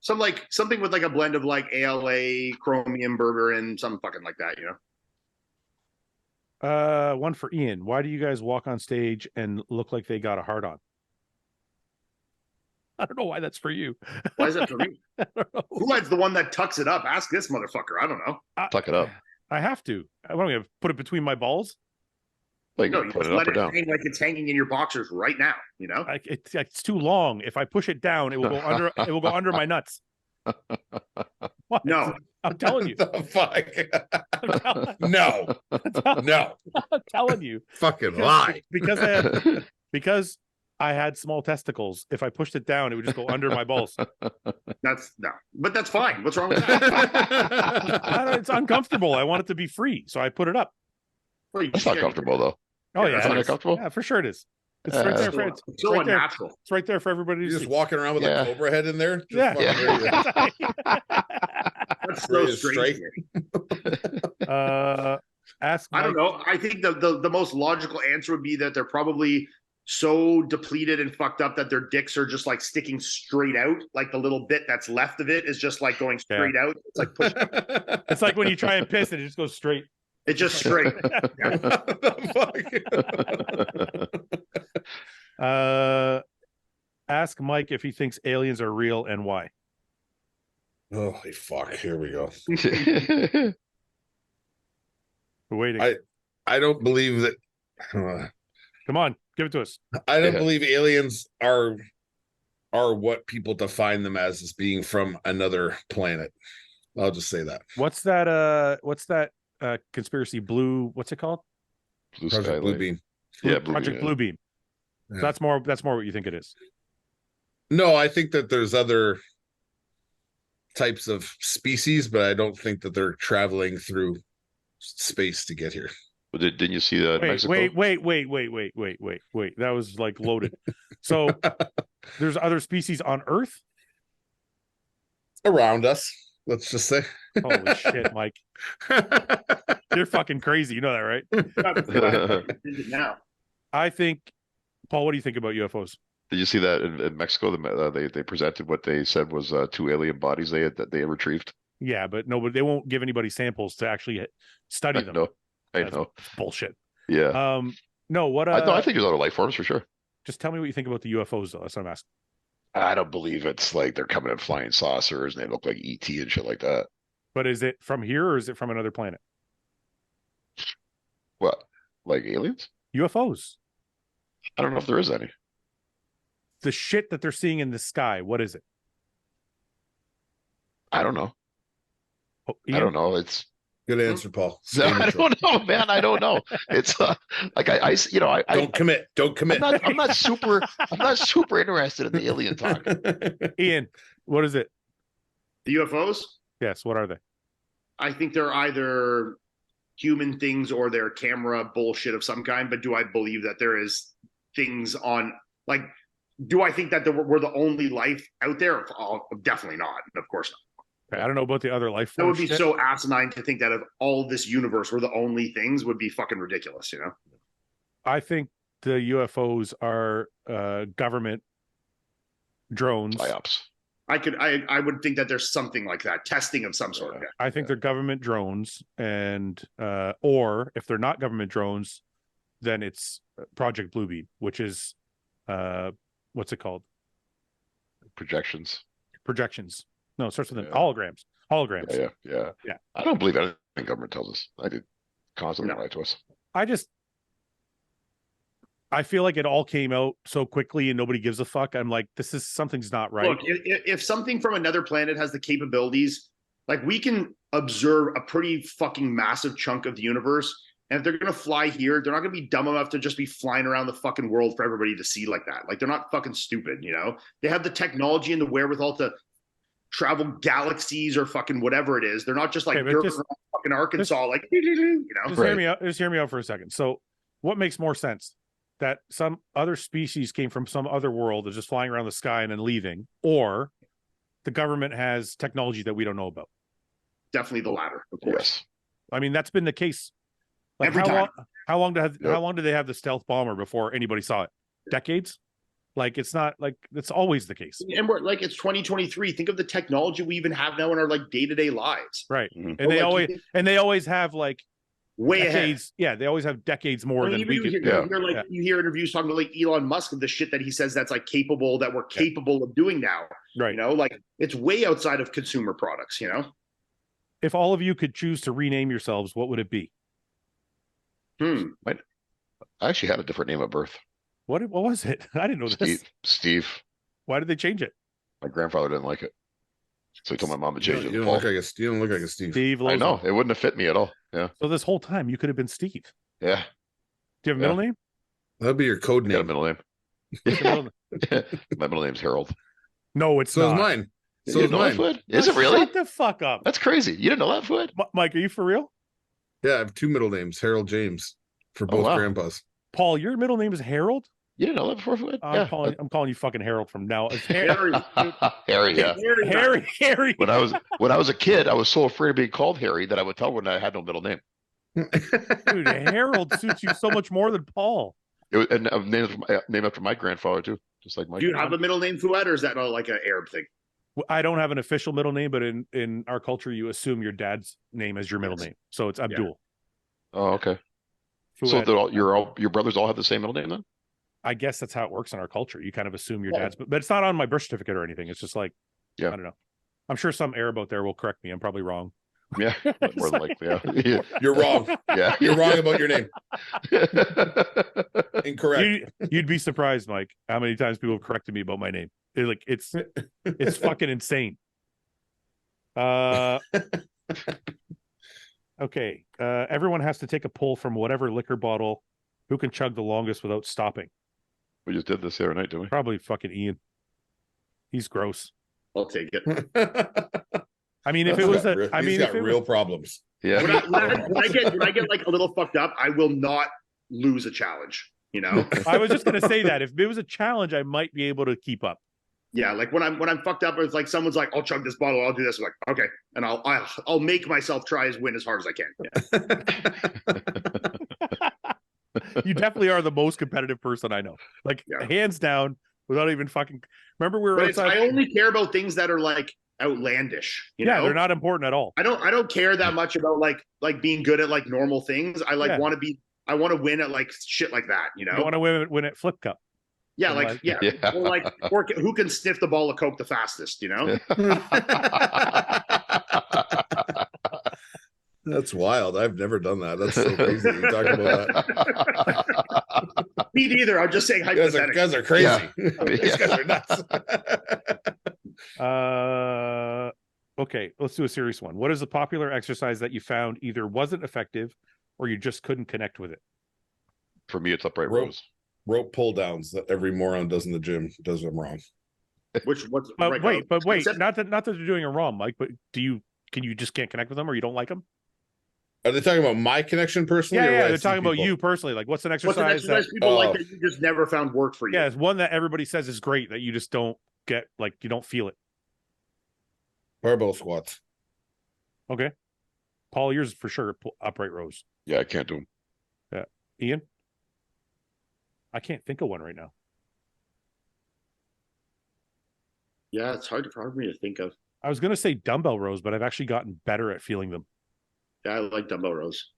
Something with like a blend of like ALA, chromium, berberine, something fucking like that, you know. One for Ian. Why do you guys walk on stage and look like they got a hard on? I don't know why that's for you. Why is that for me? I don't know. Fuad's the one that tucks it up. Ask this motherfucker. I don't know. Tuck it up. I have to. I'm going to put it between my balls. Like No, you you put just it up let or it down. hang like it's hanging in your boxers right now, you know? It's too long. If I push it down, it will go under. It will go under my nuts. What? No. I'm telling you. The fuck? No, no, I'm telling you. fucking lie. Because I had small testicles. If I pushed it down, it would just go under my balls. But that's fine. What's wrong with that? It's uncomfortable. I want it to be free, so I put it up. Well, you That's not can't- comfortable though. Oh Yeah, yeah, That's not comfortable. yeah, for sure it is. It's Yeah, right there. it's For, It's it's so right there. unnatural. It's right there for everybody to You're just see. walking around with Yeah. a cobra head in there. Just Yeah. fucking ready to- That's ready so to strange. strike. Ask. I don't Mike- know. I think the most logical answer would be that they're probably so depleted and fucked up that their dicks are just like sticking straight out. Like the little bit that's left of it is just like going straight out. It's like push, It's like when you try and piss, and it just goes straight. it's just straight. What the fuck? Ask Mike if he thinks aliens are real and why. Holy fuck! Here we go. We're waiting. I don't believe that. Come on, give it to us. I don't Yeah. believe aliens are what people define them as being from another planet. I'll just say that. What's that conspiracy blue? What's it called? Blue Project sky Blue light. Beam. Yeah, Blue Project Beam, yeah. Bluebeam. Yeah. So that's more what you think it is. No, I think that there's other types of species, but I don't think that they're traveling through space to get here. But didn't you see that in Mexico? Wait. That was like loaded. So there's other species on Earth? Around us, let's just say. Holy shit, Mike. You're fucking crazy. You know that, right? Now, I think, Paul, what do you think about UFOs? Did you see that in Mexico? They presented what they said was 2 alien bodies that they had retrieved. Yeah, but no, but they won't give anybody samples to actually study them. I That's know. bullshit. Yeah. No, what I think there's other life forms for sure. just tell me what you think about the UFOs though. That's what I'm asking. I don't believe it's like they're coming in flying saucers and they look like ET and shit like that. But is it from here or is it from another planet? What? Like aliens? UFOs. I don't know if there is any. The shit that they're seeing in the sky, what is it? I don't know. Oh, I Ian? don't know. It's Good answer, Paul. Stay I neutral. don't know, man. I don't know. It's like I Don't commit. Don't commit. I'm not super interested in the alien talk. Ian, what is it? the UFOs, Yes, what are they? I think they're either human things or they're camera bullshit of some kind. But do I believe that there is things on, like, do I think that we're the only life out there? Oh, definitely not. Of course not. Okay, I don't know about the other life That forms. would be shit. so asinine to think that of all this universe, we're the only things would be fucking ridiculous, you know? I think the UFOs are government drones. Psyops. I would think that there's something like that, testing of some sort. Yeah. Yeah. I think they're government drones, and or if they're not government drones, then it's Project Bluebeam, which is what's it called? Projections. Projections. No, it starts with Yeah. holograms. Holograms. Yeah. Yeah. I don't believe anything government tells us. I did constantly No. lie to us. I feel like it all came out so quickly and nobody gives a fuck. I'm like, something's not right. Look, if something from another planet has the capabilities, like we can observe a pretty fucking massive chunk of the universe. And if they're going to fly here, they're not going to be dumb enough to just be flying around the fucking world for everybody to see like that. Like they're not fucking stupid, you know? They have the technology and the wherewithal to travel galaxies or fucking whatever it is. They're not just like Okay, but dirt just- around fucking Arkansas, like, you know? Just hear me out for a second. So what makes more sense? That some other species came from some other world, is just flying around the sky and then leaving, or the government has technology that we don't know about? definitely the latter, of course. Yes. I mean, that's been the case. Like Every how time. long? How long Yep. how long did they have the stealth bomber before anybody saw it? Decades. Like it's not like it's always the case, And we're like, it's 2023. Think of the technology we even have now in our like day-to-day lives. right? Mhm. And Like, they always have like way decades. ahead. Yeah, they always have decades more I mean, than even we you could. hear, Yeah. you hear, like you hear interviews talking about like Elon Musk of the shit that he says that's like capable that we're capable of doing now. Right. You know, like it's way outside of consumer products. You know. If all of you could choose to rename yourselves, what would it be? I actually had a different name at birth. What was it? I didn't know this. Steve. Why did they change it? My grandfather didn't like it. So he told my mom to change it. You to don't look Paul. like you don't look like a Steve. Steve I Lauzon. know. It wouldn't have fit me at all. Yeah. So this whole time you could have been Steve. Yeah. Do you have a middle name? That'd be your code I got a name. middle name. What's your middle name? My middle name's Harold. No, it's So not. is mine. You So is didn't know that, mine. Fouad? Is it really? Shut the fuck up. That's crazy. You didn't know that, Fouad? Mike, are you for real? Yeah, I have two middle names, Harold James, for Oh, both wow. grandpas. Paul, your middle name is Harold? You didn't know that before, Fouad? I'm calling you fucking Harold from now. It's Harry. Harry, yeah. Harry. When I was a kid, I was so afraid of being called Harry that I would tell when I had no middle name. Dude, Harold suits you so much more than Paul. It was, and I'm named after my grandfather too, just like Mike. Do you have a middle name, Fouad, or is that like an Arab thing? I don't have an official middle name, but in our culture, you assume your dad's name as your middle name. So it's Abdul. Oh, okay. So Fouad. that your brothers all have the same middle name then? I guess that's how it works in our culture. You kind of assume your dad's, but it's not on my birth certificate or anything. It's just like, Yeah. I don't know. I'm sure some Arab out there will correct me. I'm probably wrong. Yeah, more than likely. Yeah. You're wrong. Yeah. You're wrong about your name. Incorrect. You'd be surprised, Mike, how many times people have corrected me about my name. It's fucking insane. Okay. Everyone has to take a pull from whatever liquor bottle. Who can chug the longest without stopping? We just did this the other night, didn't we? Probably fucking Ian. He's gross. I'll take it. I mean, if it was he's got real problems. Yeah. When I get like a little fucked up, I will not lose a challenge. You know. I was just gonna say that if it was a challenge, I might be able to keep up. Yeah, like when I'm fucked up, it's like someone's like, "I'll chug this bottle, I'll do this." I'm like, okay, and I'll make myself try as win as hard as I can. Yeah. You definitely are the most competitive person I know. Like hands down, without even fucking. Remember we were outside. I only care about things that are like outlandish. You know? They're not important at all. I don't care that much about like being good at like normal things. I want to be. I want to win at like shit like that. You know. You want to win at Flip Cup. Yeah, Yeah. or who can sniff the ball of coke the fastest? You know. That's wild. I've never done that. That's so crazy. You talk about that. Me neither. I'm just saying hypothetically. Guys are crazy. Yeah. These guys are nuts. Okay, let's do a serious one. What is a popular exercise that you found either wasn't effective or you just couldn't connect with it? For me, it's upright Rope. rows. Rope pull downs that every moron does in the gym does them wrong. What's But right, wait, concept? not that they're doing it wrong, Mike. But can you just can't connect with them, or you don't like them? Are they talking about my connection personally? or what I They're see talking about people? you personally. Like, what's an What's an exercise exercise that? people like that you just never found work for you? Yeah, it's one that everybody says is great that you just don't get. Like, you don't feel it. Barbell squats. Okay, Paul, yours for sure. Upright rows. Yeah, I can't do them. Yeah, Ian. I can't think of one right now. Yeah, it's hard for me to think of. I was gonna say dumbbell rows, but I've actually gotten better at feeling them. Yeah, I like dumbbell rows.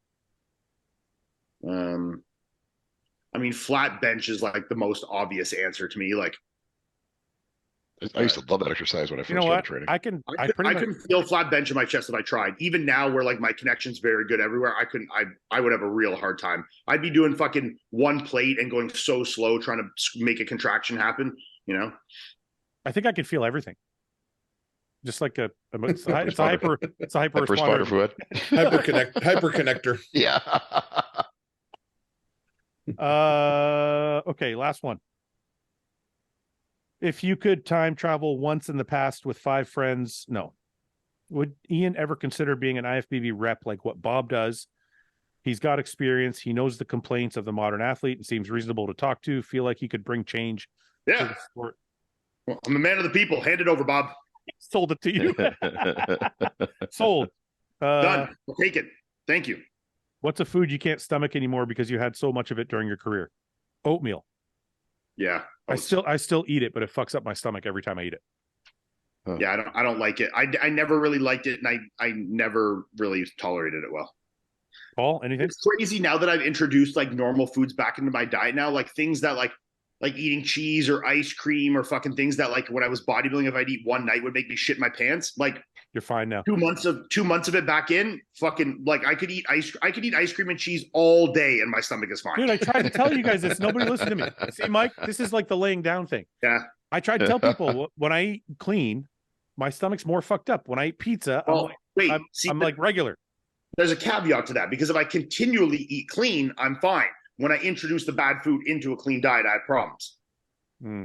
I mean, flat bench is like the most obvious answer to me. Like, I used to love that exercise when I first You know started what? training. I can. I couldn't feel flat bench in my chest if I tried. Even now, where like my connection's very good everywhere, I couldn't. I would have a real hard time. I'd be doing fucking one plate and going so slow trying to make a contraction happen. You know. I think I can feel everything. Just like it's a hyper Hyper responder. Fouad. Hyper connector. Yeah. Okay, last one. If you could time travel once in the past with 5 friends, would Ian ever consider being an IFBB rep like what Bob does? He's got experience. He knows the complaints of the modern athlete and seems reasonable to talk to. Feel like he could bring change to Yeah. the sport. Well, I'm a man of the people. Hand it over, Bob. Sold it to you. Sold. Done. I'll take it. Thank you. What's a food you can't stomach anymore because you had so much of it during your career? Oatmeal. Yeah. I still eat it, but it fucks up my stomach every time I eat it. Yeah, I don't like it. I never really liked it, and I never really tolerated it well. Paul, anything? It's crazy now that I've introduced like normal foods back into my diet now, like things that like eating cheese or ice cream or fucking things that like when I was bodybuilding, if I'd eat one night would make me shit my pants. Like you're fine now. 2 months of it back in, fucking like I could eat ice cream and cheese all day and my stomach is fine. Dude, I tried to tell you guys this. Nobody listened to me. See, Mike, this is like the laying down thing. Yeah. I tried to tell people when I eat clean, my stomach's more fucked up. When I eat pizza, I'm like regular. There's a caveat to that because if I continually eat clean, I'm fine. When I introduce the bad food into a clean diet, I have problems.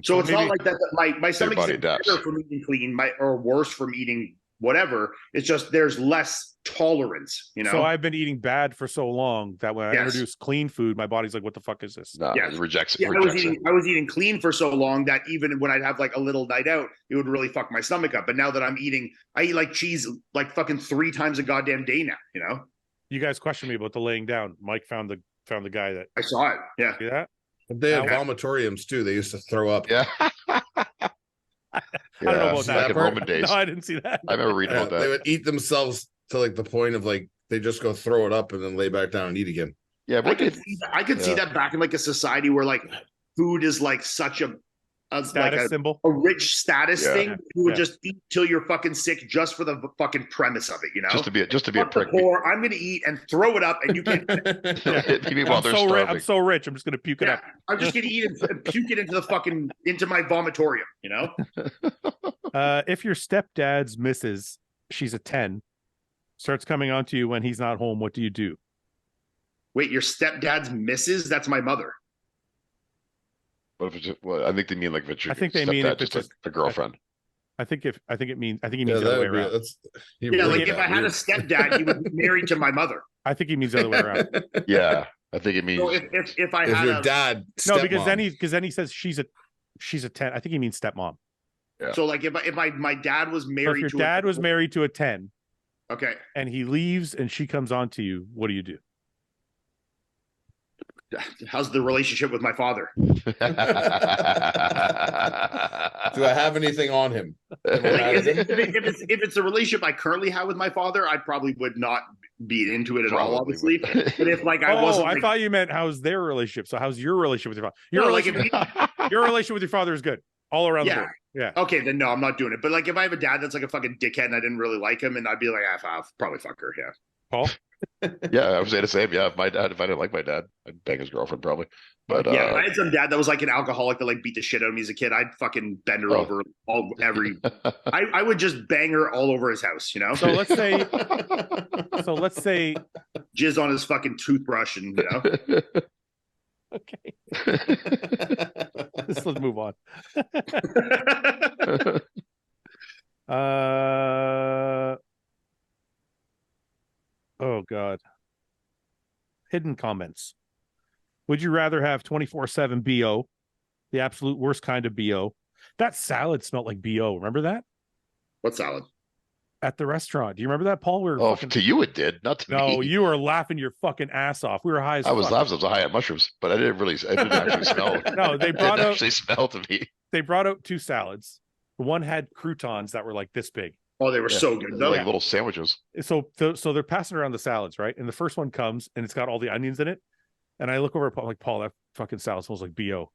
So it's not like that my stomach is better from eating clean, or worse from eating whatever. It's just there's less tolerance, you know. So I've been eating bad for so long that when I introduce clean food, my body's like, "What the fuck is this?" It rejects it. Yeah, I was eating clean for so long that even when I'd have like a little night out, it would really fuck my stomach up. But now that I eat like cheese like fucking 3 times a goddamn day now. You know. You guys questioned me about the laying down. Mike found the guy that I saw it. Yeah. See that? They had vomitoriums too. They used to throw up. Yeah. I don't know about that. Back in Roman days. No, I didn't see that. I remember reading about that. They would eat themselves to like the point of like they just go throw it up and then lay back down and eat again. Yeah, I could see that back in like a society where like food is like such a status symbol, a rich status thing. You would just eat till you're fucking sick just for the fucking premise of it, you know. Just to be a prick. Poor, I'm gonna eat and throw it up, and you can't. I'm so rich. I'm just gonna puke it up. I'm just gonna eat and puke it into my vomitorium, you know. If your stepdad's missus, she's a 10, starts coming on to you when he's not home, what do you do? Wait, your stepdad's missus? That's my mother. But if it's I think they mean like I think they mean if it's just a girlfriend. I think he means the other way around. Like if I had a stepdad, he would be married to my mother. I think he means the other way around. Yeah, I think it means. So if I had your dad, no, because then he says she's a 10. I think he means stepmom. Yeah. So like if my dad was married, so if your dad was married to a 10, okay, and he leaves and she comes on to you, what do you do? How's the relationship with my father? Do I have anything on him? If it's a relationship I currently have with my father, I probably would not be into it at all, obviously. But if like I wasn't, I thought you meant how's their relationship. So how's your relationship with your father? Your relationship with your father is good all around the board. Yeah. Okay, then no, I'm not doing it. But like if I have a dad that's like a fucking dickhead and I didn't really like him, and I'd be like, I'll probably fuck her. Yeah. Paul. Yeah, I would say the same. Yeah, if I didn't like my dad, I'd bang his girlfriend probably. But yeah, I had some dad that was like an alcoholic that like beat the shit out of me as a kid. I'd fucking bend her over I would just bang her all over his house, you know. So let's say jizz on his fucking toothbrush, and you know. Okay. Let's move on. Oh God. Hidden comments. Would you rather have 24/7 BO, the absolute worst kind of BO? That salad smelled like BO. Remember that? What salad? At the restaurant. Do you remember that, Paul? To you it did, not to me. No, you were laughing your fucking ass off. We were high as fuck. I was high at mushrooms, but I didn't actually smell. No, they brought out actually smell to me. They brought out 2 salads. One had croutons that were like this big. Oh, they were so good though. Like little sandwiches. So they're passing around the salads, right? And the first one comes and it's got all the onions in it. And I look over at Paul, like, Paul, that fucking salad smells like BO.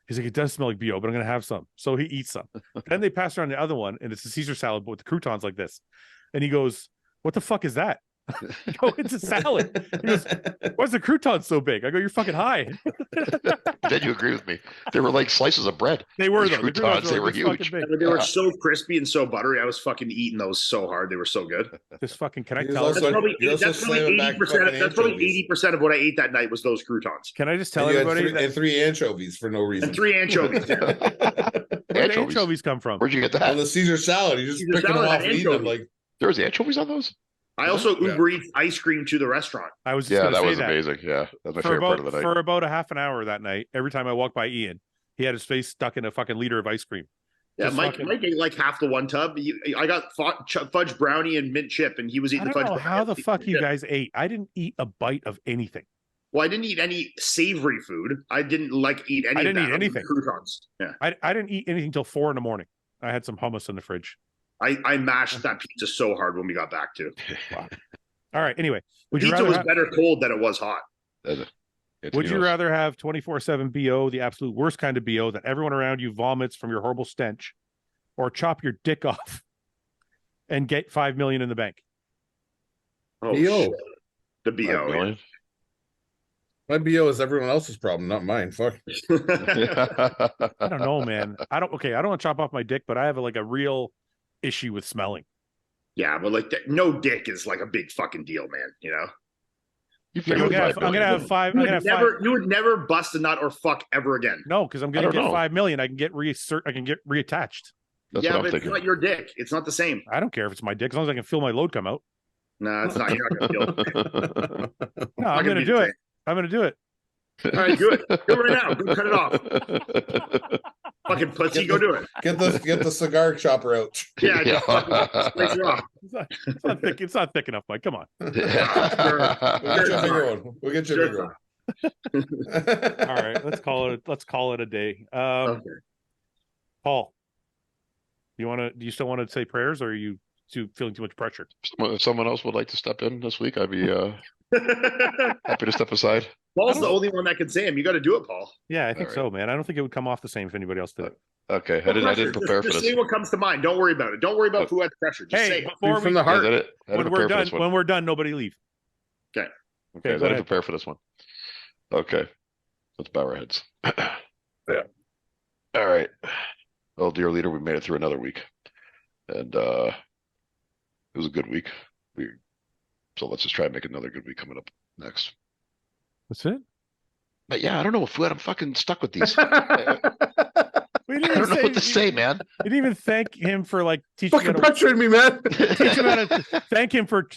He's like, it does smell like BO, but I'm gonna have some. So he eats some. Then they pass around the other one, and it's a Caesar salad, but with the croutons like this. And he goes, "What the fuck is that?" I go, "It's a salad." He goes, "Why's the croutons so big?" I go, "You're fucking high." Then you agree with me. They were like slices of bread. They were, though. Croutons, they were huge. They were so crispy and so buttery. I was fucking eating those so hard. They were so good. This fucking, can I tell you? That's probably 80% of what I ate that night was those croutons. Can I just tell everybody and 3 anchovies for no reason. And 3 anchovies. Where did anchovies come from? Where'd you get that? On the Caesar salad. You just picking them off and eating them like. There was anchovies on those? I also Uber Eats ice cream to the restaurant. I was just that was amazing. Yeah, that's my favorite part of the night. For about a half an hour that night, every time I walked by Ian, he had his face stuck in a fucking liter of ice cream. Yeah, Just Mike. fucking- Mike ate like half the one tub. I got fudge brownie and mint chip, and he was I eating the don't fudge. know how the brownie. fuck you guys ate. I didn't eat a bite of anything. Well, I didn't eat any savory food. I didn't eat any. I didn't of that. eat anything. Croutons. Yeah, I didn't eat anything till 4 a.m. I had some hummus in the fridge. I mashed that pizza so hard when we got back to. Wow. All right. Anyway, would you Pizza rather was have, better cold than it was hot. would you rather have 24/7 BO, the absolute worst kind of BO that everyone around you vomits from your horrible stench, or chop your dick off and get $5 million in the bank? Oh, BO. shit. The BO. My BO is everyone else's problem, not mine. Fuck. I don't know, man. I don't want to chop off my dick, but I have a real issue with smelling. Yeah, but like no dick is like a big fucking deal, man. You know, I'm gonna have five. You would never bust a nut or fuck ever again. No, because I'm gonna get know. $5 million. I can get reattached. That's yeah, what I'm but thinking. it's not your dick. It's not the same. I don't care if it's my dick as long as I can feel my load come out. No, it's not. You're not gonna feel it. No, I'm gonna do it. I'm gonna do it. All right, do it. Do it right now. Go cut it off. Fucking pussy, go do it. Get the cigar chopper out. Yeah, Yeah. just slice it off. It's not thick. It's not thick enough, Mike. Come on. We'll get you a bigger one. We'll get you a bigger one. All right, let's call it a day. Okay. Paul, do you still want to say prayers, or are you feeling too much pressure? If someone else would like to step in this week, I'd be happy to step aside. Paul's the only one that can say him. You got to do it, Paul. Yeah, I think All so, man. I don't think it would come off the same if anybody else did it. Okay, I didn't prepare for Just this. say what comes to mind. Don't worry about it. Don't worry about who had pressure. Just say Hey, it. before From the I heart. didn't prepare for this one. when we're done, nobody leave. Okay, go I didn't ahead. prepare for this one. Okay, let's bow our heads. Yeah. All right. Oh, dear leader, we made it through another week, and it was a good week. So let's just try and make another good week coming up next. That's it. But yeah, I don't know if I'm fucking stuck with these. We I didn't don't know what to you say, man. didn't even thank him for teaching you Fucking how to, pressuring me, man. teach him how to thank him for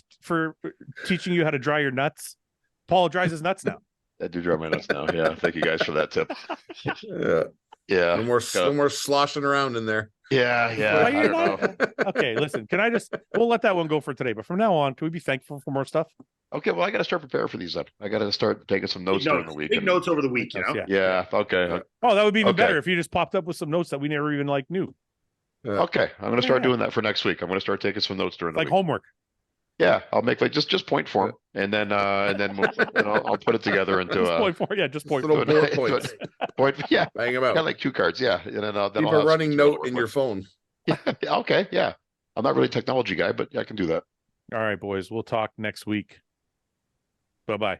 teaching you how to dry your nuts. Paul dries his nuts now. I do dry my nuts now. Yeah, thank you guys for that tip. Yeah. Yeah, No more sloshing around in there. yeah. Why I you're don't know. not- Okay, listen. We'll let that one go for today. But from now on, can we be thankful for more stuff? Okay, well, I got to start preparing for these then. I got to start taking some notes during the week. Take notes over the week, you know? Yeah. Yeah. Okay. Oh, that would be even Okay. better if you just popped up with some notes that we never even knew, Okay. I'm going to start Yeah. doing that for next week. I'm going to start taking some notes during the like week. homework. Yeah, I'll make just point form, and then I'll put it together into Just a point for just point. Little For. bullet points. point. Yeah, Bang them got out. like 2 cards. Yeah, and then I'll Keep have a running some note work in with. your phone. Okay, yeah. I'm not really a technology guy, but yeah, I can do that. All right, boys. We'll talk next week. Bye-bye.